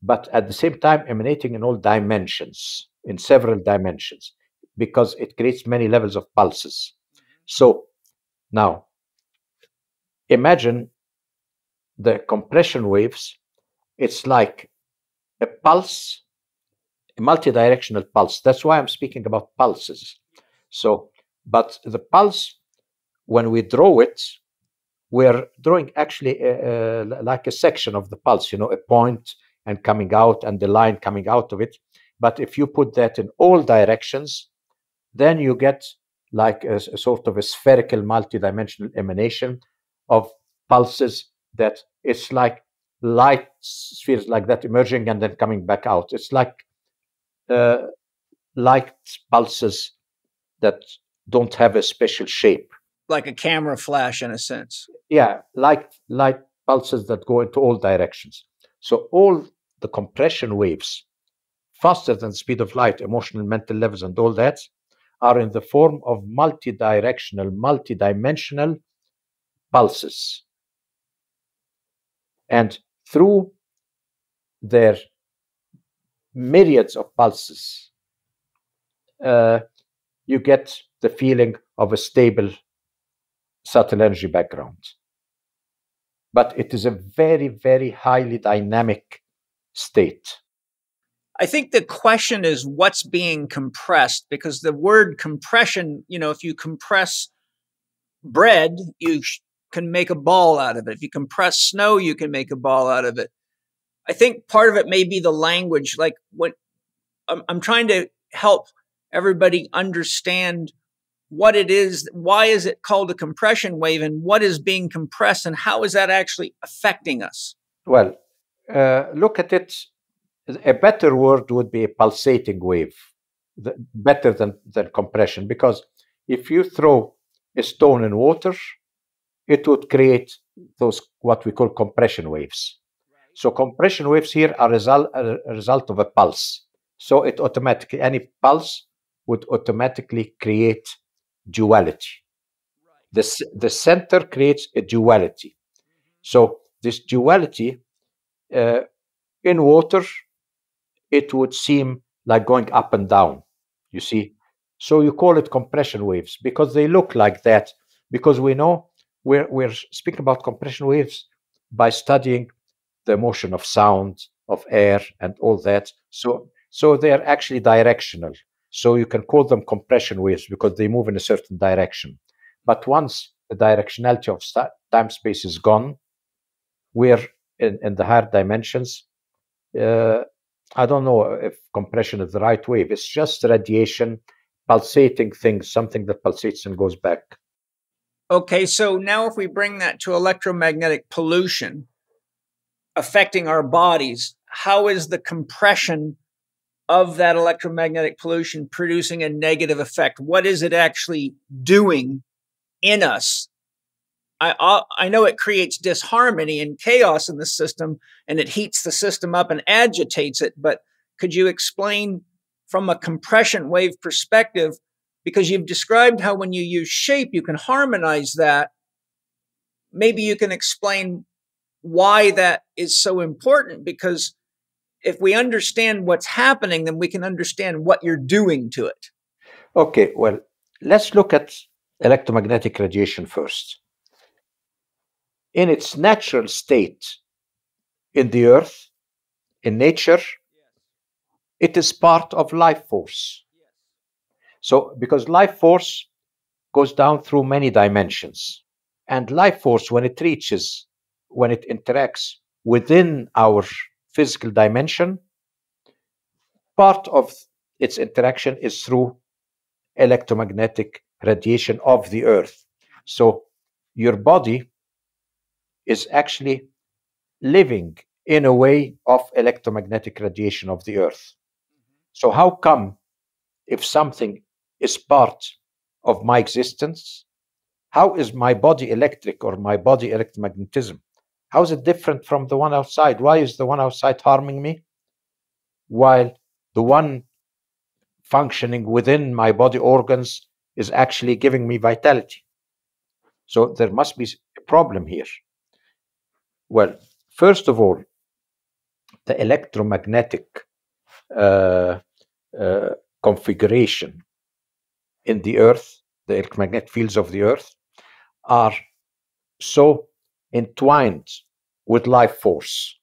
but at the same time emanating in all dimensions, in several dimensions, because it creates many levels of pulses. So now imagine the compression waves. It's like a pulse, a multidirectional pulse. That's why I'm speaking about pulses. So, but the pulse, when we draw it, we're drawing actually like a section of the pulse, a point and coming out and the line coming out of it. But if you put that in all directions, then you get like a sort of a spherical multidimensional emanation of pulses that it's like light spheres like that emerging and then coming back out. It's like light pulses that don't have a special shape. Like a camera flash in a sense. Yeah, like light pulses that go into all directions. So all the compression waves, faster than the speed of light, emotional, mental levels, and all that, are in the form of multidimensional pulses. And through their myriads of pulses, you get the feeling of a stable, subtle energy background. But it is a very, very highly dynamic state. I think the question is what's being compressed, because the word compression, if you compress bread, you can make a ball out of it. If you compress snow, you can make a ball out of it. I think part of it may be the language. Like what I'm trying to help everybody understand what it is, why is it called a compression wave, and what is being compressed, and how is that actually affecting us? Well, look at it. A better word would be a pulsating wave, better than compression, because if you throw a stone in water, it would create those what we call compression waves. So compression waves here are a result of a pulse. So it automatically, any pulse would automatically create duality. The center creates a duality. So this duality in water, it would seem like going up and down, you see. So you call it compression waves because they look like that, because we know we're speaking about compression waves by studying the motion of sound, of air, and all that. So they're actually directional. So you can call them compression waves because they move in a certain direction. But once the directionality of time-space is gone, we're in the higher dimensions. I don't know if compression is the right wave. It's just radiation, pulsating things, something that pulsates and goes back. Okay, so now if we bring that to electromagnetic pollution affecting our bodies, how is the compression of that electromagnetic pollution producing a negative effect? What is it actually doing in us? I know it creates disharmony and chaos in the system, and it heats the system up and agitates it, but could you explain from a compression wave perspective, because you've described how when you use shape, you can harmonize that. Maybe you can explain why that is so important, because if we understand what's happening, then we can understand what you're doing to it. Okay, well, let's look at electromagnetic radiation first. In its natural state in the earth, in nature, it is part of life force. So, because life force goes down through many dimensions, and life force, when it interacts within our physical dimension, part of its interaction is through electromagnetic radiation of the earth. So your body is actually living in a way of electromagnetic radiation of the earth. So how come if something is part of my existence? How is my body electric or my body electromagnetism? How is it different from the one outside? Why is the one outside harming me, while the one functioning within my body organs is actually giving me vitality? So there must be a problem here. Well, first of all, the electromagnetic configuration in the Earth, the electromagnetic fields of the Earth, are so entwined with life force.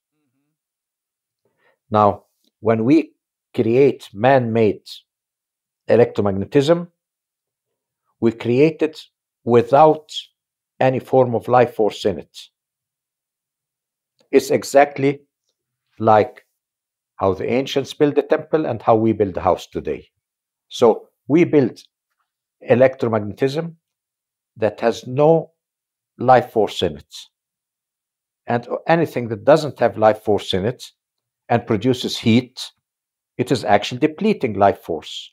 Now, when we create man-made electromagnetism, we create it without any form of life force in it. It's exactly like how the ancients built the temple and how we build the house today. So we build electromagnetism that has no life force in it. And anything that doesn't have life force in it and produces heat, it is actually depleting life force.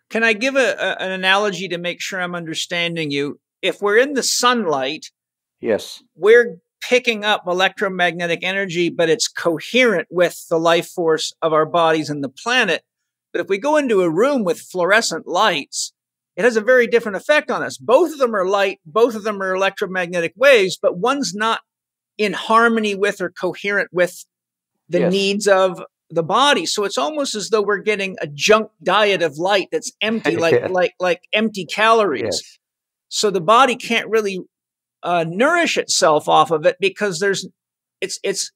Can I give an analogy to make sure I'm understanding you? If we're in the sunlight, yes, we're picking up electromagnetic energy, but it's coherent with the life force of our bodies and the planet. But if we go into a room with fluorescent lights, it has a very different effect on us. Both of them are light, both of them are electromagnetic waves, but one's not in harmony with or coherent with the needs of the body. So it's almost as though we're getting a junk diet of light that's empty, like empty calories. Yes. So the body can't really nourish itself off of it because it's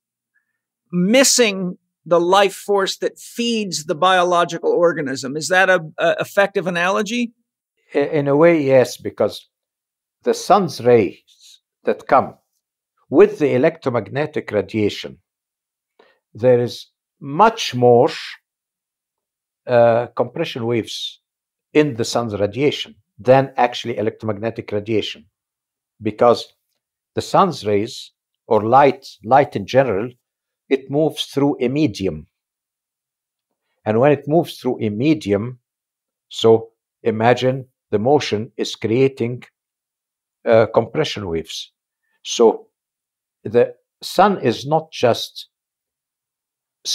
missing the life force that feeds the biological organism. Is that a effective analogy? In a way, yes, because the sun's rays that come with the electromagnetic radiation, there is much more compression waves in the sun's radiation than actually electromagnetic radiation, because the sun's rays, or light in general, it moves through a medium. And when it moves through a medium, so imagine the motion is creating compression waves. So the sun is not just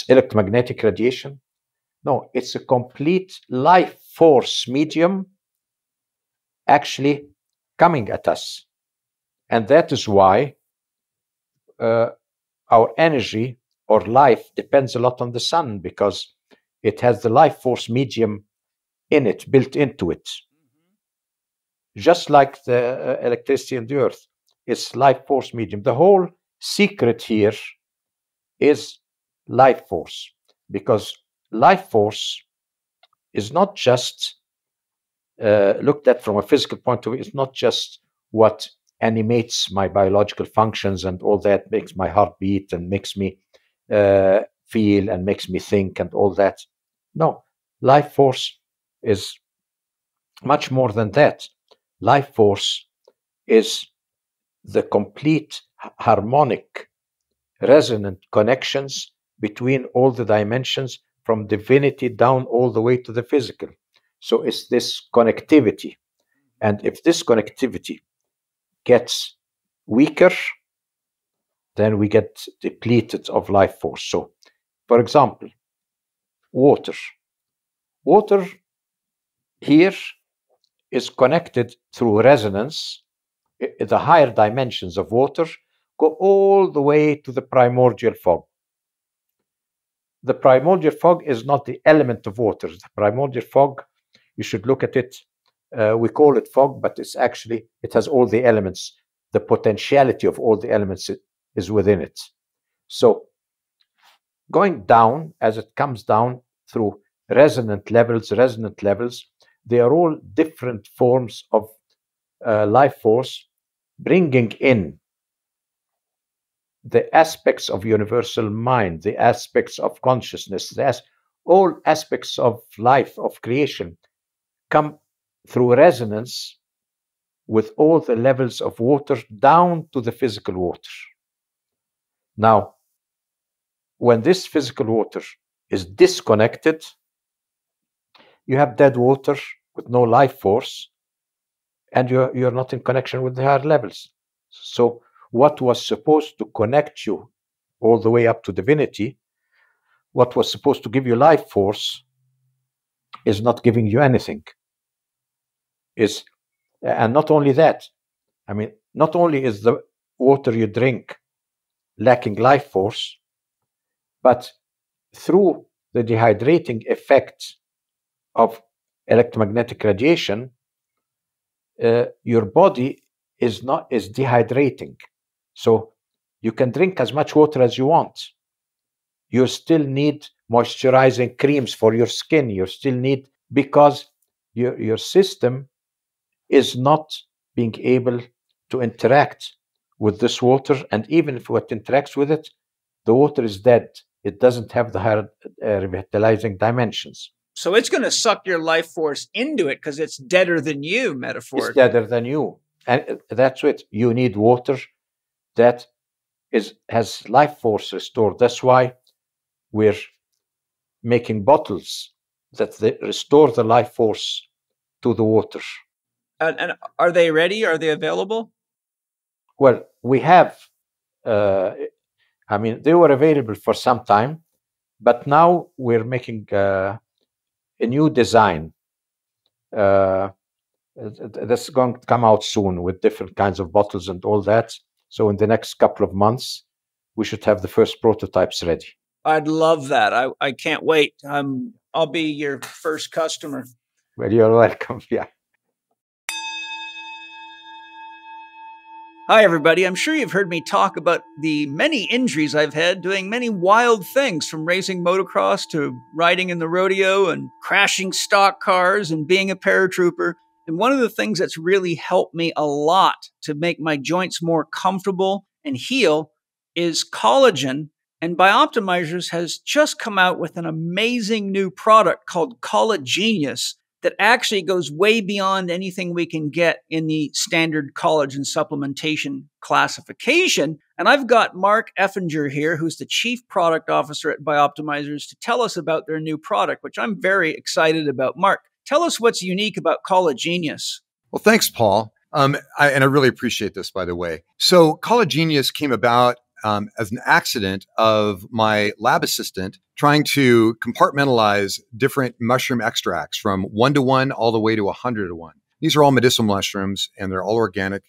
electromagnetic radiation. No, it's a complete life force medium actually coming at us. And that is why our energy or life depends a lot on the sun, because it has the life force medium in it, built into it. Just like the electricity in the earth, it's life force medium. The whole secret here is life force, because life force is not just looked at from a physical point of view. It's not just what animates my biological functions and all that, makes my heart beat and makes me feel and makes me think and all that. No, life force is much more than that. Life force is the complete harmonic resonant connections between all the dimensions, from divinity down all the way to the physical. So it's this connectivity. And if this connectivity gets weaker, then we get depleted of life force. So, for example, water. Water here is connected through resonance. The higher dimensions of water go all the way to the primordial fog. The primordial fog is not the element of water. The primordial fog, you should look at it. We call it fog, but it's actually, it has all the elements. The potentiality of all the elements is within it. So going down, as it comes down through resonant levels, they are all different forms of life force, bringing in the aspects of universal mind, the aspects of consciousness, all aspects of life, of creation, come through resonance with all the levels of water down to the physical water. Now, when this physical water is disconnected, you have dead water with no life force, and you're not in connection with the higher levels. So what was supposed to connect you all the way up to divinity, what was supposed to give you life force, is not giving you anything. And not only that, I mean, not only is the water you drink lacking life force, but through the dehydrating effect of electromagnetic radiation, your body is dehydrating. So you can drink as much water as you want. You still need moisturizing creams for your skin. You still need, because your system is not being able to interact with this water. And even if it interacts with it, the water is dead. It doesn't have the higher revitalizing dimensions. So it's going to suck your life force into it because it's deader than you, metaphorically. It's deader than you. And that's it. You need water that has life force restored. That's why we're making bottles that restore the life force to the water. And are they ready? Are they available? Well, we have, they were available for some time, but now we're making a new design that's going to come out soon with different kinds of bottles and all that. So in the next couple of months, we should have the first prototypes ready. I'd love that. I can't wait. I'll be your first customer. Well, you're welcome. Yeah. Hi, everybody. I'm sure you've heard me talk about the many injuries I've had doing many wild things, from racing motocross to riding in the rodeo and crashing stock cars and being a paratrooper. And one of the things that's really helped me a lot to make my joints more comfortable and heal is collagen. And Bioptimizers has just come out with an amazing new product called Collagenius that actually goes way beyond anything we can get in the standard collagen supplementation classification. And I've got Mark Effinger here, who's the Chief Product Officer at Bioptimizers, to tell us about their new product, which I'm very excited about. Mark, tell us what's unique about Collagenius. Well, thanks, Paul. And I really appreciate this, by the way. So Collagenius came about as an accident of my lab assistant trying to compartmentalize different mushroom extracts from 1-to-1 all the way to 100-to-1. These are all medicinal mushrooms and they're all organic.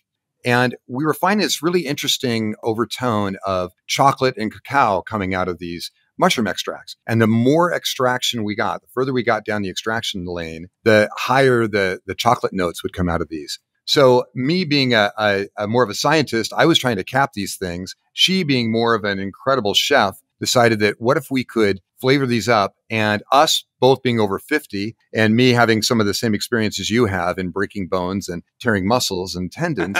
And we were finding this really interesting overtone of chocolate and cacao coming out of these mushroom extracts. And the more extraction we got, the further we got down the extraction lane, the higher the chocolate notes would come out of these. So me being a more of a scientist, I was trying to cap these things. She, being more of an incredible chef, decided that what if we could flavor these up, and us both being over 50 and me having some of the same experience as you have in breaking bones and tearing muscles and tendons,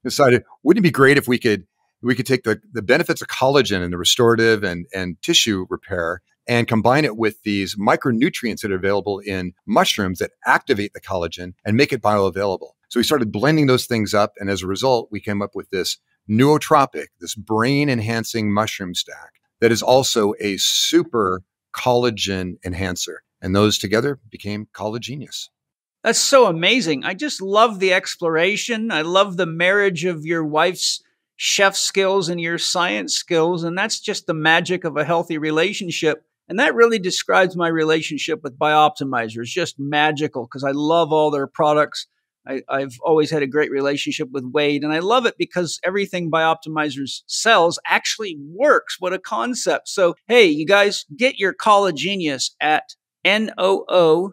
decided, wouldn't it be great if we could take the benefits of collagen and the restorative and tissue repair and combine it with these micronutrients that are available in mushrooms that activate the collagen and make it bioavailable. So we started blending those things up. And as a result, we came up with this nootropic, this brain-enhancing mushroom stack that is also a super collagen enhancer. And those together became Collagenius. That's so amazing. I just love the exploration. I love the marriage of your wife's chef skills and your science skills. And that's just the magic of a healthy relationship. And that really describes my relationship with Bioptimizers. Just magical, because I love all their products. I've always had a great relationship with Wade, and I love it because everything Bioptimizers sells actually works. What a concept. So, hey, you guys, get your Collagenius at Nootopia,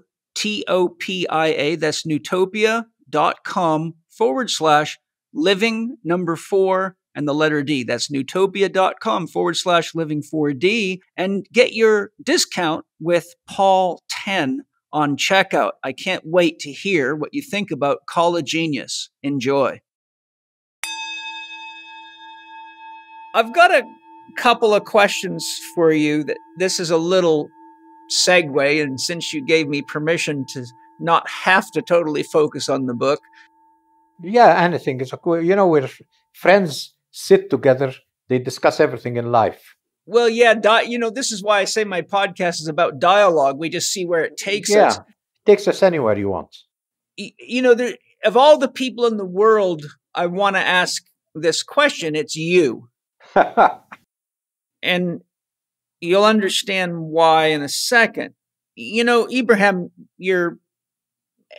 that's nootopia.com/living4 and the letter D. That's nootopia.com/living4D, and get your discount with Paul 10 on checkout. I can't wait to hear what you think about Collagenius. Enjoy. I've got a couple of questions for you. This is a little segue, and since you gave me permission to not have to totally focus on the book. Yeah, anything. It's where friends sit together, they discuss everything in life. Well, yeah, this is why I say my podcast is about dialogue. We just see where it takes us. Yeah, it takes us anywhere you want. of all the people in the world, I want to ask this question. It's you. And you'll understand why in a second. You know, Ibrahim, you're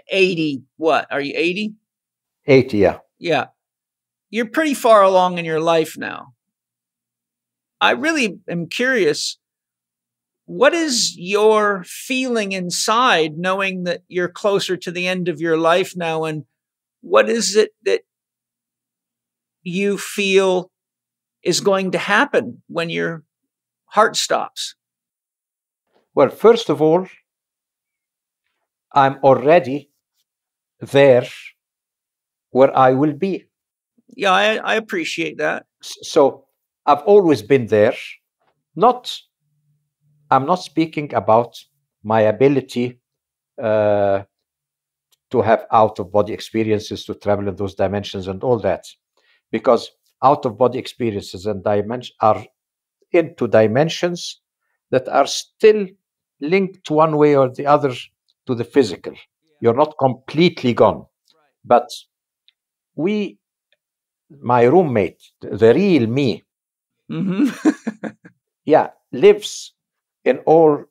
80. What? Are you 80? 80, yeah. Yeah. You're pretty far along in your life now. I really am curious. What is your feeling inside knowing that you're closer to the end of your life now? And what is it that you feel is going to happen when your heart stops? Well, first of all, I'm already there where I will be. Yeah, I appreciate that. So I've always been there. I'm not speaking about my ability to have out-of-body experiences, to travel in those dimensions and all that, because out-of-body experiences and dimensions are into dimensions that are still linked one way or the other to the physical. You're not completely gone, but my roommate, the real me, yeah, lives in all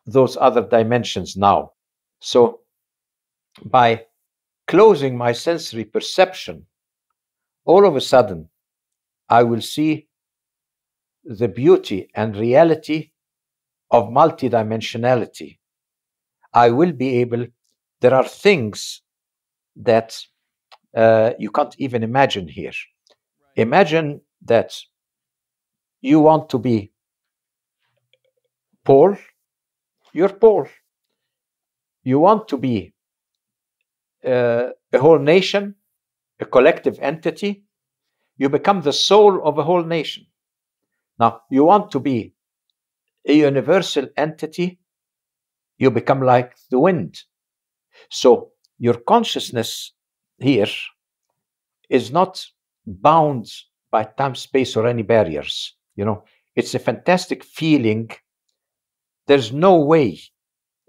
those other dimensions now. So by closing my sensory perception, all of a sudden, I will see the beauty and reality of multidimensionality. I will be able, there are things that you can't even imagine here. Imagine that you want to be Paul, you're Paul. You want to be a whole nation, a collective entity, you become the soul of a whole nation. Now, you want to be a universal entity, you become like the wind. So your consciousness here is not bound by time, space, or any barriers. You know, it's a fantastic feeling. There's no way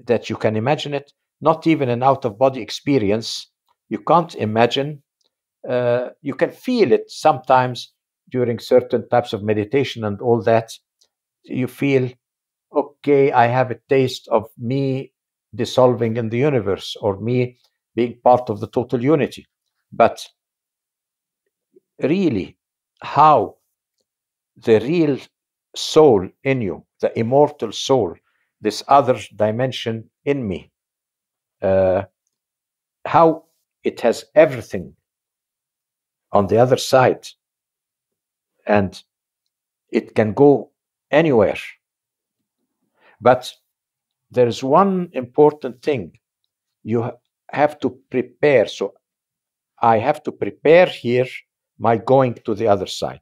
that you can imagine it, not even an out-of-body experience. You can't imagine. You can feel it sometimes during certain types of meditation and all that. You feel, okay, I have a taste of me dissolving in the universe or me being part of the total unity. But really, how the real soul in you, the immortal soul, this other dimension in me, how it has everything on the other side and it can go anywhere. But there's one important thing. You have to prepare. So I have to prepare here my going to the other side.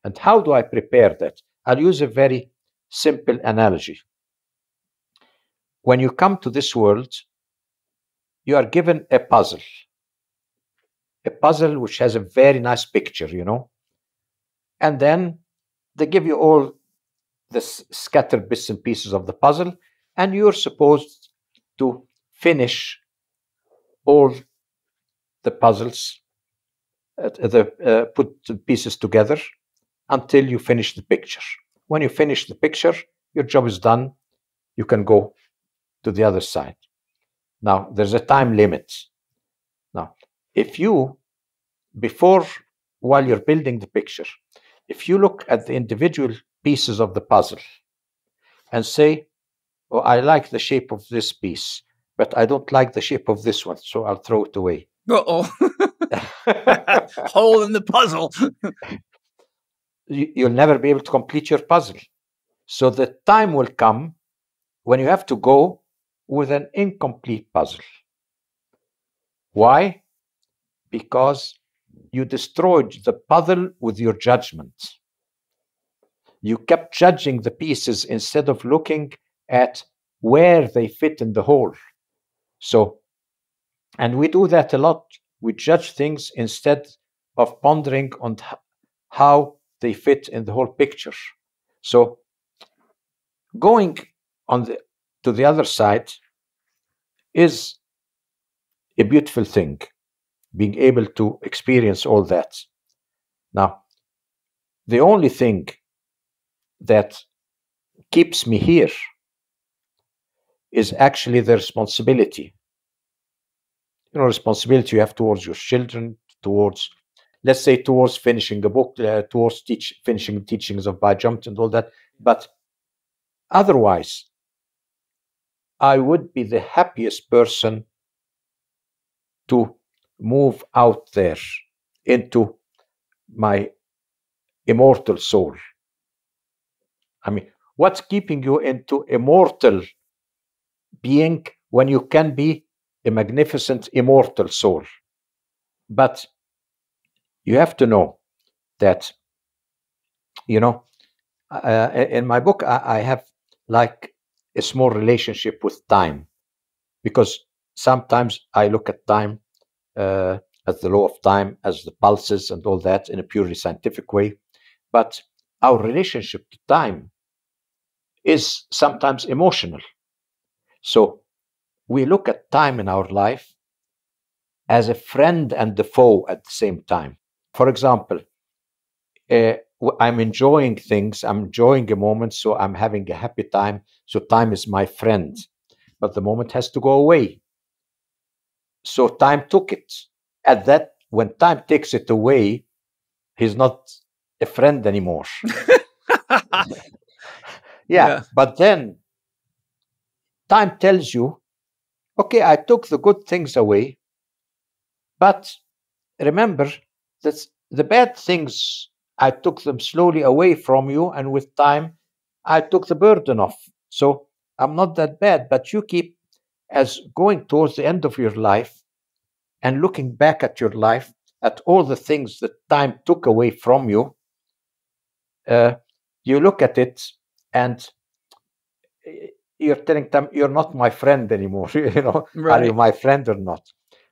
And how do I prepare that? I'll use a very simple analogy. When you come to this world, you are given a puzzle which has a very nice picture, you know. And then they give you all the scattered bits and pieces of the puzzle, and you're supposed to finish all the puzzles, put the pieces together until you finish the picture. When you finish the picture, your job is done. You can go to the other side. Now, there's a time limit. Now, if you, while you're building the picture, if you look at the individual pieces of the puzzle and say, oh, I like the shape of this piece, but I don't like the shape of this one, so I'll throw it away. Uh-oh. Hole in the puzzle. You'll never be able to complete your puzzle. So the time will come when you have to go with an incomplete puzzle. Why? Because you destroyed the puzzle with your judgment. You kept judging the pieces instead of looking at where they fit in the whole. So, and we do that a lot. We judge things instead of pondering on how they fit in the whole picture. So, going to the other side is a beautiful thing. being able to experience all that. Now, the only thing that keeps me here is actually the responsibility. Responsibility you have towards your children, towards, let's say, towards finishing a book, towards finishing teachings of biogeometry and all that. But otherwise, I would be the happiest person to move out there into my immortal soul. I mean, what's keeping you into immortal being when you can be a magnificent immortal soul? But you have to know that, in my book, I have like a small relationship with time, because sometimes I look at time as the law of time, as the pulses and all that in a purely scientific way. But our relationship to time is sometimes emotional. So we look at time in our life as a friend and a foe at the same time. For example, I'm enjoying things, I'm enjoying a moment, so I'm having a happy time. So time is my friend, but the moment has to go away. So time took it. At that, when time takes it away, he's not a friend anymore. Yeah, but then time tells you, okay, I took the good things away, but remember that the bad things, I took them slowly away from you, and with time, I took the burden off. So I'm not that bad, but you keep as going towards the end of your life and looking back at your life, at all the things that time took away from you. You look at it and you're telling them, you're not my friend anymore. Right. Are you my friend or not?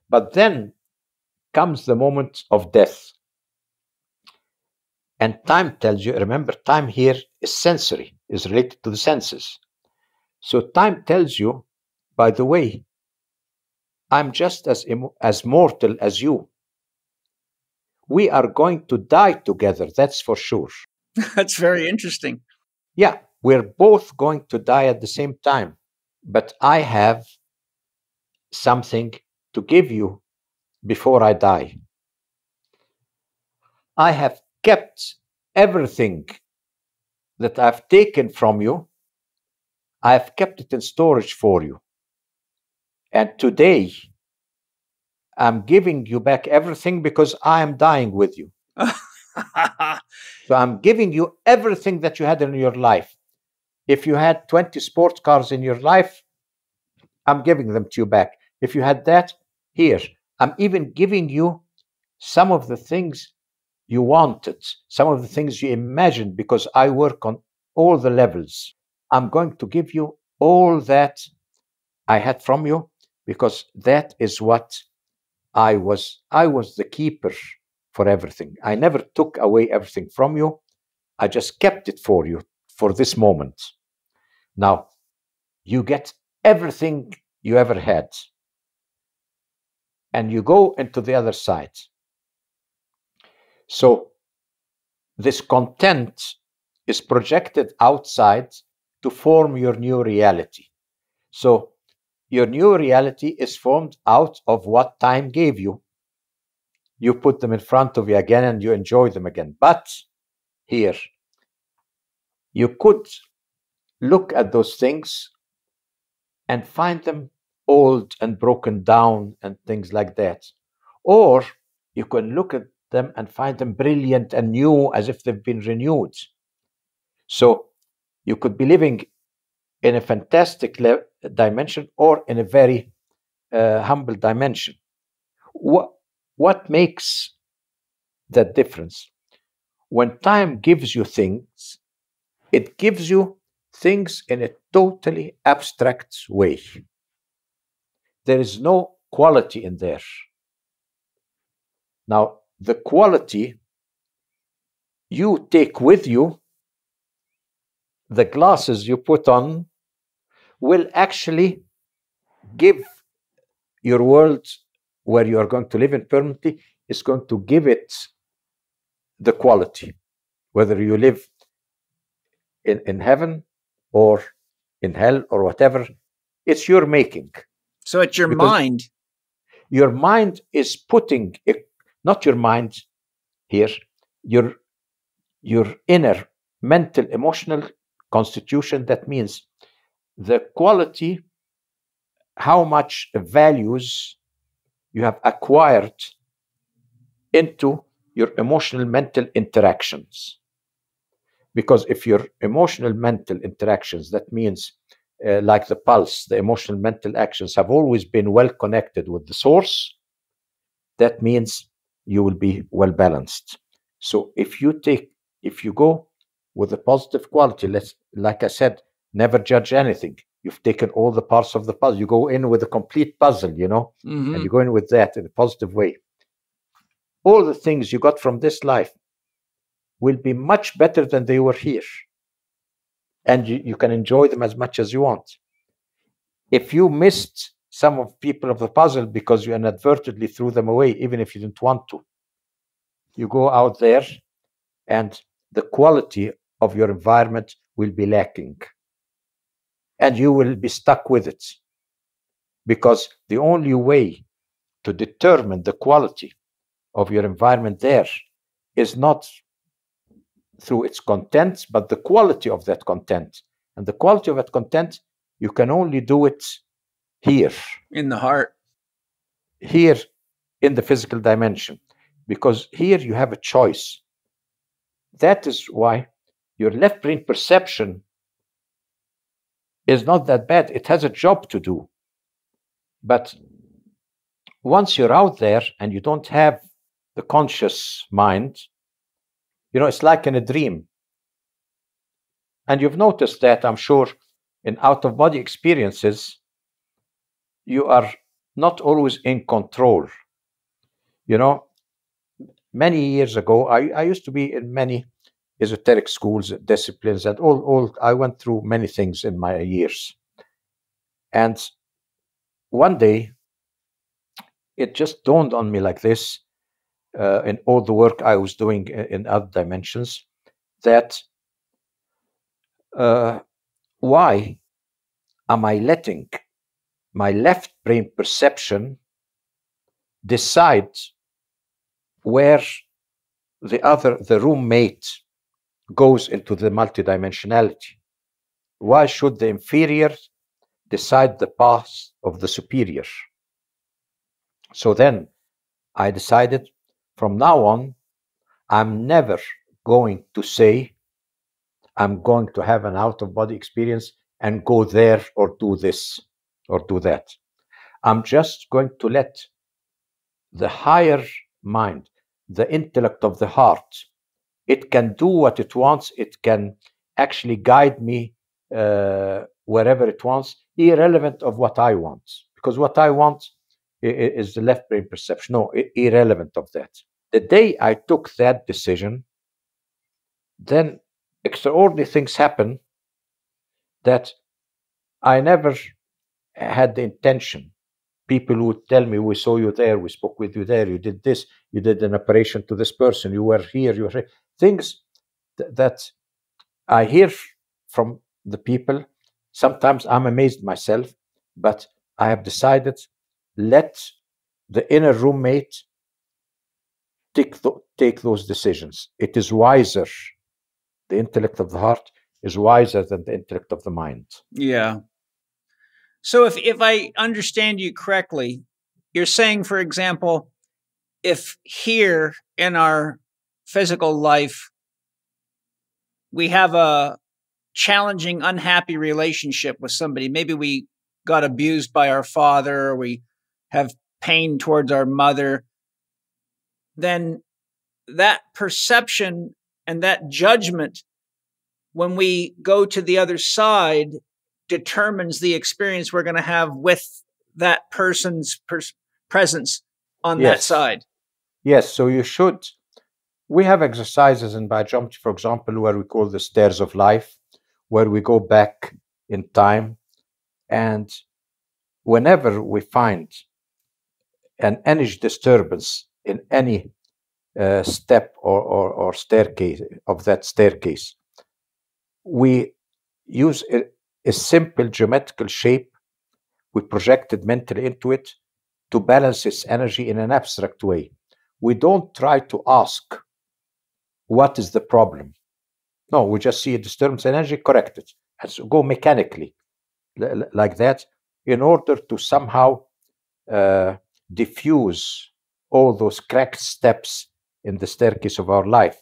But then comes the moment of death. And time tells you, remember, time here is sensory, is related to the senses. So time tells you, by the way, I'm just as mortal as you. We are going to die together, that's for sure. That's very interesting. Yeah, we're both going to die at the same time. But I have something to give you before I die. I have kept everything that I've taken from you. I have kept it in storage for you. And today, I'm giving you back everything because I am dying with you. So I'm giving you everything that you had in your life. If you had 20 sports cars in your life, I'm giving them to you back. If you had that, here. I'm even giving you some of the things you wanted, some of the things you imagined, because I work on all the levels. I'm going to give you all that I had from you, because that is what I was the keeper for everything. I never took away everything from you. I just kept it for you for this moment. Now, you get everything you ever had, and you go into the other side. So this content is projected outside to form your new reality. So your new reality is formed out of what time gave you. You put them in front of you again and you enjoy them again. But here, you could look at those things and find them old and broken down and things like that. Or you can look at them and find them brilliant and new, as if they've been renewed. So you could be living in a fantastic dimension or in a very humble dimension. What makes that difference? When time gives you things, it gives you things in a totally abstract way. There is no quality in there. Now, the quality you take with you, the glasses you put on, will actually give your world where you are going to live in permanently is going to give it the quality, whether you live in heaven or in hell or whatever. It's your making. So it's your Because mind. your mind is putting it, not your mind here, your inner mental, emotional constitution. That means the quality, how much values you have acquired into your emotional mental interactions. Because if your emotional mental interactions, that means like the pulse, the emotional mental actions have always been well connected with the source, that means you will be well balanced. So if you go with a positive quality, like I said, never judge anything. You've taken all the parts of the puzzle. You go in with a complete puzzle, Mm-hmm. and you go in with that in a positive way. All the things you got from this life will be much better than they were here. And you can enjoy them as much as you want. If you missed some of people of the puzzle because you inadvertently threw them away, even if you didn't want to, you go out there and the quality of your environment will be lacking. And you will be stuck with it. Because the only way to determine the quality of your environment there is not through its contents, but the quality of that content. And the quality of that content, you can only do it here. In the heart. Here in the physical dimension. Because here you have a choice. That is why your left brain perception is not that bad. It has a job to do. But once you're out there and you don't have the conscious mind, it's like in a dream. And you've noticed that, I'm sure, in out-of-body experiences, you are not always in control. Many years ago, I used to be in many esoteric schools, disciplines, and all. I went through many things in my years. And one day, it just dawned on me like this, in all the work I was doing in other dimensions, that why am I letting my left brain perception decide where the roommate goes into the multidimensionality? Why should the inferior decide the path of the superior? So then I decided from now on, I'm never going to say I'm going to have an out-of-body experience and go there or do this or do that. I'm just going to let the higher mind, the intellect of the heart, it can do what it wants. It can actually guide me wherever it wants, irrelevant of what I want. Because what I want is the left brain perception. No, irrelevant of that. The day I took that decision, then extraordinary things happen that I never had the intention. People would tell me, we saw you there, we spoke with you there, you did this, you did an operation to this person, you were here, you were here. Things that I hear from the people. Sometimes I'm amazed myself, but I have decided, let the inner roommate take those decisions. It is wiser. The intellect of the heart is wiser than the intellect of the mind. Yeah. So if I understand you correctly, you're saying, for example, if here in our physical life, we have a challenging, unhappy relationship with somebody, maybe we got abused by our father, or we have pain towards our mother, then that perception and that judgment, when we go to the other side, determines the experience we're going to have with that person's presence on that side. Yes, so you should. We have exercises in biogeometry, for example, where we call the stairs of life, where we go back in time, and whenever we find an energy disturbance in any step or staircase of that staircase, we use a simple geometrical shape. We project it mentally into it to balance its energy in an abstract way. We don't try to ask, what is the problem? No, we just see a disturbance in energy, correct it, and so go mechanically like that in order to somehow diffuse all those cracked steps in the staircase of our life.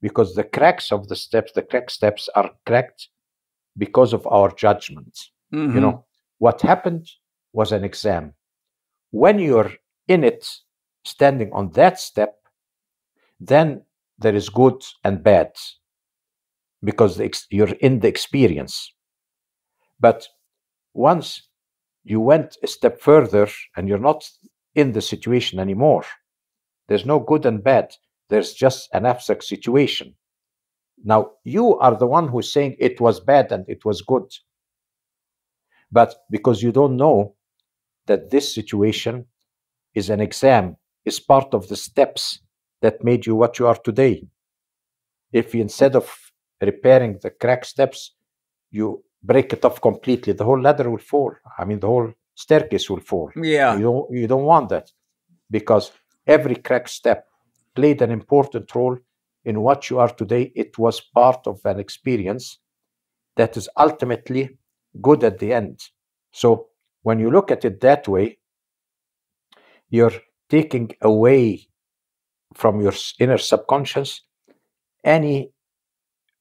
Because the cracks of the cracked steps are cracked because of our judgment. Mhm. You know, what happened was an exam. When you're in it, standing on that step, then there is good and bad because you're in the experience. But once you went a step further and you're not in the situation anymore, there's no good and bad. There's just an abstract situation. Now, you are the one who's saying it was bad and it was good. But because you don't know that this situation is an exam, is part of the steps that made you what you are today. If you, instead of repairing the cracked steps, you break it off completely, the whole ladder will fall. I mean, the whole staircase will fall. Yeah. You don't want that, because every cracked step played an important role in what you are today. It was part of an experience that is ultimately good at the end. So when you look at it that way, you're taking away from your inner subconscious any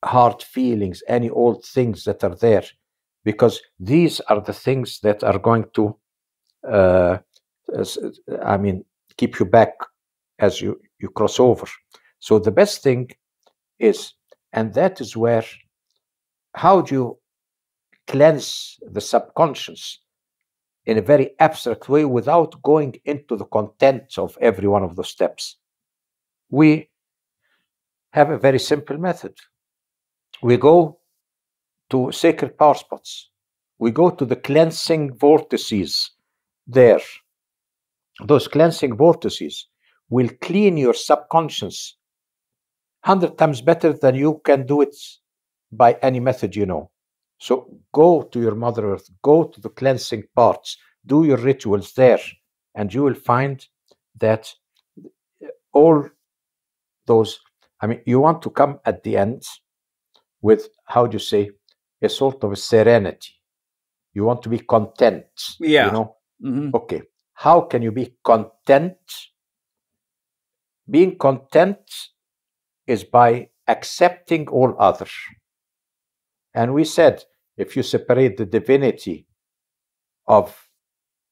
hard feelings, any old things that are there, because these are the things that are going to, keep you back as you cross over. So the best thing is, and that is where, how do you cleanse the subconscious in a very abstract way without going into the content of every one of those steps? We have a very simple method. We go to sacred power spots. We go to the cleansing vortices there. Those cleansing vortices will clean your subconscious 100 times better than you can do it by any method you know. So go to your Mother Earth, go to the cleansing parts, do your rituals there, and you will find that all those, you want to come at the end with, how do you say, a sort of a serenity. You want to be content. Yeah. You know? Mhm. Okay. How can you be content? Being content is by accepting all others. And we said, if you separate the divinity of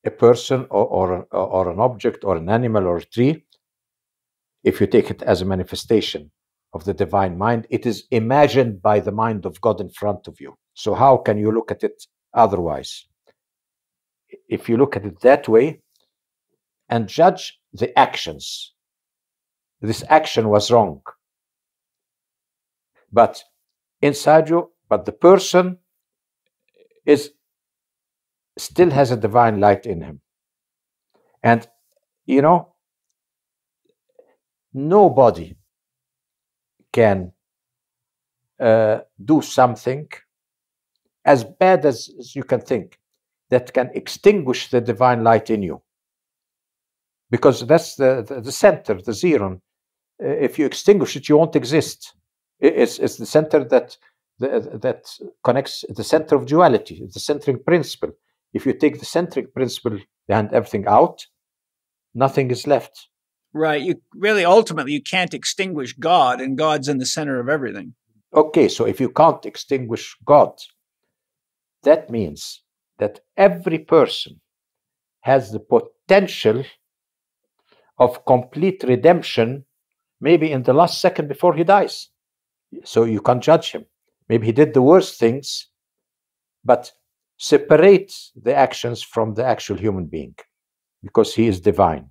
a person or an object or an animal or a tree, if you take it as a manifestation of the divine mind, it is imagined by the mind of God in front of you. So how can you look at it otherwise? If you look at it that way and judge the actions, this action was wrong. But inside you, but the person still has a divine light in him. And, nobody can do something as bad as you can think that can extinguish the divine light in you. Because that's the center, the zero. If you extinguish it, you won't exist. It's the center that connects the center of duality, the centering principle. If you take the centering principle and everything out, nothing is left. Right. You really, ultimately, you can't extinguish God, and God's in the center of everything. Okay, so if you can't extinguish God, that means that every person has the potential of complete redemption, maybe in the last second before he dies. So you can't judge him. Maybe he did the worst things, but separate the actions from the actual human being, because he is divine.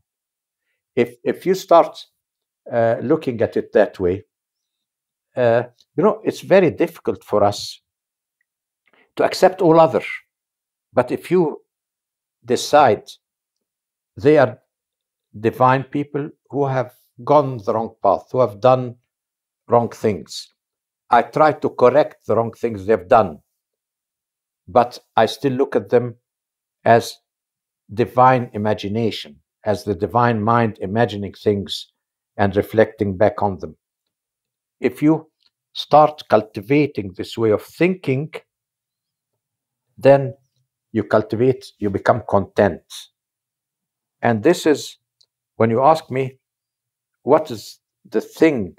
If you start looking at it that way, it's very difficult for us to accept all others. But if you decide they are divine people who have gone the wrong path, who have done wrong things. I try to correct the wrong things they've done, but I still look at them as divine imagination, as the divine mind imagining things and reflecting back on them. If you start cultivating this way of thinking, then you become content. And this is, when you ask me, what is the thing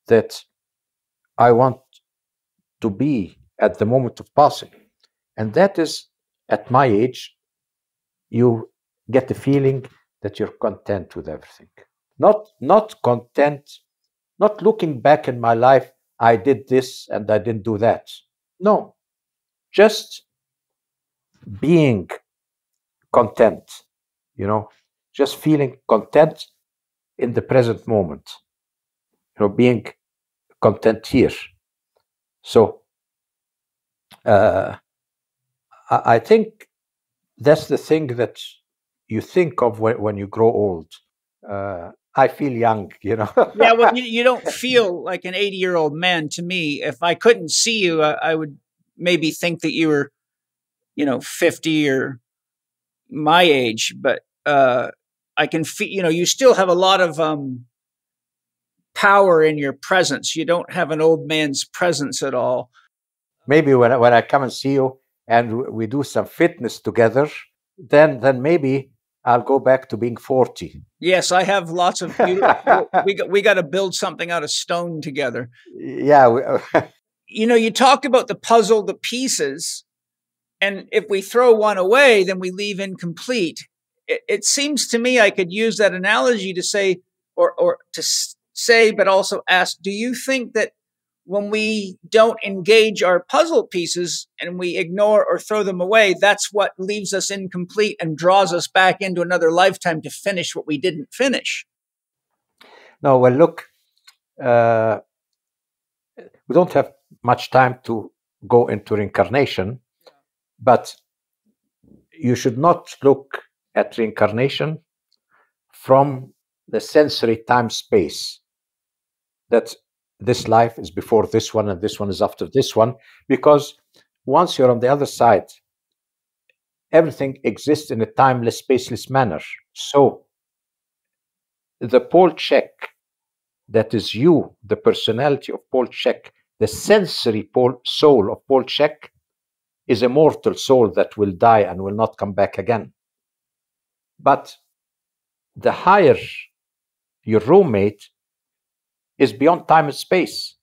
that I want to be at the moment of passing? And that is, at my age, you get the feeling that you're content with everything. Not content, not looking back in my life, I did this and I didn't do that. No, just being content, just feeling content in the present moment, being content here. So I think that's the thing that you think of when you grow old. I feel young, Yeah, well, you don't feel like an 80-year-old man to me. If I couldn't see you, I would maybe think that you were, 50 or my age. But I can feel, you still have a lot of power in your presence. You don't have an old man's presence at all. Maybe when I come and see you and we do some fitness together, then maybe I'll go back to being 40. Yes, I have lots of beautiful. we got to build something out of stone together. Yeah. You talked about the puzzle, the pieces, and if we throw one away, then we leave incomplete. It seems to me I could use that analogy to say, or to say, but also ask, do you think that when we don't engage our puzzle pieces and we ignore or throw them away, that's what leaves us incomplete and draws us back into another lifetime to finish what we didn't finish? No, well, look, we don't have much time to go into reincarnation, but you should not look at reincarnation from the sensory time-space, that this life is before this one and this one is after this one, because once you're on the other side, everything exists in a timeless, spaceless manner. So the Paul Chek, that is you, the personality of Paul Chek, the sensory soul of Paul Chek, is a mortal soul that will die and will not come back again. But the higher, your roommate, is beyond time and space.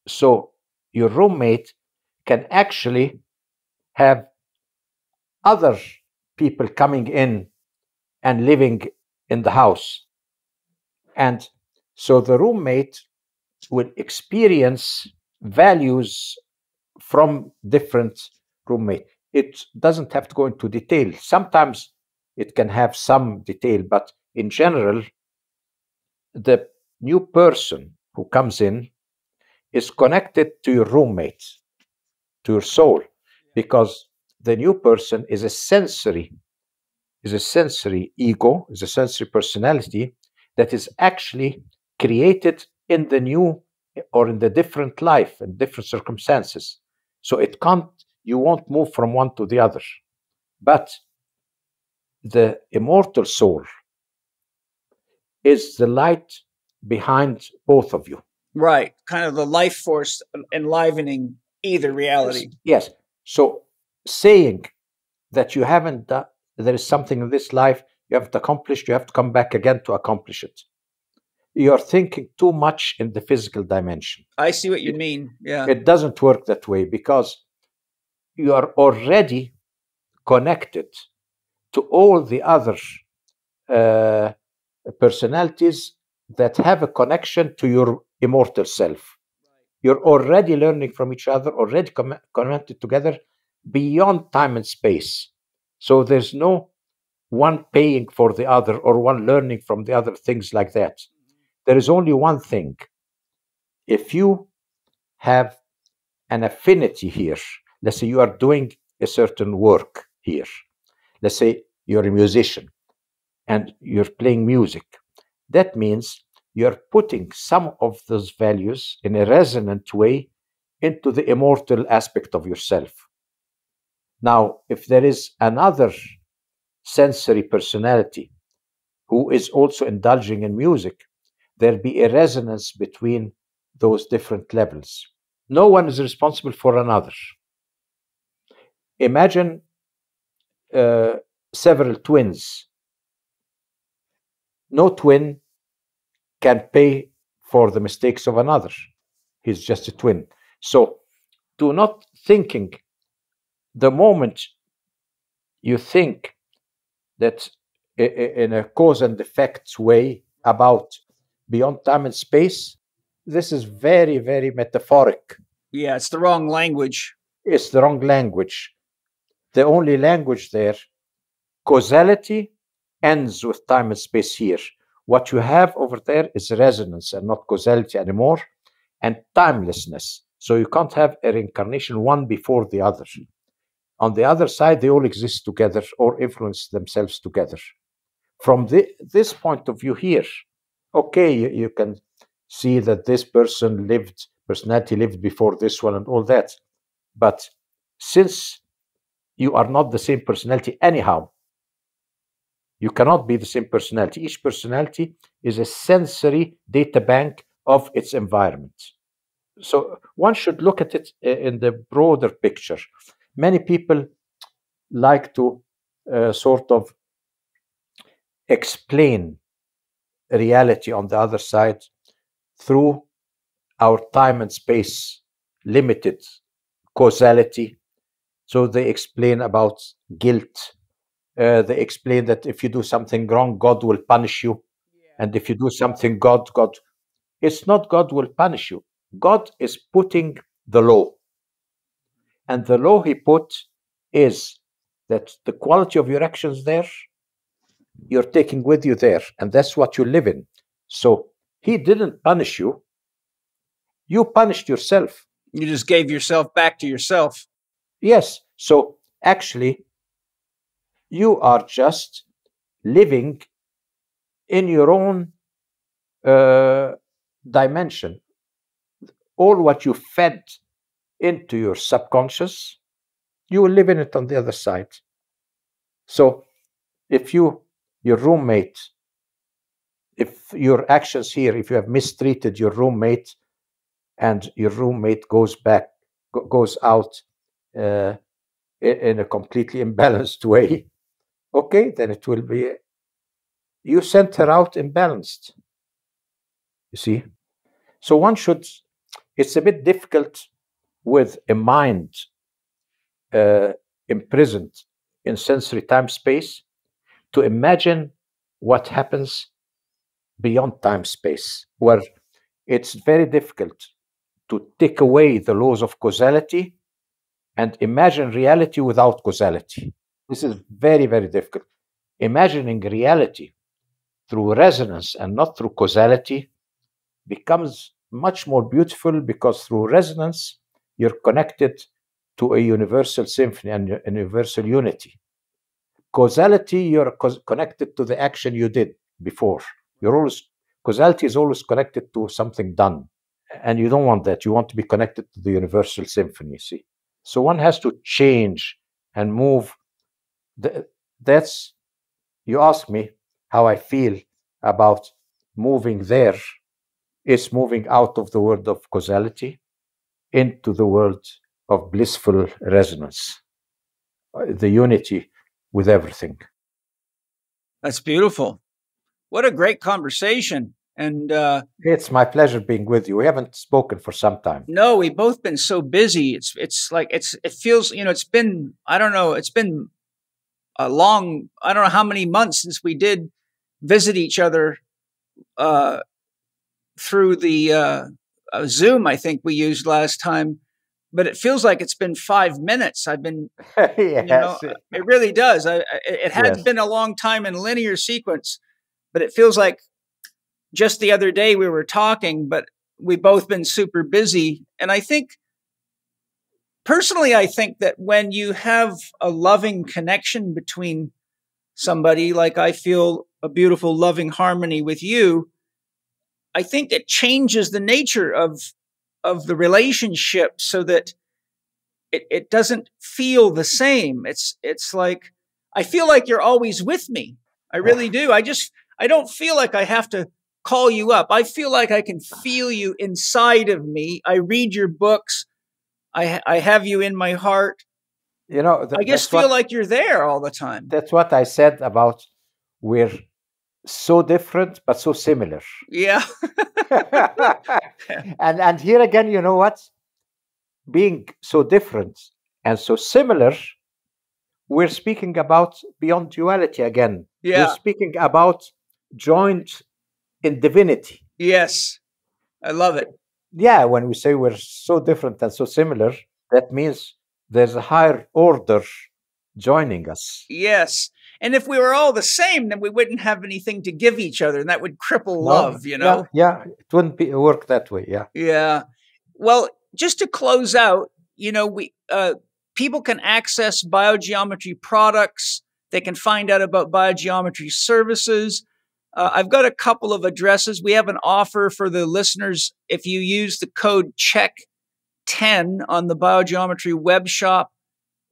So your roommate can actually have other people coming in and living in the house. And so the roommate will experience values from different roommates. It doesn't have to go into detail. Sometimes it can have some detail, but in general, the new person who comes in is connected to your roommate, to your soul, because the new person is a sensory ego, is a sensory personality that is actually created in the new or in the different life and different circumstances. So you won't move from one to the other. But the immortal soul is the light behind both of you. Right. Kind of the life force enlivening either reality. Yes. So saying that you haven't done, there is something in this life you haven't accomplished, you have to come back again to accomplish it. You're thinking too much in the physical dimension. I see what you mean. Yeah. It doesn't work that way, because you are already connected to all the other personalities that have a connection to your immortal self. You're already learning from each other, already connected together beyond time and space. So there's no one paying for the other or one learning from the other, things like that. There is only one thing. If you have an affinity here, let's say you are doing a certain work here, let's say you're a musician, and you're playing music. That means you're putting some of those values in a resonant way into the immortal aspect of yourself. Now, if there is another sensory personality who is also indulging in music, there'll be a resonance between those different levels. No one is responsible for another. Imagine several twins. No twin can pay for the mistakes of another. He's just a twin. So, do not thinking, the moment you think that in a cause and effect way about beyond time and space, this is very, very metaphoric. Yeah, it's the wrong language. It's the wrong language. The only language there, causality ends with time and space here. What you have over there is resonance and not causality anymore, and timelessness. So you can't have a reincarnation one before the other. On the other side, they all exist together or influence themselves together. From this point of view here, okay, you can see that this personality lived before this one and all that. But since you are not the same personality anyhow, you cannot be the same personality. Each personality is a sensory data bank of its environment. So one should look at it in the broader picture. Many people like to sort of explain reality on the other side through our time and space limited causality. So they explain about guilt. They explain that if you do something wrong, God will punish you. And if you do something God, it's not God will punish you. God is putting the law. And the law he put is that the quality of your actions there, you're taking with you there. And that's what you live in. So he didn't punish you. You punished yourself. You just gave yourself back to yourself. Yes. So actually, you are just living in your own dimension. All what you fed into your subconscious, you will live in it on the other side. So if your roommate, if your actions here, if you have mistreated your roommate and your roommate goes out in a completely imbalanced way, okay, then it will be, you sent her out imbalanced. You see? So one should, it's a bit difficult with a mind imprisoned in sensory time space to imagine what happens beyond time space, where it's very difficult to take away the laws of causality and imagine reality without causality. This is very, very difficult. Imagining reality through resonance and not through causality becomes much more beautiful, because through resonance, you're connected to a universal symphony and a universal unity. Causality, you're connected to the action you did before. Causality is always connected to something done. And you don't want that. You want to be connected to the universal symphony, see? So one has to change and move. That's, you ask me how I feel about moving there. It's moving out of the world of causality into the world of blissful resonance, the unity with everything. That's beautiful. What a great conversation. And it's my pleasure being with you. We haven't spoken for some time. No, we've both been so busy. It feels, it's been, I don't know, it's been a long, I don't know how many months since we did visit each other through the Zoom, I think we used last time. But it feels like it's been 5 minutes. I've been, yes, it really does. It has been a long time in linear sequence, but it feels like just the other day we were talking, but we've both been super busy. And I think, personally, I think that when you have a loving connection between somebody, like I feel a beautiful, loving harmony with you, I think it changes the nature of the relationship so that it doesn't feel the same. It's like, I feel like you're always with me. I really do. I don't feel like I have to call you up. I feel like I can feel you inside of me. I read your books. I have you in my heart. You know, I just feel like you're there all the time. That's what I said about we're so different but so similar. Yeah. and here again, you know what? Being so different and so similar, we're speaking about beyond duality again. Yeah. We're speaking about joined in divinity. Yes. I love it. Yeah, when we say we're so different and so similar, that means there's a higher order joining us. Yes. And if we were all the same, then we wouldn't have anything to give each other, and that would cripple love, you know? Yeah, it wouldn't work that way, yeah. Yeah. Well, just to close out, you know, people can access biogeometry products. They can find out about biogeometry services. I've got a couple of addresses. We have an offer for the listeners. If you use the code Chek10 on the Biogeometry web shop,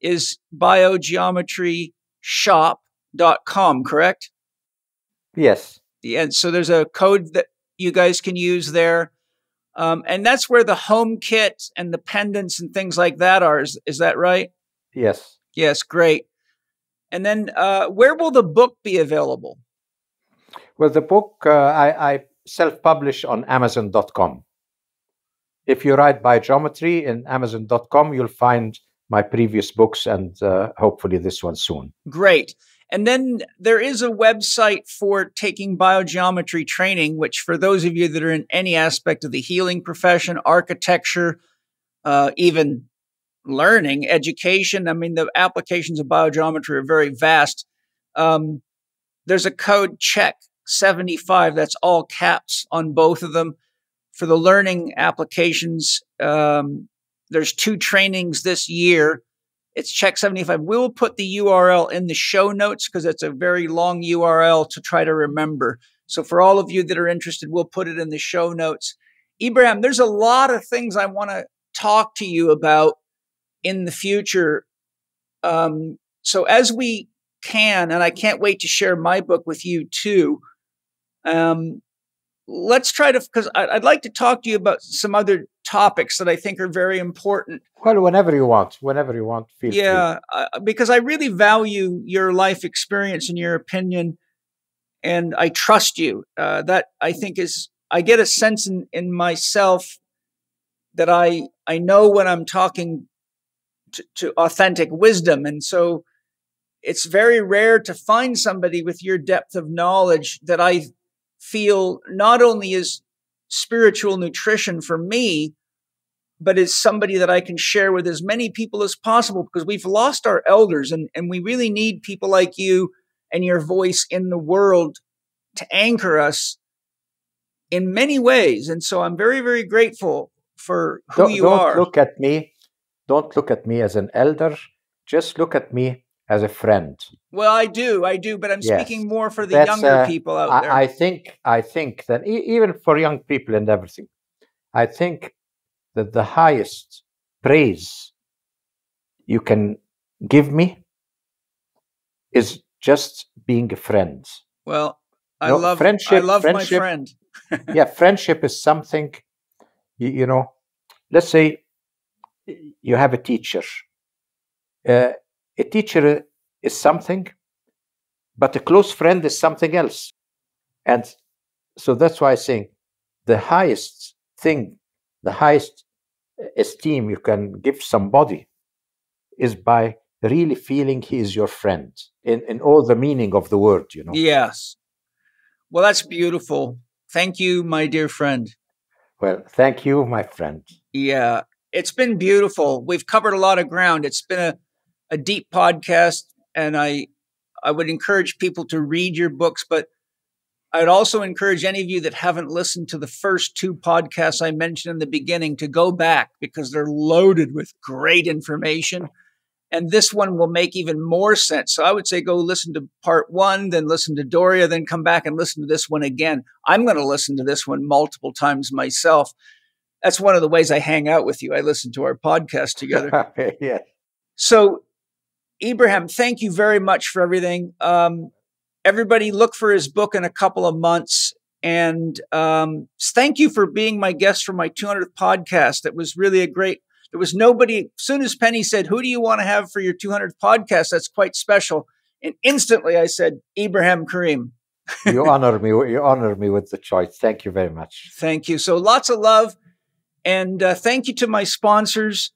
is biogeometryshop.com, correct? Yes. Yeah, so there's a code that you guys can use there. And that's where the home kit and the pendants and things like that are. Is that right? Yes. Yes, great. And then where will the book be available? Well, the book I self-publish on Amazon.com. If you write Biogeometry in Amazon.com, you'll find my previous books and hopefully this one soon. Great. And then there is a website for taking biogeometry training, which for those of you that are in any aspect of the healing profession, architecture, even learning, education, I mean, the applications of biogeometry are very vast. There's a code Chek75, that's all caps on both of them. For the learning applications, there's 2 trainings this year. It's Chek75. We'll put the URL in the show notes because it's a very long URL to try to remember. So for all of you that are interested, we'll put it in the show notes. Ibrahim, there's a lot of things I want to talk to you about in the future. So as we can, and I can't wait to share my book with you too, let's try to, because I'd like to talk to you about some other topics that I think are very important. Well, whenever you want, feel free. Yeah, because I really value your life experience and your opinion, and I trust you. That I think I get a sense in myself that I know when I'm talking to authentic wisdom. And so it's very rare to find somebody with your depth of knowledge that I feel not only is spiritual nutrition for me, but is somebody that I can share with as many people as possible, because we've lost our elders, and we really need people like you and your voice in the world to anchor us in many ways. And so I'm very, very grateful for who you are. Don't look at me as an elder. Just look at me as a friend. Well, I do, but I'm speaking more for the younger people out there. I think that even for young people and everything, I think that the highest praise you can give me is just being a friend. Well, I love friendship. My friend. Yeah, friendship is something, you know, let's say you have a teacher. A teacher is something, but a close friend is something else. And so that's why I think the highest thing, the highest esteem you can give somebody is by really feeling he is your friend in all the meaning of the word, you know. Yes. Well, that's beautiful. Thank you, my dear friend. Well, thank you, my friend. Yeah, it's been beautiful. We've covered a lot of ground. It's been a deep podcast, and I would encourage people to read your books, but I'd also encourage any of you that haven't listened to the first 2 podcasts I mentioned in the beginning to go back, because they're loaded with great information. And this one will make even more sense. So I would say go listen to part 1, then listen to Doria, then come back and listen to this one again. I'm going to listen to this one multiple times myself. That's one of the ways I hang out with you. I listen to our podcast together. Yeah. So, Ibrahim, thank you very much for everything. Everybody look for his book in a couple of months. And thank you for being my guest for my 200th podcast. It was really there was nobody, as soon as Penny said, who do you want to have for your 200th podcast? That's quite special. And instantly I said, Ibrahim Karim. You honor me with the choice. Thank you very much. Thank you. So lots of love. And thank you to my sponsors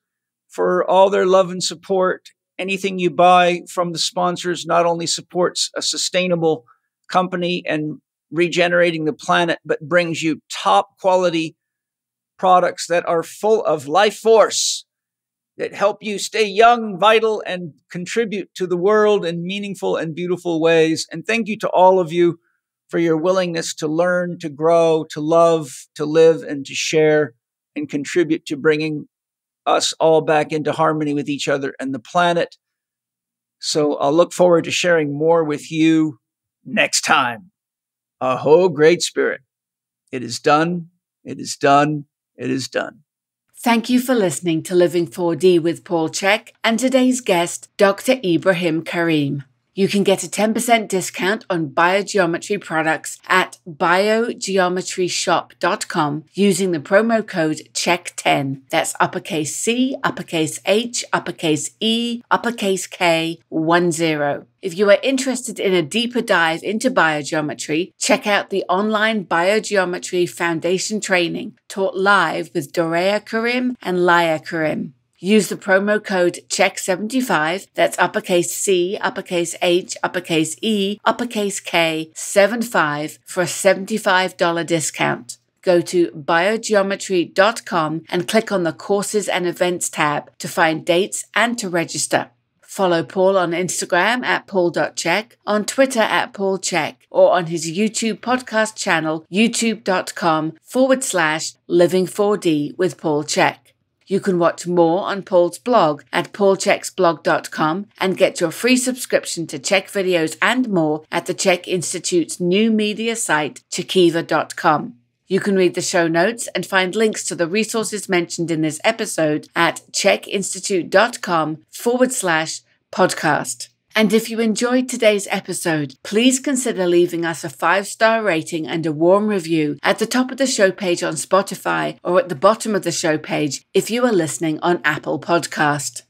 for all their love and support. Anything you buy from the sponsors not only supports a sustainable company and regenerating the planet, but brings you top quality products that are full of life force, that help you stay young, vital, and contribute to the world in meaningful and beautiful ways. And thank you to all of you for your willingness to learn, to grow, to love, to live, and to share and contribute to bringing us all back into harmony with each other and the planet. So I'll look forward to sharing more with you next time. Aho, Great Spirit. It is done. It is done. It is done. Thank you for listening to Living 4D with Paul Chek and today's guest, Dr. Ibrahim Karim. You can get a 10% discount on Biogeometry products at biogeometryshop.com using the promo code CHEK10. That's uppercase C, uppercase H, uppercase E, uppercase K, 10. If you are interested in a deeper dive into biogeometry, check out the online Biogeometry Foundation training taught live with Doria Karim and Laya Karim. Use the promo code CHEK75, that's uppercase C, uppercase H, uppercase E, uppercase K, 75 for a $75 discount. Go to biogeometry.com and click on the Courses and Events tab to find dates and to register. Follow Paul on Instagram at paul.chek, on Twitter at paulchek, or on his YouTube podcast channel, youtube.com/living4D with Paul Chek. You can watch more on Paul's blog at paulcheksblog.com and get your free subscription to Chek videos and more at the Chek Institute's new media site, chekiva.com. You can read the show notes and find links to the resources mentioned in this episode at chekinstitute.com/podcast. And if you enjoyed today's episode, please consider leaving us a 5-star rating and a warm review at the top of the show page on Spotify or at the bottom of the show page if you are listening on Apple Podcast.